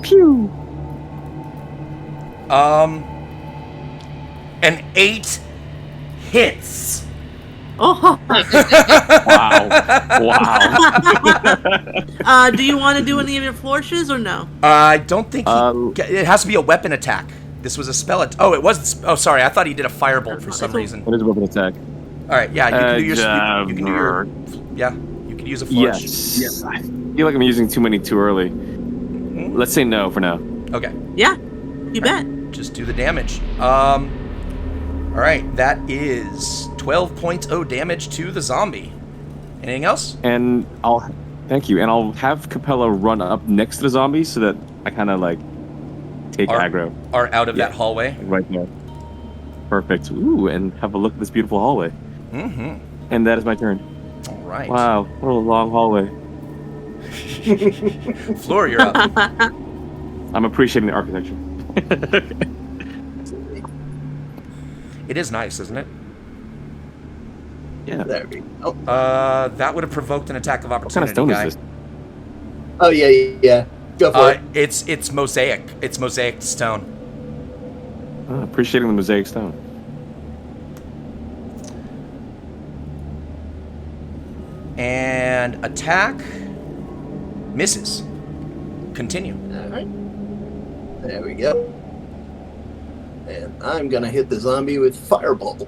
Pew! An 8 hits. Oh. Wow. Wow. Do you want to do any of your flourishes or no? I don't think Um, it has to be a weapon attack. This was a spell. Oh, it was. Oh, sorry. I thought he did a firebolt for some reason. What is a weapon attack? All right, yeah, you can do your, you can do your, yeah, you can use a flourish. Yes. I feel like I'm using too many too early. Let's say no for now. Okay, Yeah, you bet. just do the damage. All right, that is 12.0 damage to the zombie. Anything else? And thank you. And I'll have Capella run up next to the zombie so that I kind of like take aggro. Are out of that hallway. Right there. Perfect. Ooh, and have a look at this beautiful hallway. Mm-hmm. And that is my turn. All right. Wow, what a long hallway. Floor, you're up. I'm appreciating the architecture. It is nice, isn't it? Yeah. There we go. That would have provoked an attack of What kind opportunity, of stone is this? Oh yeah. Go for it. It's mosaic. It's mosaic stone. Appreciating the mosaic stone. And attack misses. Continue. All right. There we go. And I'm gonna hit the zombie with fireball.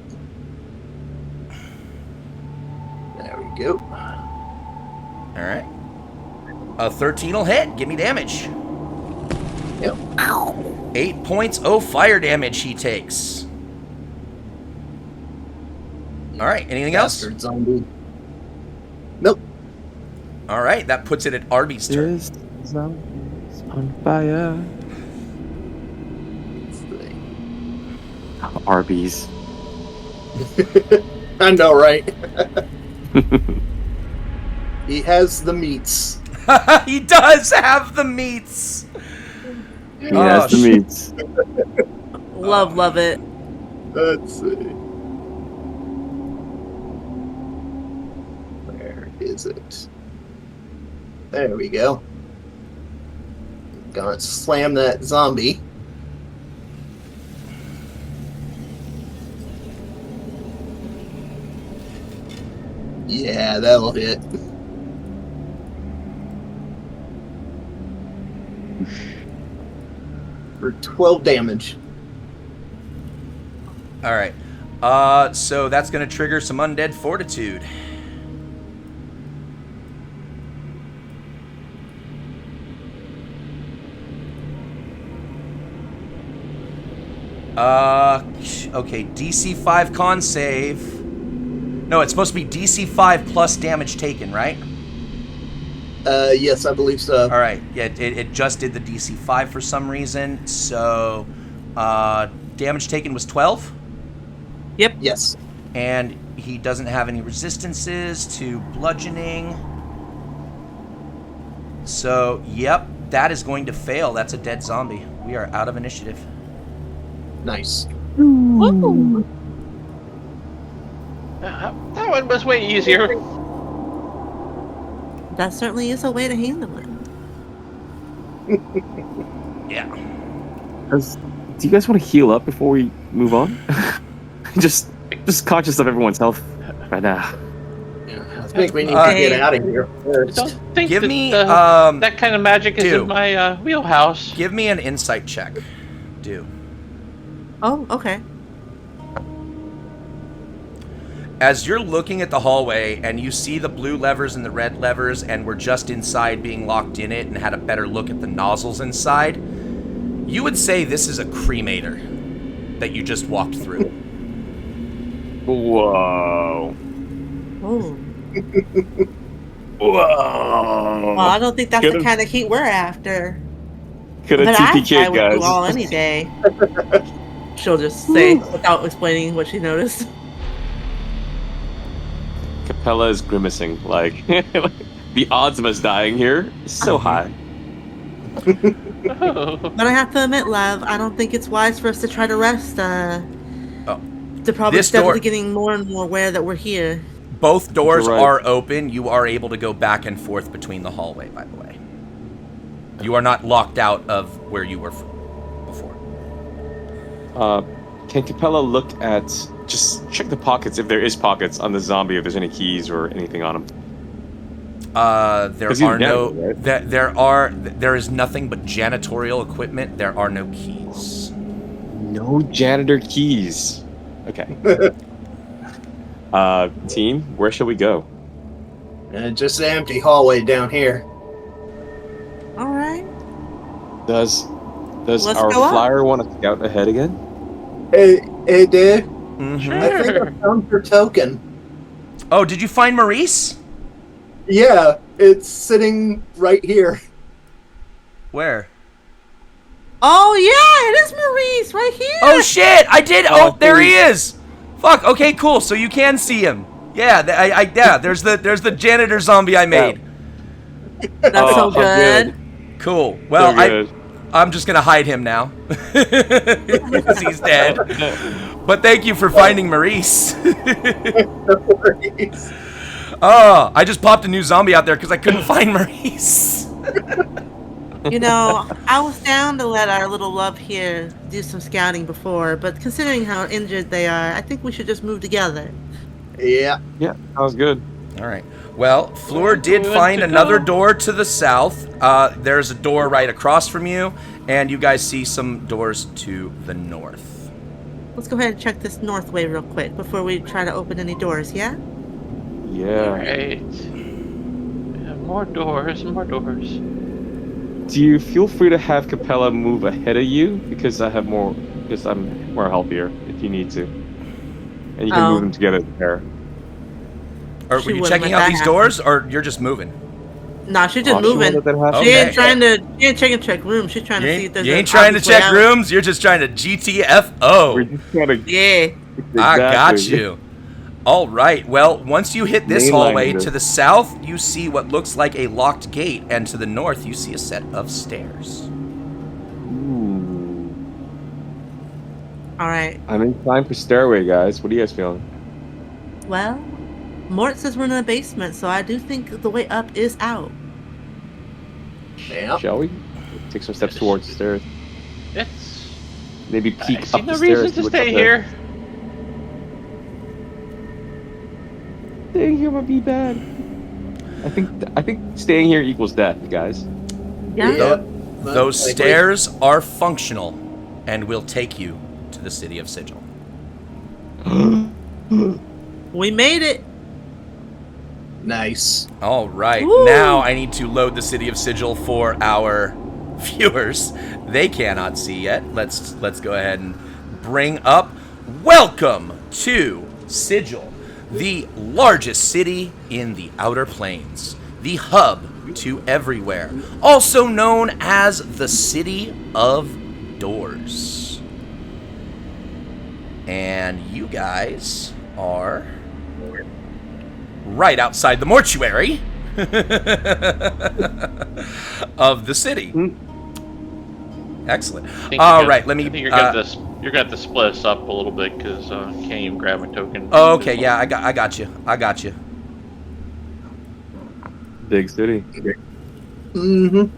There we go. All right. A 13 will hit. Give me damage. Yep. 8 points. Oh, fire damage he takes. All right. Anything else? Bastard zombie. Nope. All right. That puts it at Arby's turn. This zombie's on fire. Arby's. I know, right? He has the meats. He does have the meats. He has the meats. Love it. Let's see. Where is it? There we go. Gonna slam that zombie. Yeah, that'll hit. For 12 damage. All right. So that's going to trigger some undead fortitude. Okay, DC 5 con save. No, it's supposed to be DC 5 plus damage taken, right? Yes, I believe so. All right. Yeah, it just did the DC 5 for some reason. So, damage taken was 12. Yep. Yes. And he doesn't have any resistances to bludgeoning. So, yep, that is going to fail. That's a dead zombie. We are out of initiative. Nice. Woo. That one was way easier. That certainly is a way to handle it. Yeah. Do you guys want to heal up before we move on? just conscious of everyone's health right now. Yeah, I think we need to get out of here first. Don't think Give that, me, that kind of magic is do. in my wheelhouse. Give me an insight check. Do. Oh, okay. As you're looking at the hallway and you see the blue levers and the red levers and we're just inside being locked in it and had a better look at the nozzles inside, you would say this is a cremator that you just walked through. Whoa. Oh. Whoa. Well, I don't think that's the kind of heat we're after. Could have But I TPK'd, would do guys. all any day. She'll just say without explaining what she noticed. Capella is grimacing. Like, the odds of us dying here is so high. But I have to admit, Lev, I don't think it's wise for us to try to rest. They're probably This steadily door- getting more and more aware that we're here. Both doors You're right. are open. You are able to go back and forth between the hallway, by the way. You are not locked out of where you were before. Can Capella look at, just check the pockets, if there is pockets on the zombie, if there's any keys or anything on him? There 'Cause he's are no. dead, right? There is nothing but janitorial equipment. There are no keys. No janitor keys. Okay. Team, where shall we go? Just an empty hallway down here. All right. Does Let's our go up. flyer want to scout ahead again? Hey, dude. Mhm. I think I found your token. Oh, did you find Maurice? Yeah, it's sitting right here. Where? Oh yeah, it is Maurice right here. Oh shit! I did. Oh, Oh, there he is. Fuck. Okay, cool. So you can see him. Yeah. Yeah. There's the janitor zombie I made. That's so good. Cool. Well, So good. I'm just gonna hide him now because he's dead. But thank you for finding Maurice. No worries. Oh, I just popped a new zombie out there because I couldn't find Maurice. You know, I was down to let our little love here do some scouting before, but considering how injured they are, I think we should just move together. Yeah. Yeah, sounds good. All right. Well, Fleur did Good find to another go. door to the south. There's a door right across from you, and you guys see some doors to the north. Let's go ahead and check this north way real quick before we try to open any doors, yeah? Yeah. Alright. We have more doors, more doors. Do you feel free to have Capella move ahead of you because I'm more helpier if you need to, and you can move them together there. Or She were you wouldn't checking let out that these happen. doors, or you're just moving? Nah, she's just Oh, she won't moving. let that happen? She ain't Okay. trying to. She ain't checking check rooms. She's trying to see if there's. You an ain't trying to obvious way check out. rooms. You're just trying to We're GTFO. just trying to. Yeah. I got Exactly. you. All right. Well, once you hit this Mainlining hallway, this. to the south, you see what looks like a locked gate, and to the north, you see a set of stairs. Ooh. All right. I'm in time for stairway, guys. What are you guys feeling? Well, Mort says we're in the basement, so I do think the way up is out. Yeah. Shall we take some steps towards the stairs? It's. Maybe I peek see up no the stairs. reason see to what's stay up there. here. Staying here might be bad. I think staying here equals death, guys. Yeah. Yeah. Those I agree. stairs are functional and will take you to the city of Sigil. We made it. Nice. All right. Woo. Now I need to load the city of Sigil for our viewers. They cannot see yet. Let's go ahead and bring up welcome to Sigil, the largest city in the Outer Plains, the hub to everywhere, also known as the City of Doors. And you guys are right outside the mortuary of the city. Excellent. All right, let me. I think you're gonna have to split us up a little bit because can't even grab a token. Oh, okay, yeah, I got you. I got you. Big city. Mm-hmm.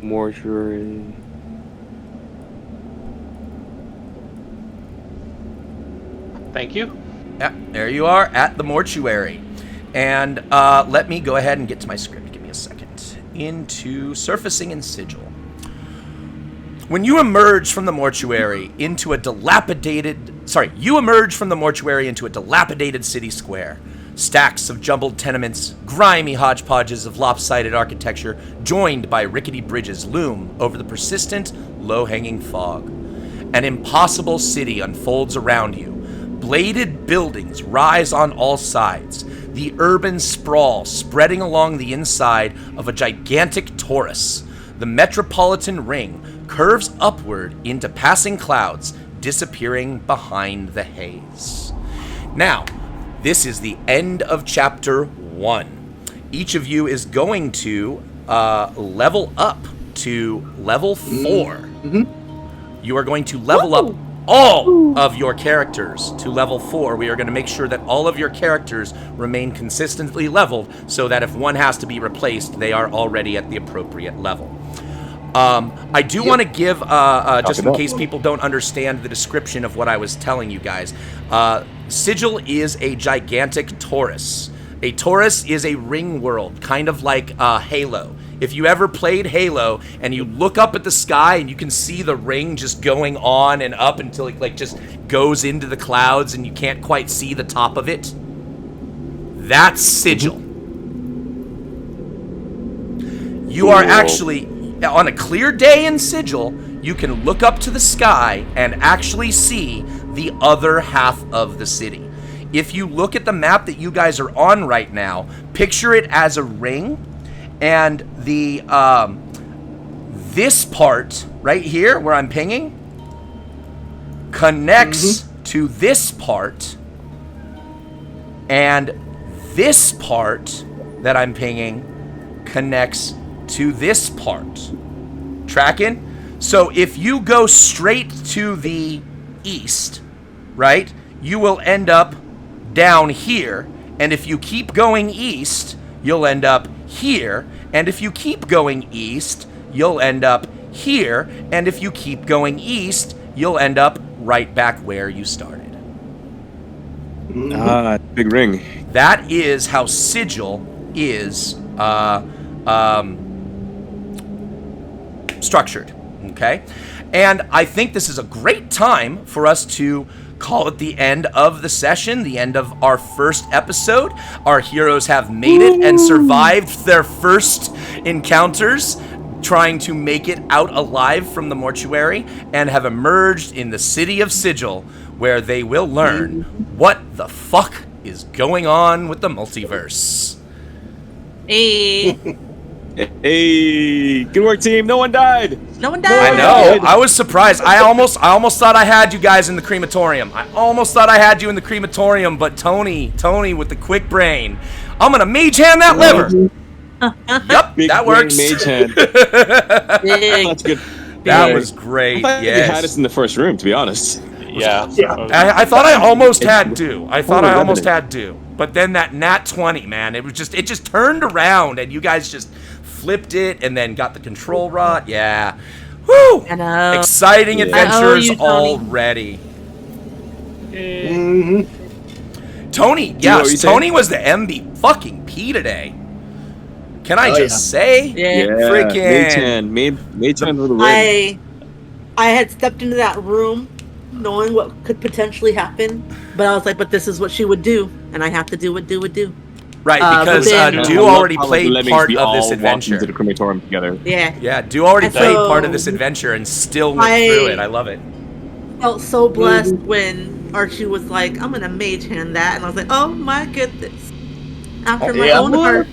Mortuary. Thank you. Yeah, there you are at the mortuary. And let me go ahead and get to my script. Give me a second. Into surfacing in Sigil. When you emerge from the mortuary into a dilapidated city square. Stacks of jumbled tenements, grimy hodgepodges of lopsided architecture, joined by rickety bridges, loom over the persistent, low-hanging fog. An impossible city unfolds around you. Bladed buildings rise on all sides, the urban sprawl spreading along the inside of a gigantic torus. The metropolitan ring curves upward into passing clouds, disappearing behind the haze. Now, this is the end of chapter 1. Each of you is going to level up to level 4. Mm-hmm. You are going to level up all of your characters to level 4. We are going to make sure that all of your characters remain consistently leveled so that if one has to be replaced, they are already at the appropriate level. I do want to give, just in case people don't understand the description of what I was telling you guys, Sigil is a gigantic torus. A torus is a ring world, kind of like Halo If you ever played Halo and you look up at the sky and you can see the ring just going on and up until it like just goes into the clouds and you can't quite see the top of it, that's Sigil. You are actually, on a clear day in Sigil, you can look up to the sky and actually see the other half of the city. If you look at the map that you guys are on right now, picture it as a ring, and the this part right here where I'm pinging connects to this part, and this part that I'm pinging connects to this part. Tracking? So if you go straight to the east, right, you will end up down here, and if you keep going east, you'll end up here, and if you keep going east, you'll end up here, and if you keep going east, you'll end up right back where you started. Big ring. That is how Sigil is structured, okay? And I think this is a great time for us to call it the end of the session, the end of our first episode. Our heroes have made it and survived their first encounters, trying to make it out alive from the mortuary, and have emerged in the city of Sigil, where they will learn what the fuck is going on with the multiverse. Hey. Hey, good work, team. No one died. No one died. I know. I was surprised. I almost thought I had you guys in the crematorium. I almost thought I had you in the crematorium, but Tony with the quick brain. I'm gonna mage hand that liver. Yep, Big that works. Mage hand. Big. That's good. That was great. I thought you had us Yes. in the first room, to be honest. Yeah. I thought I almost had to. Had to. But then that nat 20, man, it just turned around and you guys just flipped it and then got the control rod. Yeah. Woo! I know. Exciting I owe adventures you, Tony. already. Mm-hmm. Tony, know what yes, you're Tony was the MB fucking P today. Can I just say? Yeah. Freaking. Mage hand for the win. I had stepped into that room knowing what could potentially happen, but I was like, but this is what she would do, and I have to do what do would do. Right, because but then- Dew already played part of this Into adventure. the crematorium together. Yeah. Yeah, Dew already And played so- part of this adventure and still went through it. I love it. Felt so blessed when Archie was like, I'm gonna mage hand that, and I was like, oh my goodness. After my own heart.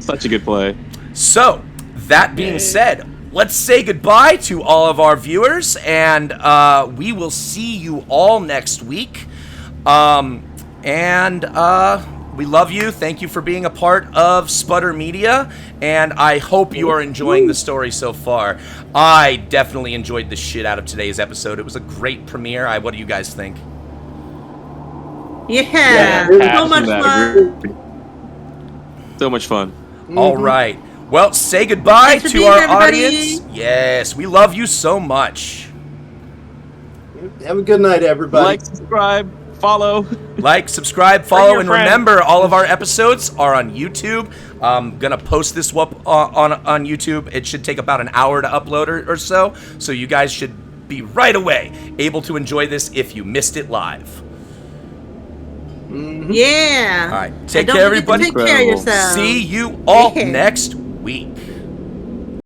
Such a good play. So, that being said, let's say goodbye to all of our viewers, and we will see you all next week. We love you. Thank you for being a part of Sputter Media, and I hope you are enjoying the story so far. I definitely enjoyed the shit out of today's episode. It was a great premiere. What do you guys think? Yeah. So much fun. So much fun. All right. Well, say goodbye Thanks for to being our here, everybody. audience. Yes, we love you so much. Have a good night, everybody. Like, subscribe, follow. Like, subscribe, follow, your and friends. remember, all of our episodes are on YouTube. I'm gonna post this up on YouTube. It should take about an hour to upload or so you guys should be right away able to enjoy this if you missed it live. Yeah. All right, take And don't care, forget to everybody. Take care of yourself. See you all Yeah. next week.